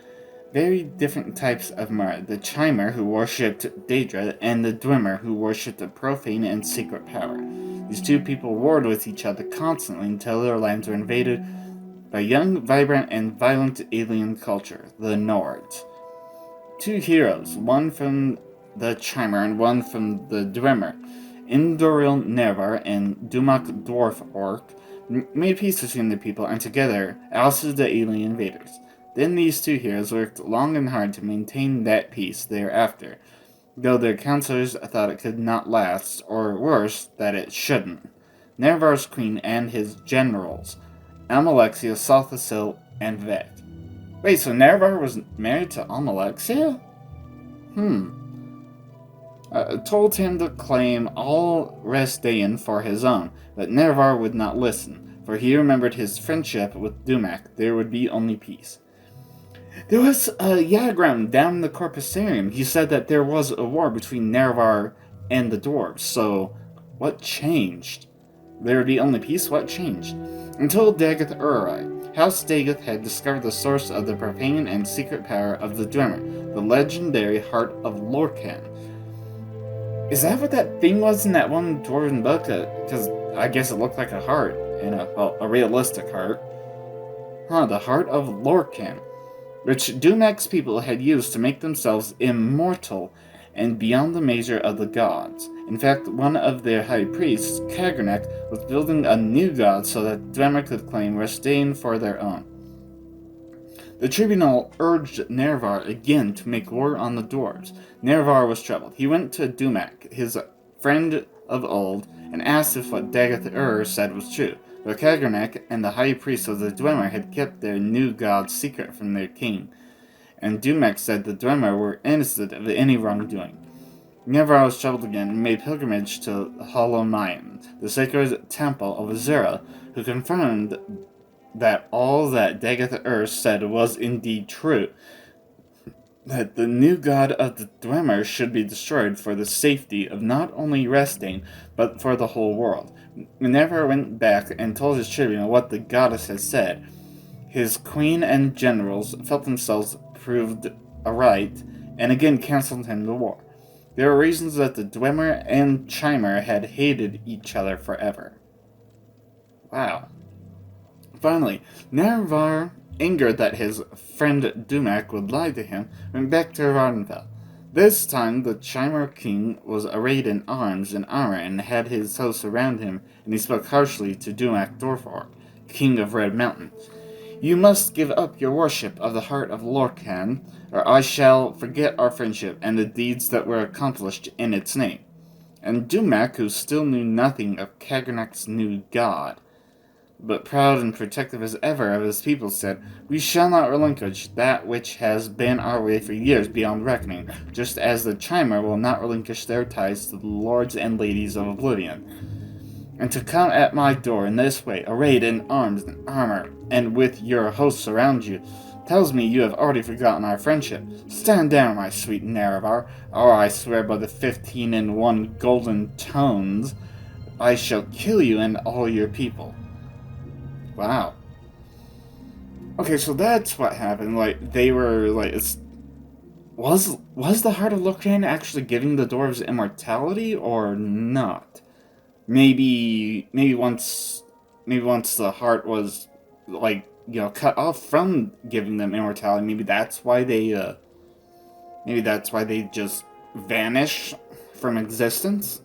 A: very different types of Mara, the Chimer, who worshipped Daedra, and the Dwemer, who worshipped a profane and secret power. These two people warred with each other constantly until their lands were invaded by young, vibrant, and violent alien culture, the Nords. Two heroes, one from the Chimer and one from the Dwemer, Indoril Nervar and Dumak Dwarf Orc, made peace between the people and together ousted the alien invaders. Then these two heroes worked long and hard to maintain that peace thereafter, though their counselors thought it could not last, or worse, that it shouldn't. Nervar's queen and his generals, Amalexia, Salthasil, and Vet. Wait, so Nervar was married to Amalexia? Told him to claim all Rest-Dayan for his own, but Nervar would not listen, for he remembered his friendship with Dumak. There would be only peace. There was a Yagram down in the Corpusarium. He said that there was a war between Nervar and the dwarves, so what changed? There would be only peace? What changed? Until Dagoth-Ur arrived, House Dagoth had discovered the source of the profane and secret power of the Dwemer, the legendary Heart of Lorcan. Is that what that thing was in that one Dwarven book? Because I guess it looked like a heart, and a realistic heart. The Heart of Lorcan, which Dumak's people had used to make themselves immortal and beyond the measure of the gods. In fact, one of their high priests, Kagernek, was building a new god so that Dwemer could claim Rest-Dayan for their own. The tribunal urged Nervar again to make war on the dwarves. Nervar was troubled. He went to Dumak, his friend of old, and asked if what Dagoth-Ur said was true. But Kagernek and the high priest of the Dwemer had kept their new god secret from their king, and Dumak said the Dwemer were innocent of any wrongdoing. Nervar was troubled again and made pilgrimage to Holomayan, the sacred temple of Azura, who confirmed that all that Dagoth-Ur said was indeed true, that the new god of the Dwemer should be destroyed for the safety of not only Rest-Dayan, but for the whole world. Nervar went back and told his tribunal what the goddess had said. His queen and generals felt themselves proved aright, and again counseled him the war. There were reasons that the Dwemer and Chimer had hated each other forever. Wow. Finally, Nervar, angered that his friend Dumak would lie to him, went back to Vardenfell. This time, the Chimer king was arrayed in arms and armor and had his hosts around him, and he spoke harshly to Dumak Dorfork, king of Red Mountain. You must give up your worship of the Heart of Lorcan, or I shall forget our friendship and the deeds that were accomplished in its name. And Dumak, who still knew nothing of Kagernek's new god, but proud and protective as ever of his people, said, We shall not relinquish that which has been our way for years beyond reckoning, just as the Chimer will not relinquish their ties to the lords and ladies of Oblivion. And to come at my door in this way, arrayed in arms and armor, and with your hosts around you, tells me you have already forgotten our friendship. Stand down, my sweet Nervar, or I swear by the 15-in-1 golden tones, I shall kill you and all your people. Wow. Okay, so that's what happened. Like, they were, like, was the Heart of Lorcan actually giving the dwarves immortality, or not? Maybe once the heart was, like, you know, cut off from giving them immortality, maybe that's why they just vanish from existence.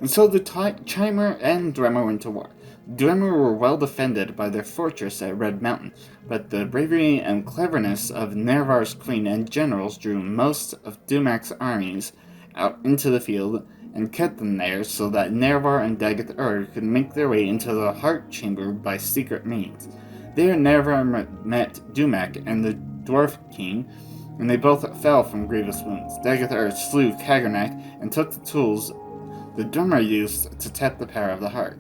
A: And so the Chimer and Dwemer went to war. Dwemer were well defended by their fortress at Red Mountain, but the bravery and cleverness of Nervar's queen and generals drew most of Dumak's armies out into the field and kept them there so that Nervar and Dagoth-Ur could make their way into the Heart Chamber by secret means. There Nervar met Dumak and the Dwarf King, and they both fell from grievous wounds. Dagoth-Ur slew Kagernek and took the tools the drummer used to tap the power of the heart.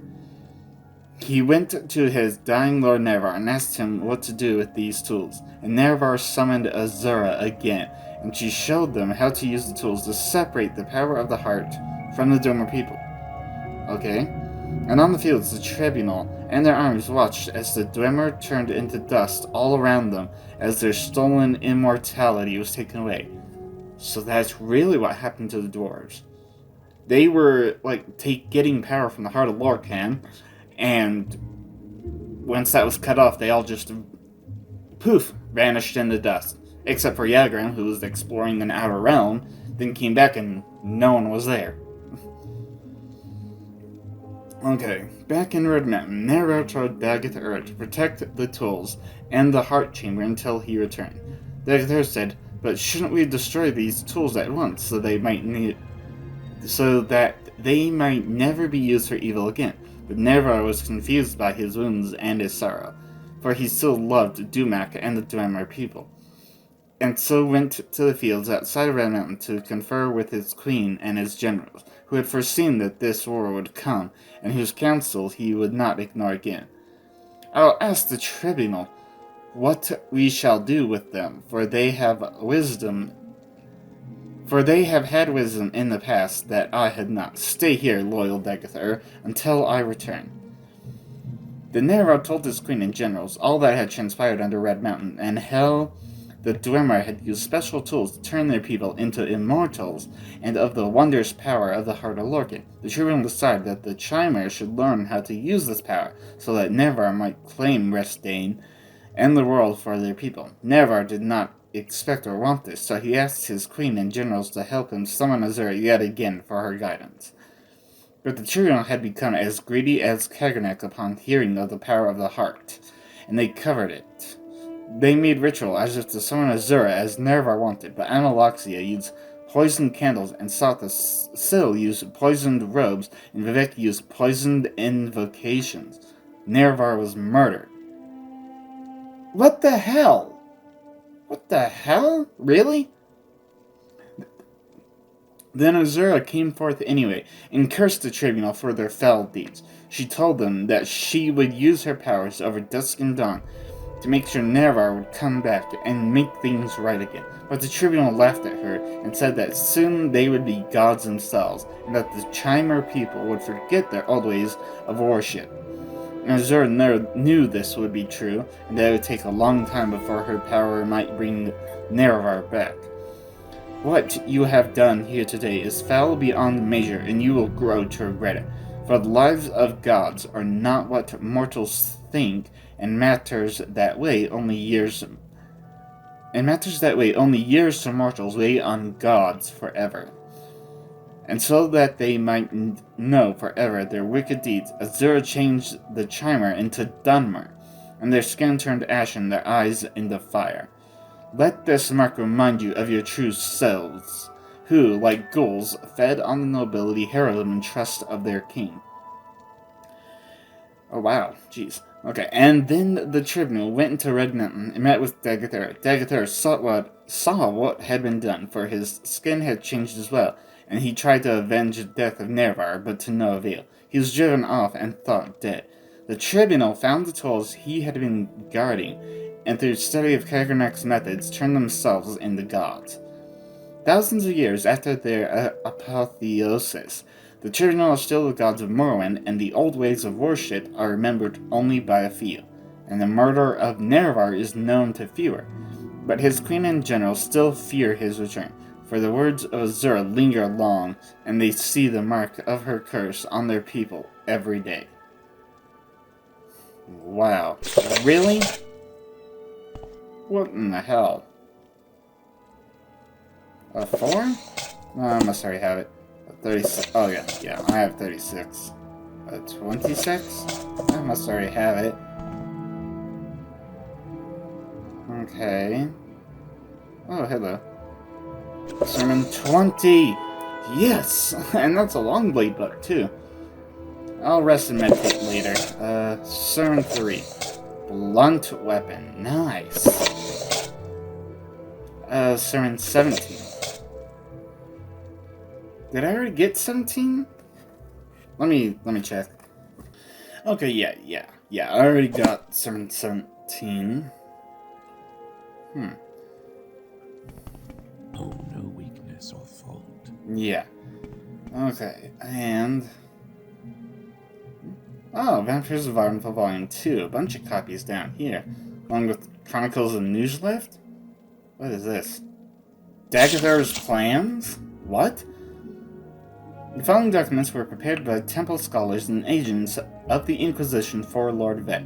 A: He went to his dying Lord Nevar and asked him what to do with these tools, and Nevar summoned Azura again, and she showed them how to use the tools to separate the power of the heart from the drummer people. Okay? And on the fields, the tribunal and their armies watched as the Dwemer turned into dust all around them as their stolen immortality was taken away. So that's really what happened to the dwarves. They were, getting power from the heart of Lorcan, and once that was cut off, they all just, poof, vanished into dust. Except for Yagran, who was exploring an outer realm, then came back and no one was there. Okay, back in Red Mountain, Nevar told Dagathur to protect the tools and the heart chamber until he returned. Dagathur said, "But shouldn't we destroy these tools at once so that they might never be used for evil again?" But Nevar was confused by his wounds and his sorrow, for he still loved Dumak and the Dwemer people, and so went to the fields outside of Red Mountain to confer with his queen and his generals, who had foreseen that this war would come, and whose counsel he would not ignore again. "I'll ask the tribunal what we shall do with them, for they have had wisdom in the past that I had not. Stay here, loyal Dagathur, until I return." The Nevar told his queen and generals all that had transpired under Red Mountain, and how the Dwemer had used special tools to turn their people into immortals, and of the wondrous power of the heart of Lorcan. The tribunal decided that the Chimer should learn how to use this power, so that Nevar might claim Restane and the world for their people. Nevar did not expect or want this, so he asked his queen and generals to help him summon Azura yet again for her guidance. But the tribunal had become as greedy as Kaganek upon hearing of the power of the heart, and they covered it. They made ritual as if to summon Azura as Nevar wanted, but Amalaxia used poisoned candles, and Satha Sil used poisoned robes, and Vivek used poisoned invocations. Nevar was murdered. What the hell? What the hell? Really? Then Azura came forth anyway, and cursed the tribunal for their foul deeds. She told them that she would use her powers over dusk and dawn to make sure Nevar would come back and make things right again. But the tribunal laughed at her and said that soon they would be gods themselves, and that the Chimer people would forget their old ways of worship. And Azura knew this would be true, and that it would take a long time before her power might bring Nevar back. "What you have done here today is foul beyond measure, and you will grow to regret it. For the lives of gods are not what mortals think, and matters that way only years to mortals weigh on gods forever." And so that they might know forever their wicked deeds, Azura changed the Chimer into Dunmer, and their skin turned ashen, their eyes into fire. Let this mark remind you of your true selves, who, like ghouls, fed on the nobility, heroism, and trust of their king. Oh wow, jeez. Okay, and then the tribunal went into Red Mountain and met with Dagathur. Dagathur saw what had been done, for his skin had changed as well, and he tried to avenge the death of Nevar, but to no avail. He was driven off and thought dead. The tribunal found the tools he had been guarding, and through study of Kaganek's methods, turned themselves into gods. Thousands of years after their apotheosis, the tribunal are still the gods of Morrowind, and the old ways of worship are remembered only by a few, and the murder of Nevar is known to fewer. But his queen and generals still fear his return, for the words of Azura linger long, and they see the mark of her curse on their people every day. Wow. Really? What in the hell? A 4? No, I must already have it. A 36. Oh, yeah, I have 36. A 26? I must already have it. Okay. Oh, hello. Sermon 20! Yes! And that's a long blade book, too. I'll rest and meditate later. Sermon 3. Blunt weapon. Nice. Sermon 17. Did I already get 17? Let me check. Okay, yeah. I already got 717.
D: Oh, no weakness or fault.
A: Yeah. Okay, and... Oh, Vampires of Ardenfell Volume 2. A bunch of copies down here. Along with Chronicles of Newslift? What is this? Dagathar's plans? What? The following documents were prepared by temple scholars and agents of the Inquisition for Lord Vec.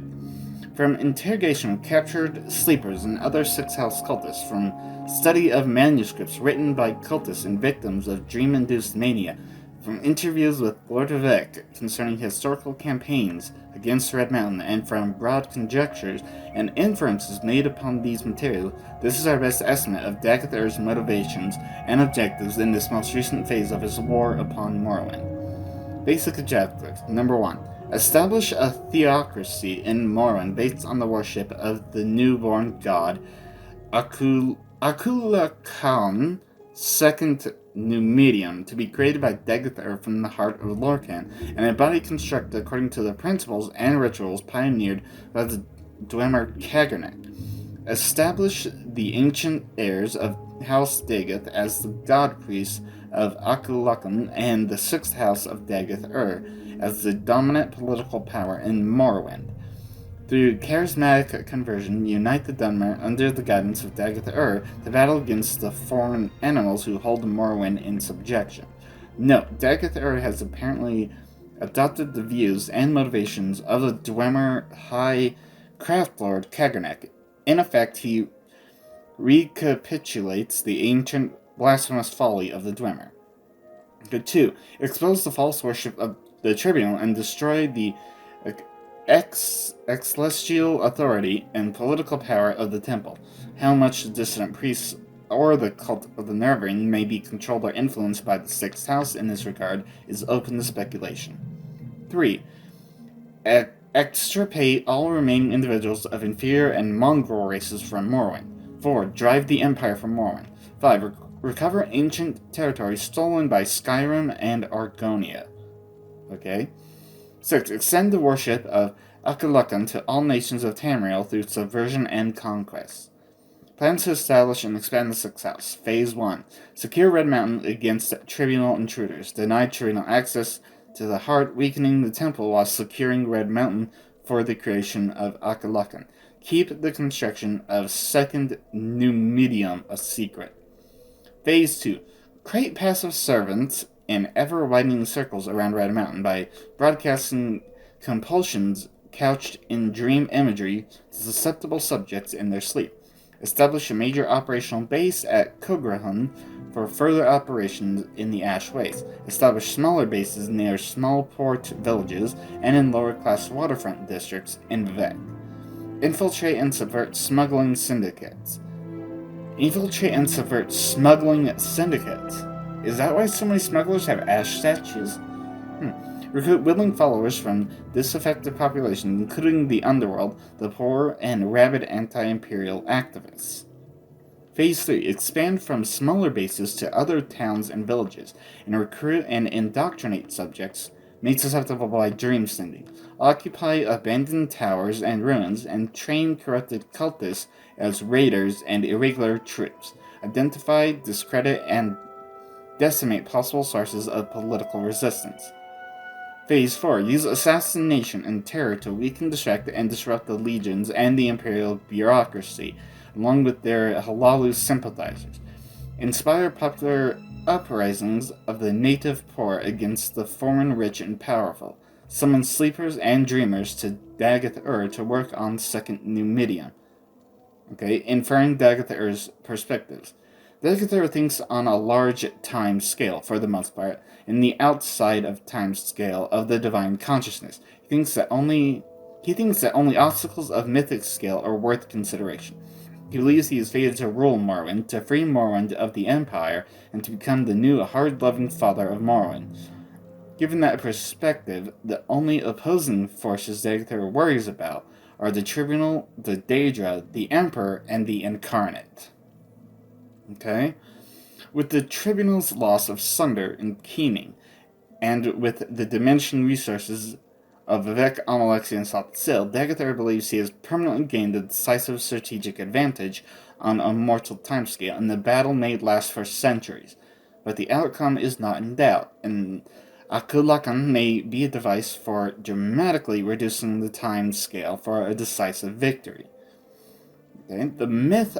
A: From interrogation of captured sleepers and other Sixth House cultists, from study of manuscripts written by cultists and victims of dream-induced mania, from interviews with Lord Vec concerning historical campaigns against Red Mountain, and from broad conjectures and inferences made upon these materials, this is our best estimate of Dagathar's motivations and objectives in this most recent phase of his war upon Morrowind. Basic objectives. Number 1. Establish a theocracy in Morrowind based on the worship of the newborn god Akulakan, second new medium, to be created by Dagathar from the heart of Lorkhan, and a body constructed according to the principles and rituals pioneered by the Dwemer Kagernek. Establish the ancient heirs of House Dagath as the god priests of Akulakan and the sixth house of Dagath as the dominant political power in Morrowind. Through charismatic conversion, unite the Dunmer under the guidance of Dagath to battle against the foreign animals who hold Morrowind in subjection. Note, Dagath has apparently adopted the views and motivations of the Dwemer High Craft Lord Kagernek. In effect, he recapitulates the ancient blasphemous folly of the Dwemer. 2. Expose the false worship of the Tribunal and destroy the celestial authority and political power of the temple. How much the dissident priests or the cult of the Nerving may be controlled or influenced by the sixth house in this regard is open to speculation. 3. Extirpate all remaining individuals of inferior and mongrel races from Morrowind. 4. Drive the Empire from Morrowind. 5. Recover ancient territory stolen by Skyrim and Argonia. Okay. 6. Extend the worship of Akulakan to all nations of Tamriel through subversion and conquest. Plans to establish and expand the Sixth House. Phase 1. Secure Red Mountain against Tribunal intruders. Deny Tribunal access to the heart, weakening the temple while securing Red Mountain for the creation of Akulakan. Keep the construction of Second New Medium a secret. Phase 2. Create passive servants in ever-widening circles around Red Mountain by broadcasting compulsions couched in dream imagery to susceptible subjects in their sleep. Establish a major operational base at Kograhun for further operations in the Ash Waste. Establish smaller bases near small port villages and in lower-class waterfront districts in Vivek. Infiltrate and subvert smuggling syndicates. Infiltrate and subvert smuggling syndicates. Is that why so many smugglers have ash statues? Recruit willing followers from this affected population, including the underworld, the poor, and rabid anti-imperial activists. Phase 3. Expand from smaller bases to other towns and villages, and recruit and indoctrinate subjects made susceptible by dream sending. Occupy abandoned towers and ruins, and train corrupted cultists as raiders and irregular troops. Identify, discredit, and decimate possible sources of political resistance. Phase 4. Use assassination and terror to weaken, distract, and disrupt the legions and the imperial bureaucracy, along with their Halalu sympathizers. Inspire popular uprisings of the native poor against the foreign rich and powerful. Summon sleepers and dreamers to Dagath to work on Second New Medium. Okay, inferring Dagath perspectives. Dagath thinks on a large time scale, for the most part, in the outside of time scale of the divine consciousness. He thinks that only obstacles of mythic scale are worth consideration. He believes he is fated to rule Morrowind, to free Morrowind of the Empire, and to become the new hard-loving father of Morrowind. Given that perspective, the only opposing forces Dagath worries about are the Tribunal, the Daedra, the Emperor, and the Incarnate. Okay? With the Tribunal's loss of Sunder and Keening, and with the diminishing resources of Vivek, Amalexia, and Satsil, Dagathar believes he has permanently gained a decisive strategic advantage on a mortal timescale, and the battle may last for centuries. But the outcome is not in doubt, and Akulakan may be a device for dramatically reducing the time scale for a decisive victory. Okay? The myth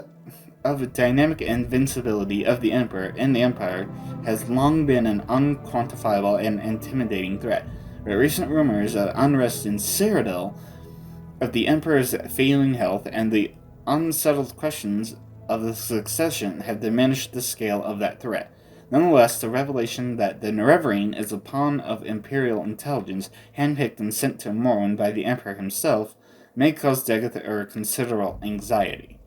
A: of dynamic invincibility of the Emperor in the Empire has long been an unquantifiable and intimidating threat, but recent rumors of unrest in Cyrodiil, of the Emperor's failing health, and the unsettled questions of the succession have diminished the scale of that threat. Nonetheless, the revelation that the Nerevarine is a pawn of Imperial intelligence, handpicked and sent to Morrowind by the Emperor himself, may cause Dagath considerable anxiety.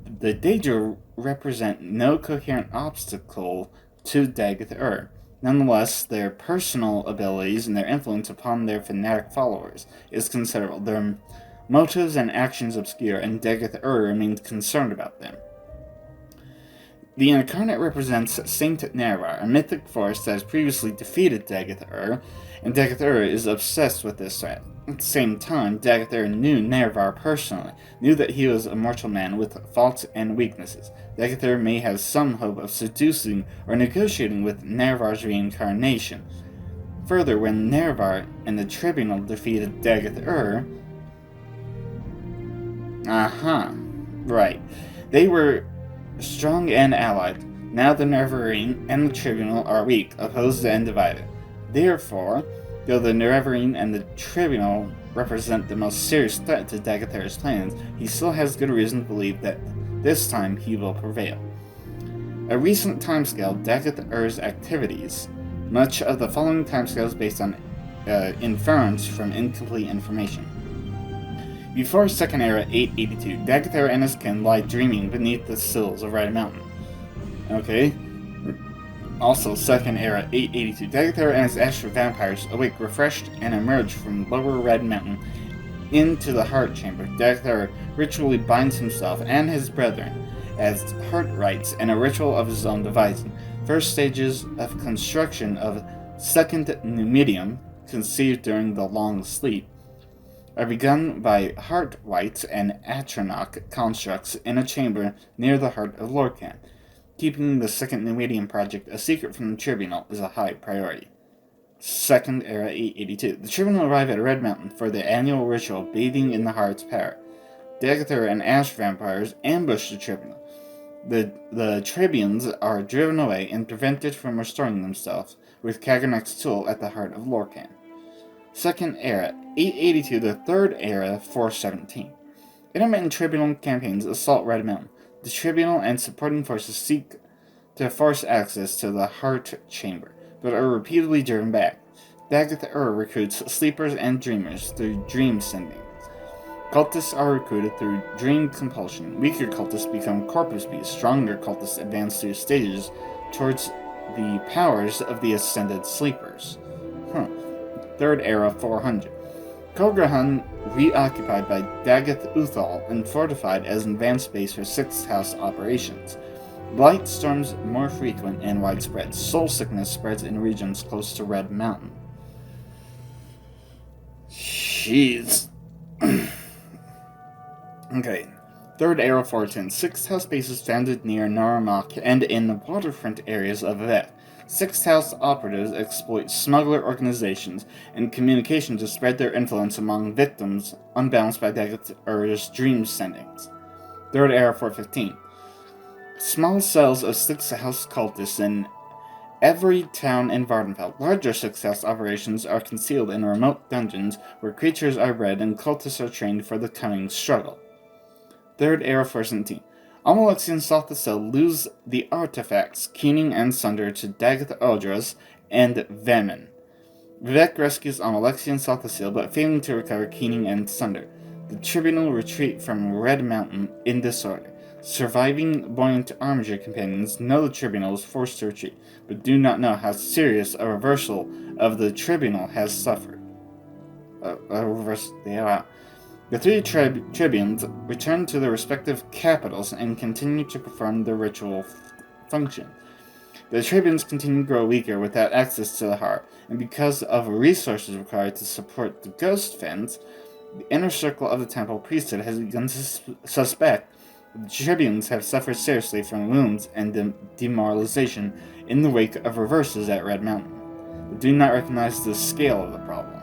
A: The Daedra represent no coherent obstacle to Dagath. Nonetheless, their personal abilities and their influence upon their fanatic followers is considerable. Their motives and actions obscure, and Dagath remains concerned about them. The Incarnate represents Saint Nervar, a mythic force that has previously defeated Dagath and Dagath is obsessed with this threat. At the same time, Dagath knew Nervar personally, knew that he was a mortal man with faults and weaknesses. Dagath may have some hope of seducing or negotiating with Nervar's reincarnation. Further, when Nervar and the Tribunal defeated Dagath right. They were strong and allied. Now the Nerevarine and the Tribunal are weak, opposed and divided. Therefore, though the Nerevarine and the Tribunal represent the most serious threat to Dagathar's plans, he still has good reason to believe that this time he will prevail. A recent timescale, Dagathar's activities. Much of the following timescale is based on inference from incomplete information. Before Second Era 882, Dagathar and his kin lie dreaming beneath the sills of Red Mountain. Okay. Also, Second Era 882, Dagathar and his Astral vampires awake refreshed and emerge from Lower Red Mountain into the Heart Chamber. Dagathar ritually binds himself and his brethren as heart rites in a ritual of his own devising. First stages of construction of Second Numidium, conceived during the Long Sleep, are begun by heart whites and Atronach constructs in a chamber near the heart of Lorcan. Keeping the Second Numidium project a secret from the Tribunal is a high priority. Second Era 882. The Tribunal arrive at Red Mountain for the annual ritual bathing in the heart's power. Dagathar and Ash vampires ambush the Tribunal. The Tribunes are driven away and prevented from restoring themselves with Kagernek's tool at the heart of Lorcan. Second Era 882 to Third Era 417. Intermittent Tribunal campaigns assault Red Mountain. The Tribunal and supporting forces seek to force access to the Heart Chamber, but are repeatedly driven back. Dagath recruits sleepers and dreamers through dream sending. Cultists are recruited through dream compulsion. Weaker cultists become corpus beasts. Stronger cultists advance through stages towards the powers of the ascended sleepers. Third Era 400. Kograhan reoccupied by Dagath Uthal and fortified as an advanced base for Sixth House operations. Blight storms more frequent and widespread. Soul sickness spreads in regions close to Red Mountain. Jeez. Okay. Third Era 410. Sixth House bases founded near Naramak and in the waterfront areas of Vet. Sixth House operatives exploit smuggler organizations and communication to spread their influence among victims unbalanced by Dagath's dream sendings. Third Era 415. Small cells of Sixth House cultists in every town in Vardenfell. Larger Sixth House operations are concealed in remote dungeons where creatures are bred and cultists are trained for the coming struggle. Third Era 417. Amalexia and Sothasil lose the artifacts, Keening and Sunder, to Dagath Odras and Vemin. Vivek rescues Amalexia and Sothasil, but failing to recover Keening and Sunder. The Tribunal retreat from Red Mountain in disorder. Surviving Buoyant Armiger companions know the Tribunal is forced to retreat, but do not know how serious a reversal of the Tribunal has suffered. The three tribunes return to their respective capitals and continue to perform their ritual function. The tribunes continue to grow weaker without access to the heart, and because of resources required to support the ghost fens, the inner circle of the temple priesthood has begun to suspect that the tribunes have suffered seriously from wounds and demoralization in the wake of reverses at Red Mountain, but do not recognize the scale of the problem.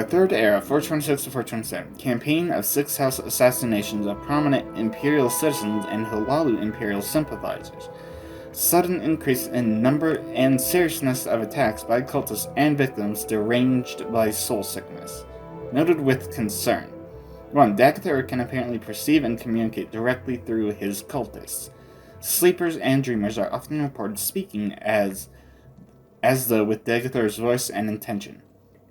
A: Third Era, 426 to 427. Campaign of Sixth House assassinations of prominent Imperial citizens and Hilalu Imperial sympathizers. Sudden increase in number and seriousness of attacks by cultists and victims deranged by soul sickness. Noted with concern. 1. Dagather can apparently perceive and communicate directly through his cultists. Sleepers and dreamers are often reported speaking as though with Dagather's voice and intention.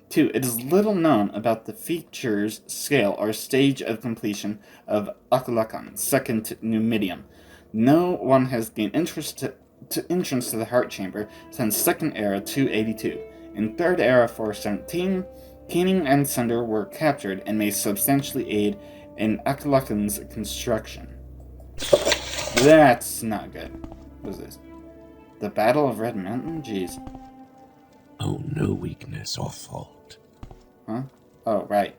A: 2. It is little known about the features, scale, or stage of completion of Akulakan's second Numidium. No one has gained entrance to the Heart Chamber since Second Era 282. In Third Era 417, Keening and Sunder were captured and may substantially aid in Akulakan's construction. That's not good. What is this? The Battle of Red Mountain? Jeez.
D: Oh, no weakness or fault.
A: Huh? Oh, right.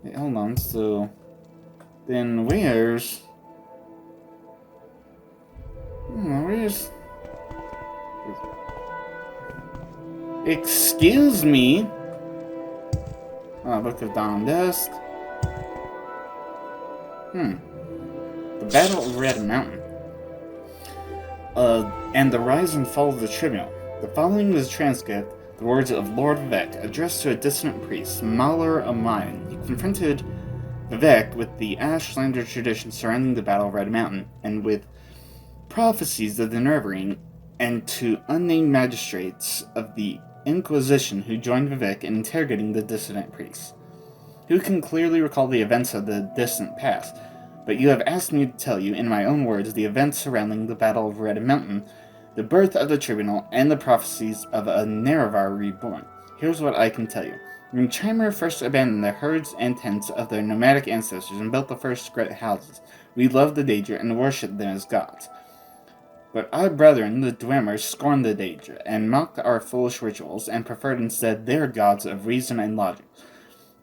A: Wait, hold on, so... Then where's... where's... Excuse me? Oh, Book of Dawn and Dusk. The Battle of Red Mountain. And the rise and fall of the Tribunal. The following is a transcript, the words of Lord Vivek, addressed to a dissident priest, Malar Amayan. He confronted Vivek with the Ashlander tradition surrounding the Battle of Red Mountain, and with prophecies of the Nervering, and to unnamed magistrates of the Inquisition who joined Vivek in interrogating the dissident priests, who can clearly recall the events of the distant past. But you have asked me to tell you, in my own words, the events surrounding the Battle of Red Mountain, the birth of the Tribunal, and the prophecies of a Nerevar reborn. Here's what I can tell you. When Chimer first abandoned the herds and tents of their nomadic ancestors and built the first great houses, we loved the Daedra and worshipped them as gods. But our brethren, the Dwemer, scorned the Daedra, and mocked our foolish rituals, and preferred instead their gods of reason and logic.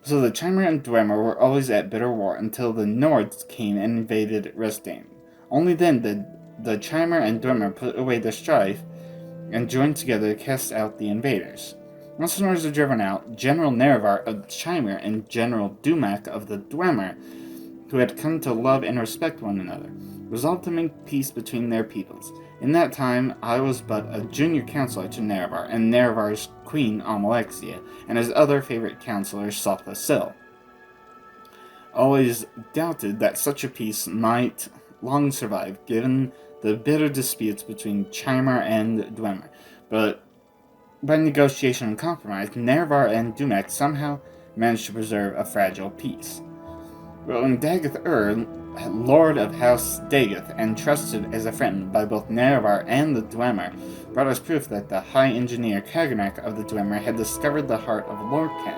A: So the Chimer and Dwemer were always at bitter war until the Nords came and invaded Restane. Only then did the Chimer and Dwemer put away their strife and joined together to cast out the invaders. Once the Nords were driven out, General Nerevar of the Chimer and General Dumak of the Dwemer, who had come to love and respect one another, resolved to make peace between their peoples. In that time, I was but a junior counselor to Nerevar and Nerevar's queen Amalexia, and his other favorite counselor Sopha Sil. Always doubted that such a peace might long survive, given the bitter disputes between Chimer and Dwemer, but by negotiation and compromise, Nerevar and Dumak somehow managed to preserve a fragile peace. But when Dagath Lord of House Dagoth, and trusted as a friend by both Nerevar and the Dwemer, brought us proof that the High Engineer Kaganak of the Dwemer had discovered the heart of Lorcan,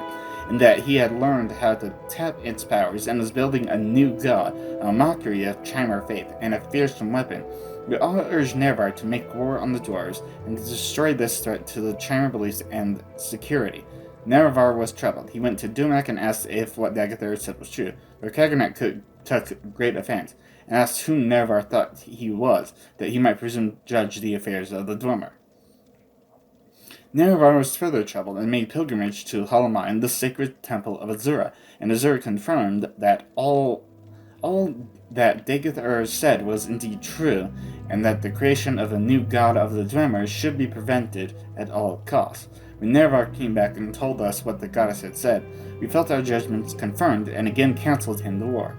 A: and that he had learned how to tap its powers and was building a new god, a mockery of Chimer faith, and a fearsome weapon. We all urged Nerevar to make war on the dwarves and to destroy this threat to the Chimer beliefs and security. Nerevar was troubled. He went to Dumak and asked if what Dagath said was true, but Kaganak took great offense, and asked who Nerevar thought he was, that he might presume judge the affairs of the Dwemer. Nerevar was further troubled and made pilgrimage to Halamain, the sacred temple of Azura, and Azura confirmed that all that Dagath said was indeed true, and that the creation of a new god of the Dwemer should be prevented at all costs. When Nerevar came back and told us what the goddess had said, we felt our judgments confirmed and again counseled him to war,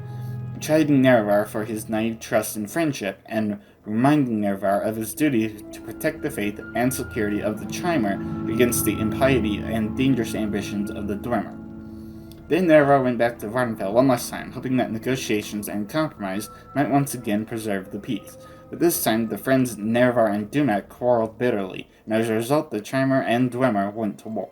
A: chiding Nerevar for his naive trust and friendship, and reminding Nerevar of his duty to protect the faith and security of the Chimer against the impiety and dangerous ambitions of the Dwemer. Then Nerevar went back to Vardenfell one last time, hoping that negotiations and compromise might once again preserve the peace. But this time, the friends Nerevar and Dumak quarreled bitterly, and as a result, the Chimer and Dwemer went to war.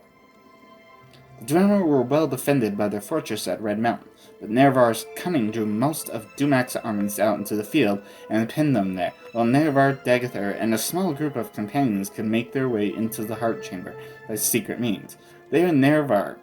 A: The Dwemer were well defended by their fortress at Red Mountain, but Nerevar's cunning drew most of Dumak's armies out into the field and pinned them there, while Nerevar, Dagathir, and a small group of companions could make their way into the Heart Chamber by secret means. There Nerevar,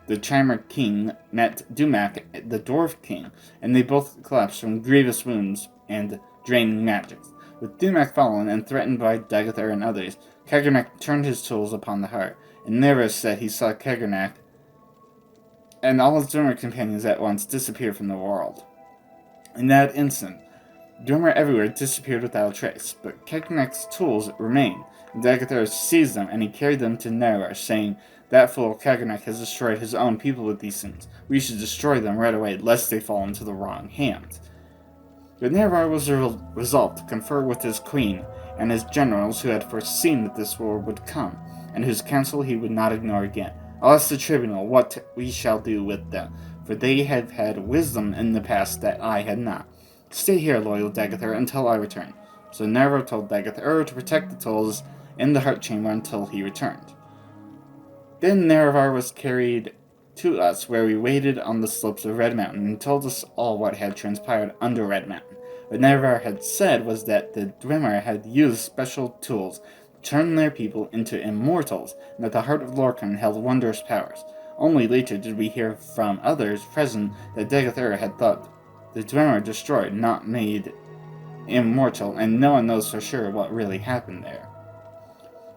A: the Chimer King, met Dumak, the Dwarf King, and they both collapsed from grievous wounds and draining magics. With Dumak fallen and threatened by Dagathir and others, Kagernak turned his tools upon the heart, and Nerevar said he saw Kagernak and all his Dwemer companions at once disappear from the world. In that instant, Dwemer everywhere disappeared without a trace, but Keknek's tools remained, and Dagathir seized them and he carried them to Nerevar, saying, "That fool Kagernak has destroyed his own people with these things. We should destroy them right away, lest they fall into the wrong hands." But Nerevar was resolved to confer with his queen and his generals who had foreseen that this war would come, and whose counsel he would not ignore again. "I'll ask the tribunal what we shall do with them, for they have had wisdom in the past that I had not. Stay here, loyal Dagathir, until I return." So Nerevar told Dagathir to protect the tools in the Heart Chamber until he returned. Then Nerevar was carried to us, where we waited on the slopes of Red Mountain, and told us all what had transpired under Red Mountain. What Nerevar had said was that the Dwemer had used special tools to turn their people into immortals, and that the Heart of Lorkhan held wondrous powers. Only later did we hear from others present that Dagathir had thought the Dwemer destroyed, not made immortal, and no one knows for sure what really happened there.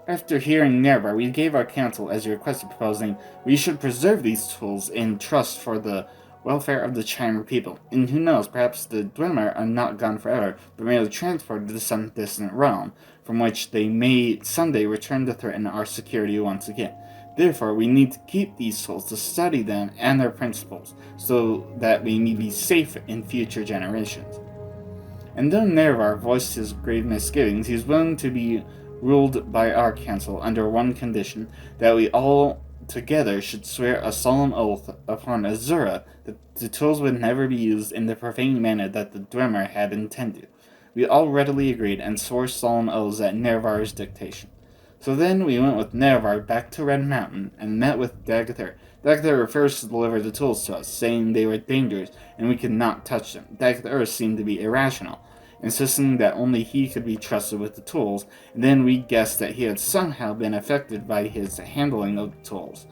A: After hearing Nerevar, we gave our counsel as requested, proposing we should preserve these tools in trust for the welfare of the Chimer people. And who knows, perhaps the Dwemer are not gone forever, but merely transported to some distant realm, from which they may someday return to threaten our security once again. Therefore, we need to keep these tools to study them and their principles, so that we may be safe in future generations. And though Nerevar voiced his grave misgivings, he was willing to be ruled by our council under one condition, that we all together should swear a solemn oath upon Azura that the tools would never be used in the profane manner that the Dwemer had intended. We all readily agreed and swore solemn oaths at Nerevar's dictation. So then we went with Nerevar back to Red Mountain and met with Dagathir. Dagathir refused to deliver the tools to us, saying they were dangerous and we could not touch them. Dagathir seemed to be irrational, insisting that only he could be trusted with the tools, and then we guessed that he had somehow been affected by his handling of the tools.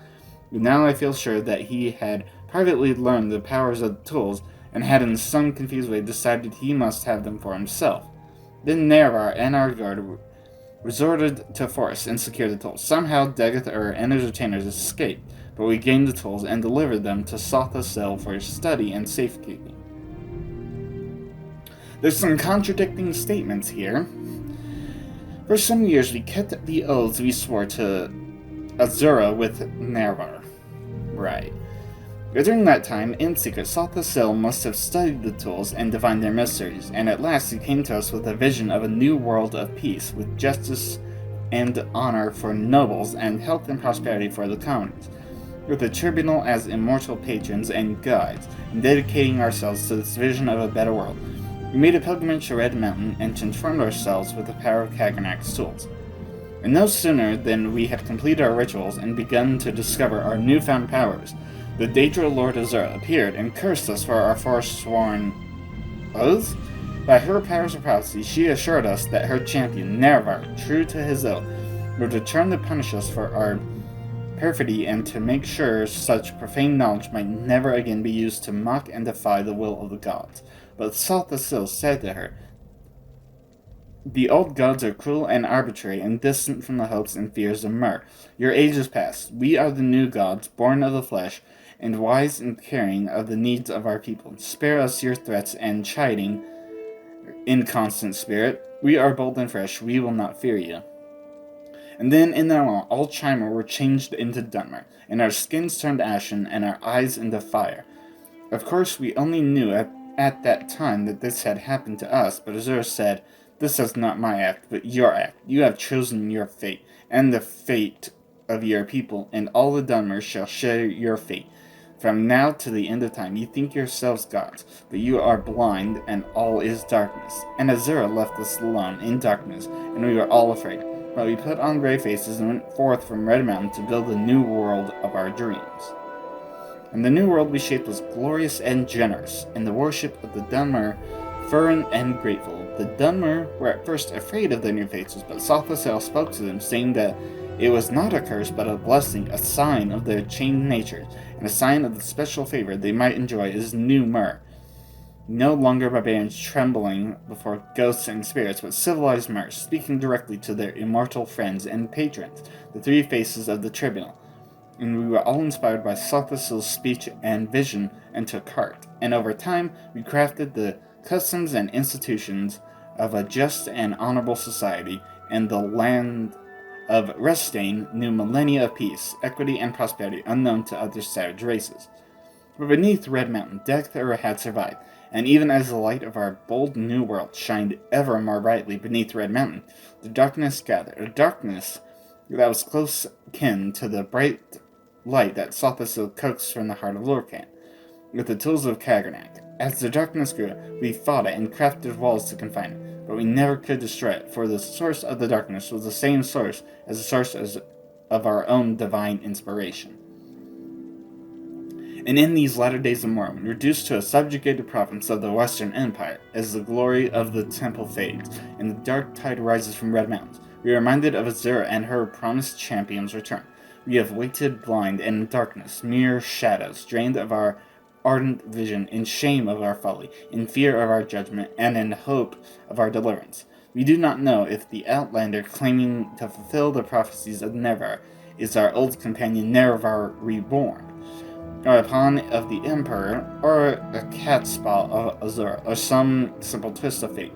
A: But now I feel sure that he had privately learned the powers of the tools, and had in some confused way decided he must have them for himself. Then Nerevar and our guard resorted to force and secured the tools. Somehow Dagathir and his retainers escaped, but we gained the tools and delivered them to Sotha Sil for study and safekeeping. There's some contradicting statements here. For some years we kept the oaths we swore to Azura with Nerevar. Right. But during that time, in secret, Sotha Sil must have studied the tools and divined their mysteries, and at last he came to us with a vision of a new world of peace, with justice and honor for nobles, and health and prosperity for the colonies, with the tribunal as immortal patrons and guides, and dedicating ourselves to this vision of a better world. We made a pilgrimage to Red Mountain and transformed ourselves with the power of Kagernak's tools. And no sooner than we had completed our rituals and begun to discover our newfound powers, the Daedra Lord Azura appeared and cursed us for our forsworn oaths. By her powers of prophecy, she assured us that her champion, Nerevar, true to his oath, would return to punish us for our perfidy and to make sure such profane knowledge might never again be used to mock and defy the will of the gods. But Sotha Sil said to her, "The old gods are cruel and arbitrary and distant from the hopes and fears of Mer. Your age is past. We are the new gods, born of the flesh, and wise in caring of the needs of our people. Spare us your threats and chiding, inconstant spirit. We are bold and fresh. We will not fear you." And then in that moment, all Chimer were changed into Dunmer, and our skins turned ashen and our eyes into fire. Of course, we only knew at that time that this had happened to us, but Azura said, "This is not my act, but your act. You have chosen your fate, and the fate of your people, and all the Dunmers shall share your fate. From now to the end of time, you think yourselves gods, but you are blind, and all is darkness." And Azura left us alone in darkness, and we were all afraid. but we put on grave faces and went forth from Red Mountain to build the new world of our dreams. And the new world we shaped was glorious and generous, in the worship of the Dunmer, fervent and grateful. The Dunmer were at first afraid of the new faces, but Sothasil spoke to them, saying that it was not a curse, but a blessing, a sign of their changed nature, and a sign of the special favor they might enjoy as new Mer. No longer barbarians trembling before ghosts and spirits, but civilized Mer, speaking directly to their immortal friends and patrons, the three faces of the tribunal. And we were all inspired by Sothasil's speech and vision and took heart. And over time, we crafted the customs and institutions of a just and honorable society, and the land of Restane knew millennia of peace, equity, and prosperity unknown to other savage races. But beneath Red Mountain, death had survived, and even as the light of our bold new world shined ever more brightly beneath Red Mountain, the darkness gathered, a darkness that was close kin to the bright light that Sothasil coaxed from the heart of Lorcan, with the tools of Kagernak. As the darkness grew, we fought it and crafted walls to confine it, but we never could destroy it, for the source of the darkness was the same source as the source of our own divine inspiration. And in these latter days of Morrowind, reduced to a subjugated province of the Western Empire, as the glory of the temple fades, and the dark tide rises from Red Mountains, we are reminded of Azura and her promised champion's return. We have waited blind and in darkness, mere shadows, drained of our ardent vision, in shame of our folly, in fear of our judgment, and in hope of our deliverance. We do not know if the outlander claiming to fulfill the prophecies of Nevar is our old companion Nevar reborn, or a pawn of the Emperor, or a catspaw of Azura, or some simple twist of fate.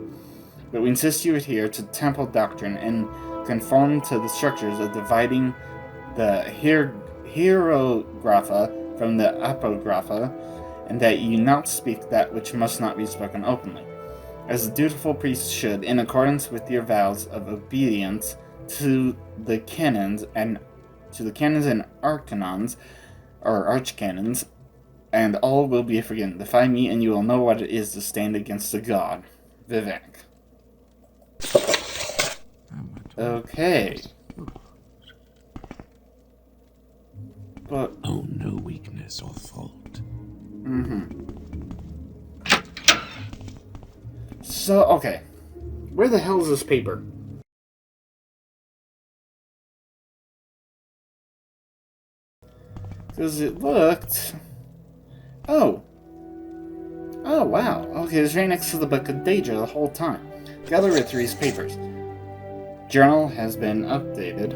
A: But we insist you adhere to temple doctrine and conform to the structures of dividing the hieroglypha from the apocrypha, and that you not speak that which must not be spoken openly, as a dutiful priest should, in accordance with your vows of obedience to the canons and arcanons, or archcanons, and all will be forgiven. Defy me, and you will know what it is to stand against the god. Vivek. Okay. But
D: Oh, no weakness or fault.
A: So, okay. Where the hell is this paper? Because it looked... Oh, wow. Okay, it's right next to the book of Daedra the whole time. Gather Rithi's papers. Journal has been updated.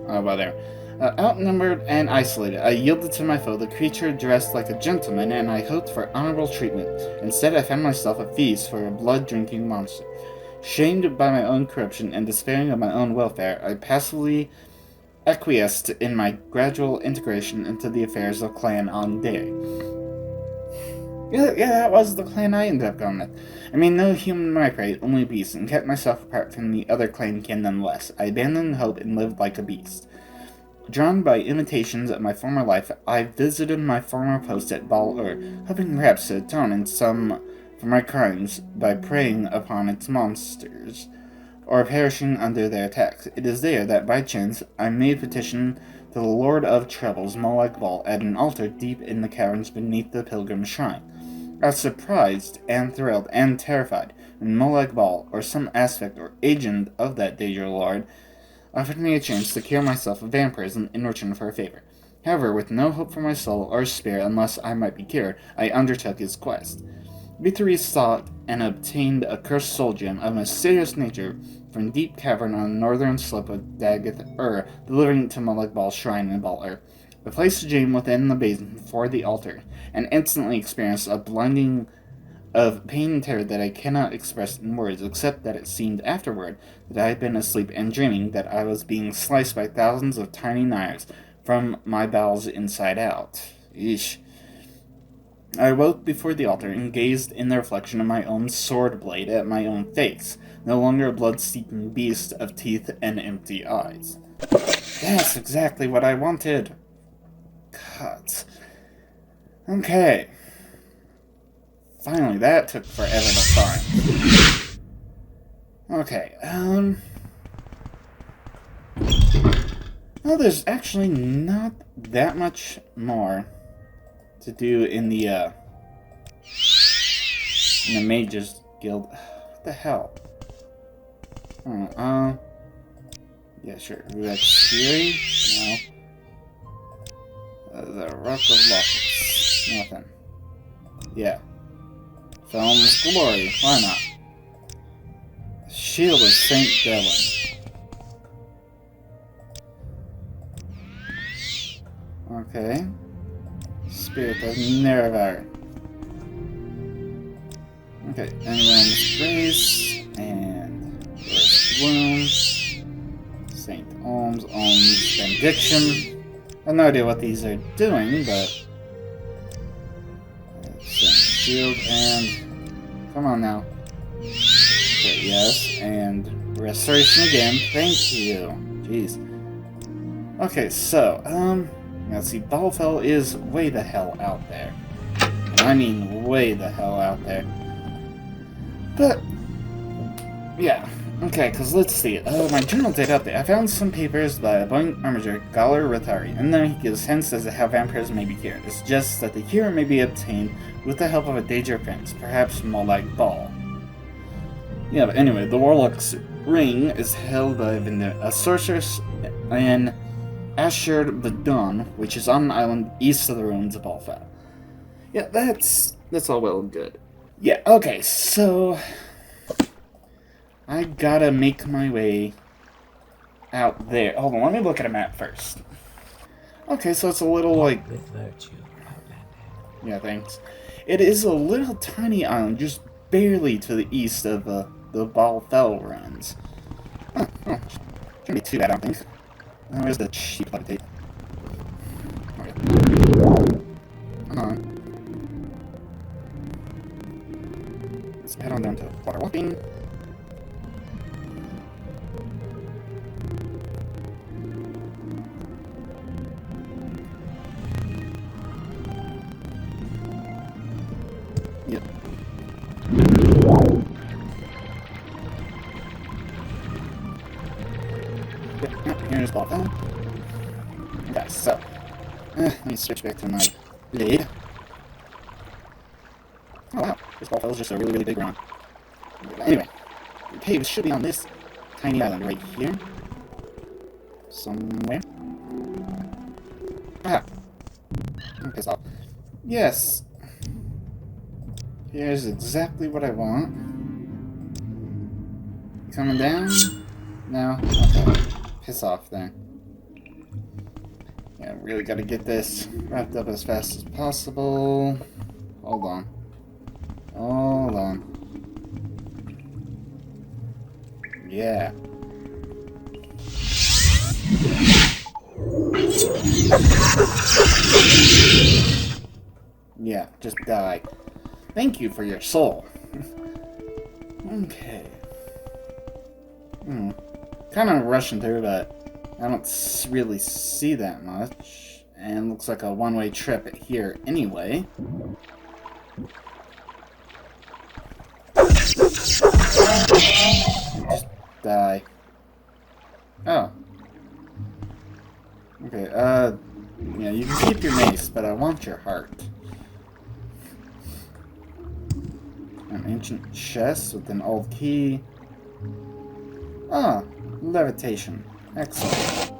A: Oh, well, there. Outnumbered and isolated, I yielded to my foe, the creature dressed like a gentleman, and I hoped for honorable treatment. Instead, I found myself a feast for a blood-drinking monster. Shamed by my own corruption and despairing of my own welfare, I passively acquiesced in my gradual integration into the affairs of Clan Ondare. Yeah, that was the clan I ended up going with. I made no human my prey, only beast, and kept myself apart from the other clan kin nonetheless. I abandoned hope and lived like a beast. Drawn by imitations of my former life, I visited my former post at Bal-Ur, hoping perhaps to atone in some for my crimes by preying upon its monsters, or perishing under their attacks. It is there that, by chance, I made petition to the Lord of Troubles, Molag Bal, at an altar deep in the caverns beneath the pilgrim shrine. I was surprised and thrilled and terrified when Molag Bal, or some aspect or agent of that Daedra Lord, offered me a chance to cure myself of vampirism in return for a favor. However, with no hope for my soul or spirit unless I might be cured, I undertook his quest. Viteri sought and obtained a cursed soul gem of mysterious nature from deep cavern on the northern slope of Dagath-Ur, delivering it to Molag Bal's shrine in Bal-Ur. I placed the gem within the basin before the altar, and instantly experienced a blinding of pain and terror that I cannot express in words, except that it seemed afterward that I had been asleep and dreaming that I was being sliced by thousands of tiny knives from my bowels inside out. Eesh. I awoke before the altar and gazed in the reflection of my own sword blade at my own face, no longer a blood-seeking beast of teeth and empty eyes. That's exactly what I wanted. God. Okay. Finally, that took forever to find. Okay, Well, there's actually not that much more to do in the Mages Guild. What the hell? Oh, yeah, sure. Rex Fury? No. The Rock of Locks. Nothing. Yeah. Film's Glory. Why not? Shield of Saint Dylan. Okay. Spirit of Nerevar. Okay, Enron's Grace, and First Bloom, Saint Olms, Olms Benediction. I have no idea what these are doing, but... Saint Shield, and... Come on now. Okay, yes, and Restoration again, thank you. Jeez. Okay, so, let's see, Balfell is way the hell out there. And I mean way the hell out there. But, yeah, okay, because let's see, my journal did update. I found some papers by a Boeing Armiger, Galler Rathari, and then he gives hints as to how vampires may be cured. It suggests that the cure may be obtained with the help of a Daedra prince, perhaps Molag Bal. Yeah, but anyway, the Warlock's Ring is held by a sorceress in Ashur Badon, which is on an island east of the ruins of Balfell. Yeah, that's all well and good. Yeah, okay, so I gotta make my way out there. Hold on, let me look at a map first. Okay, so it's a little like...
D: With virtue, Outlander.
A: Yeah, thanks. It is a little tiny island, just barely to the east of the Balfell ruins. Huh, well, shouldn't be too bad, I don't think. Where's the cheap update? Okay. Come on. Let's head on down to water walking. Yep. Here's Balfell. Okay, so let me switch back to my blade. Oh wow, this Balfell is just a really, really big round. Anyway, the cave should be on this tiny island right here. Somewhere. Ah! Okay, so yes. Here's exactly what I want. Coming down? No? Okay. Piss off then. Yeah, really gotta get this wrapped up as fast as possible. Hold on. Hold on. Yeah. Yeah, just die. Thank you for your soul. Okay. Kind of rushing through, but I don't really see that much. And looks like a one-way trip here anyway. Just die. Oh. Okay, yeah, you can keep your mace, but I want your heart. An ancient chest with an old key. Ah, levitation. Excellent.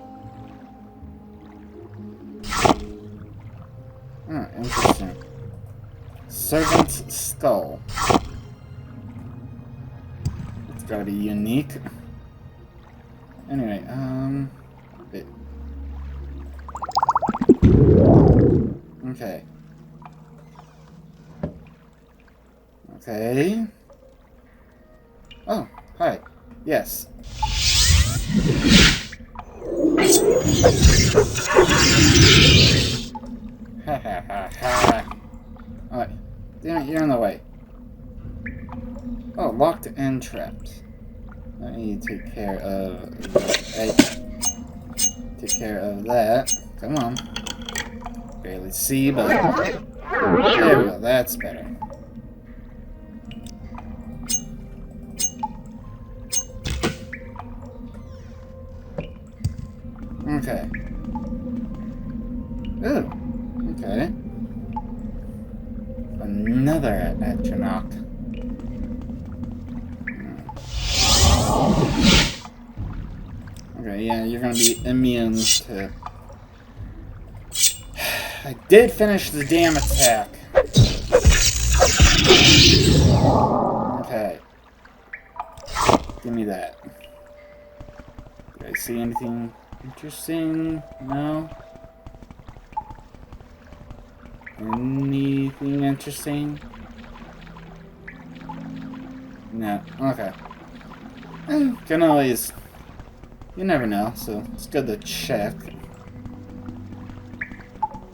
A: Ah, interesting. Servant's skull. It's gotta be unique. Anyway, okay. Okay. Oh, hi. Yes. Ha ha ha ha. Alright. Damn it, you're in the way. Oh, locked and trapped. Let me take care of... take care of that. Come on. Barely see, but... There we go, that's better. Okay. Oh, okay. Another astronaut. Okay, yeah, you're gonna be immune to... I did finish the damn attack. Okay. Give me that. Did I see anything interesting? No? Anything interesting? No. Okay. Can always... You never know, so it's good to check.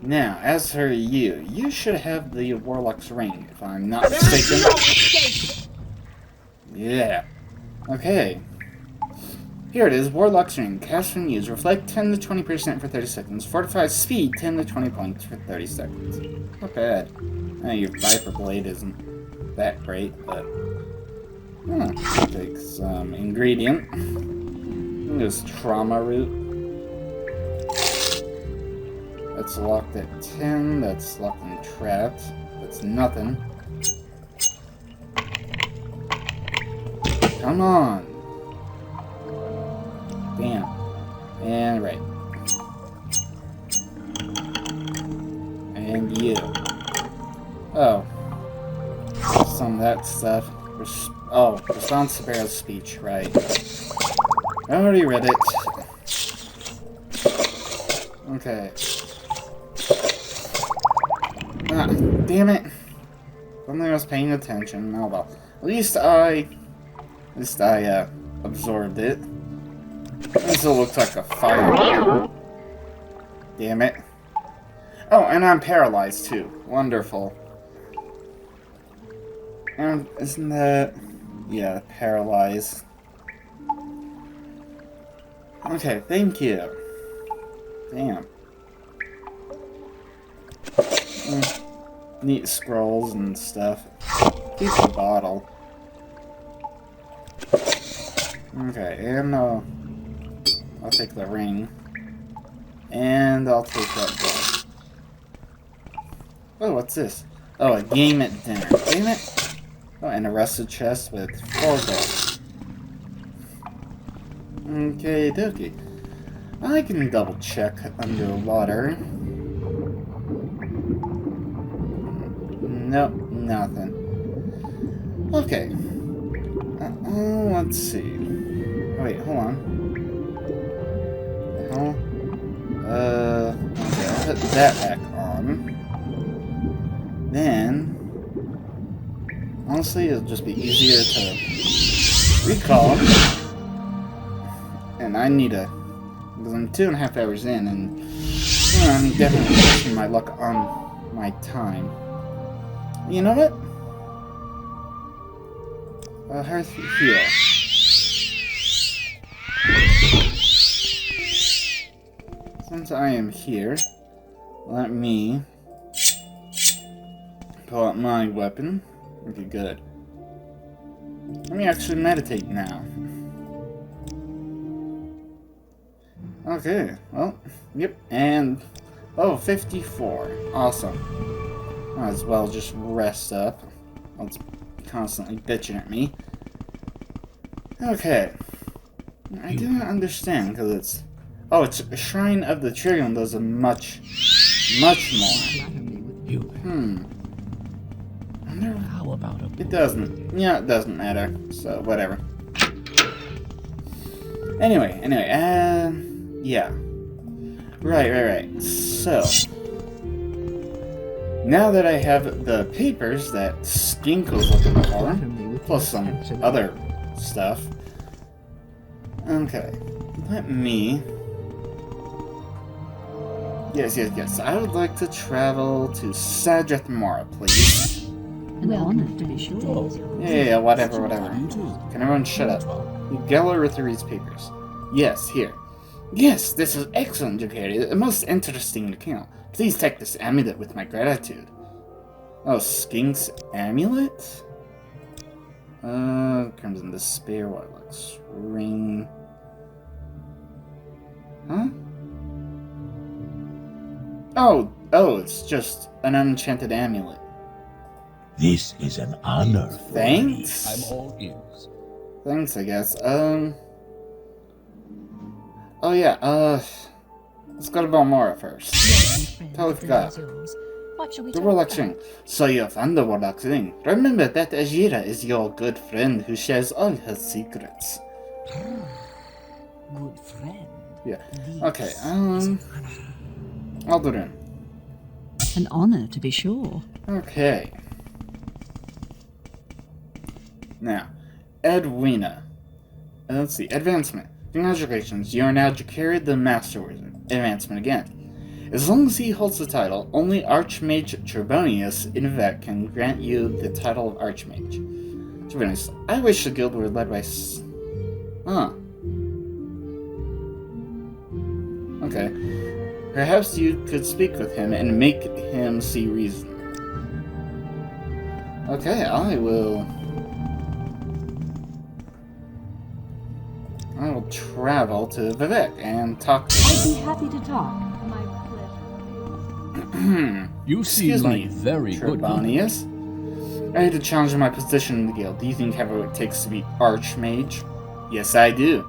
A: Now, as for you, you should have the Warlock's Ring, if I'm not mistaken. Yeah. Okay. Here it is, Warlock's Ring. Cast when used. Reflect 10 to 20% for 30 seconds. Fortify speed 10 to 20 points for 30 seconds. Not bad. Your Viper Blade isn't that great, but... I'll take some ingredient. This Trauma Root. That's locked at 10. That's locked and trapped. That's nothing. Come on. Damn. And right. And you. Oh. Some of that stuff. Oh, response to Barrow's speech, right. I already read it. Okay. Ah, damn it. Something I was paying attention. Oh well. At least I absorbed it. This will look like a fire. Damn it. Oh, and I'm paralyzed too. Wonderful. And isn't that... Yeah, paralyzed. Okay, thank you. Damn. Neat scrolls and stuff. Keep the bottle. Okay, and I'll take the ring. And I'll take that ball. Oh, what's this? Oh, a game at dinner. Damn it. Oh, and a rusted chest with 4 gold. Okay, dokie. I can double check underwater. Nope, nothing. Okay. Let's see. Wait, hold on. The hell? Okay, I'll put that back on. Then, honestly, it'll just be easier to recall. And I need a... Because I'm 2.5 hours in, and I'm definitely pushing my luck on my time. You know what? Hearth heal. Since I am here, let me pull out my weapon. Okay, good. Let me actually meditate now. Okay, well, yep, and... Oh, 54. Awesome. Might as well just rest up. It's constantly bitching at me. Okay. I didn't understand, because it's... Oh, it's a Shrine of the Trigon does a much more.
D: How about a...
A: It doesn't. Yeah, it doesn't matter. So, whatever. Anyway, yeah. Right. So, now that I have the papers that Skink was looking for, plus some other stuff, okay, let me... Yes, I would like to travel to Sadrath Mara, please.
C: Well, to be sure.
A: Yeah, whatever. Can everyone shut up? You gather with these papers. Yes, here. Yes, this is excellent, Jokeri. A most interesting account. Please take this amulet with my gratitude. Oh, Skink's amulet? Crimson Despair, Warlock's Ring. Huh? Oh, it's just an enchanted amulet.
D: This is an honor for
A: Thanks?
E: I'm all ears.
A: Thanks, I guess. Oh yeah, let's go to Balmora first. Totally forgot.
H: What shall we
A: The
H: talk
A: Warlock
H: about?
A: Ring. So you found the Warlock Ring. Remember that Ajira is your good friend who shares all her secrets.
B: Good friend.
A: Yeah. Okay, Aldurin.
C: An honor, to be sure.
A: Okay. Now, Edwina. Let's see. Advancement. Congratulations, you are now Jakiri the Master Wizard. Advancement again. As long as he holds the title, only Archmage Trebonius in Vec can grant you the title of Archmage. Trebonius, I wish the guild were led by Okay. Perhaps you could speak with him and make him see reason. Okay, I will travel to Vivek and talk to
B: I'd
A: him.
B: be happy to talk. My pleasure.
E: You
A: Excuse
E: seem
A: me,
E: like very good company.
A: Trebonius. I had to challenge my position in the guild. Do you think I have what it takes to be Archmage? Yes, I do.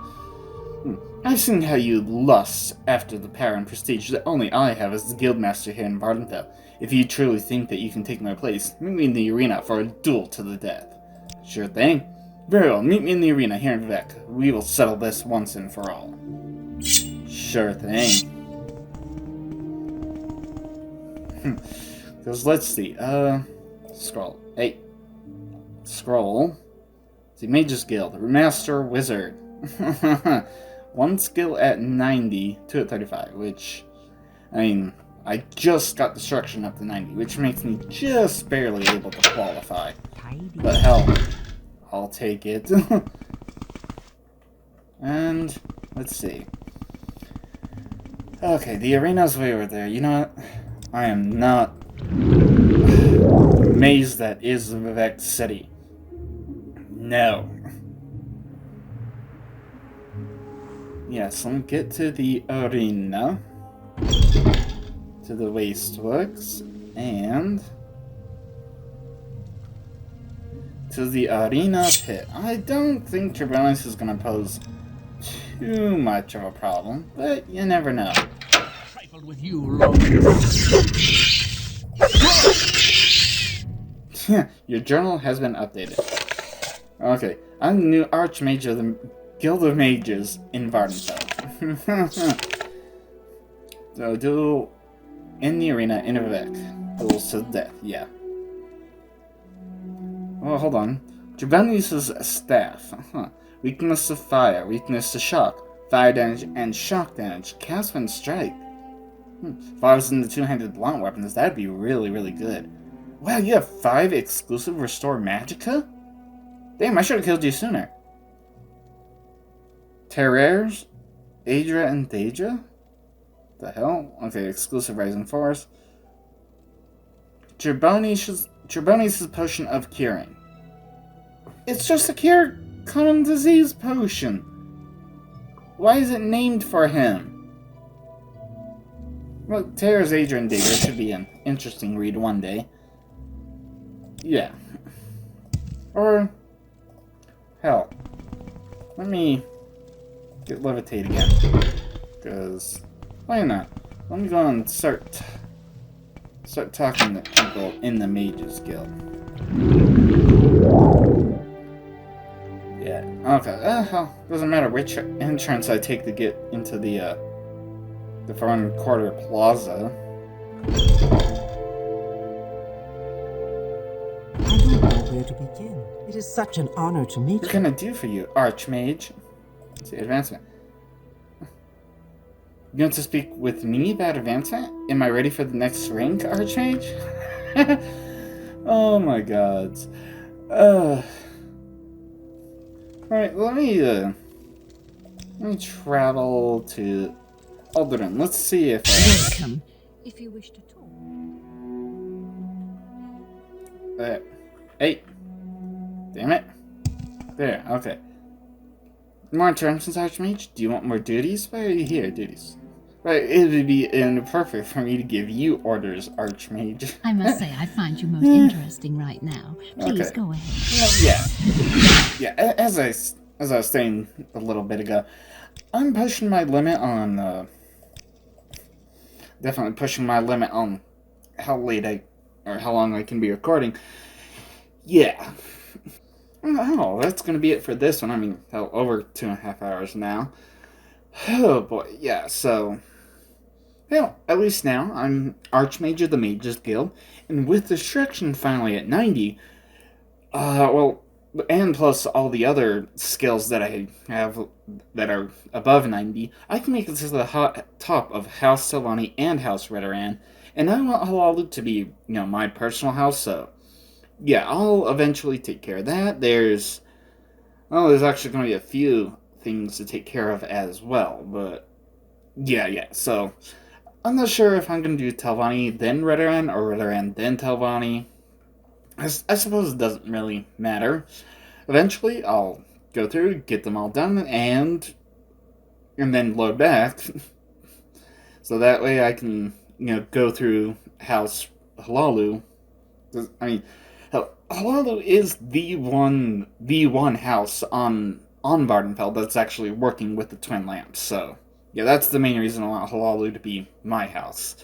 A: I've seen how you lust after the power and prestige that only I have as the guildmaster here in Vardenfell. If you truly think that you can take my place, meet me in the arena for a duel to the death. Sure thing. Very well, meet me in the arena here in Vivek. We will settle this once and for all. Sure thing. Because let's see, scroll. Hey. Scroll. See, Mage's Guild. Remaster Wizard. One skill at 90, two at 35, which, I mean, I just got destruction up to 90, which makes me just barely able to qualify. But hell, I'll take it. And, let's see. Okay, the arena's way over there. You know what? I am not amazed that is Vivek City. No. Yes, let me get to the arena, to the wasteworks, and to the arena pit. I don't think Trebonius is going to pose too much of a problem, but you never know.
E: Trifled with you long.
A: Your journal has been updated. Okay, I'm the new Archmage of the Guild of Mages in Vardenfell. So, duel in the arena in Vivek. Duels to the death, yeah. Oh, hold on. Trebonius' staff. Weakness to fire, weakness to shock, fire damage, and shock damage. Cast when strike. If I was in the two-handed blunt weapons, that'd be really, really good. Wow, you have 5 exclusive Restore Magicka? Damn, I should have killed you sooner. Terrors? Adra and Daedra? The hell? Okay, exclusive Rising Force. Trebonius' Potion of Curing. It's just a cure common disease potion. Why is it named for him? Well, Terrors, Adra, and Daedra should be an interesting read one day. Yeah. Or, hell, let me get Levitate again, because why not? Let me go and start talking to people in the Mages Guild. Yeah, okay, hell, doesn't matter which entrance I take to get into the Foreign Quarter Plaza.
F: I don't know where to begin. It is such an honor to meet
A: What
F: you.
A: can I do for you, Archmage? Let's see, advancement. You want to speak with me about advancement? Am I ready for the next rank, Archmage? Oh my god. Alright, let me travel to Alderaan. Let's see if
C: Welcome.
H: If you wish to talk.
A: hey. Damn it. There, okay. More interruptions, Archmage? Do you want more duties? Why are you here, duties? Right, it would be imperfect for me to give you orders, Archmage.
C: I must say, I find you most interesting right now. Please
A: Okay.
C: go ahead.
A: As I was saying a little bit ago, I'm pushing my limit on, definitely pushing my limit on how long I can be recording. Yeah. Oh, that's gonna be it for this one. I mean, hell, over 2.5 hours now. Oh boy, yeah, so... Well, at least now, I'm Archmage of the Mages Guild, and with destruction finally at 90, and plus all the other skills that I have that are above 90, I can make it to the top of House Silvani and House Redoran, and I want Halalu to be, my personal house, so... Yeah, I'll eventually take care of that. There's actually going to be a few things to take care of as well, but yeah, so I'm not sure if I'm going to do Telvanni then Redoran, or Redoran then Telvanni. I suppose it doesn't really matter. Eventually, I'll go through, get them all done, and then load back, so that way I can, go through House Halalu. I mean... Halalu is the one house on Vardenfell that's actually working with the twin lamps, so yeah, that's the main reason I want Halalu to be my house.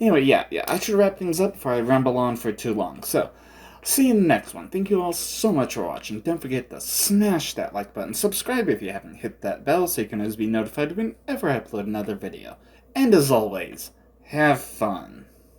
A: Anyway, yeah, I should wrap things up before I ramble on for too long, so see you in the next one. Thank you all so much for watching. Don't forget to smash that like button, subscribe if you haven't, hit that bell so you can always be notified whenever I upload another video, and as always, have fun.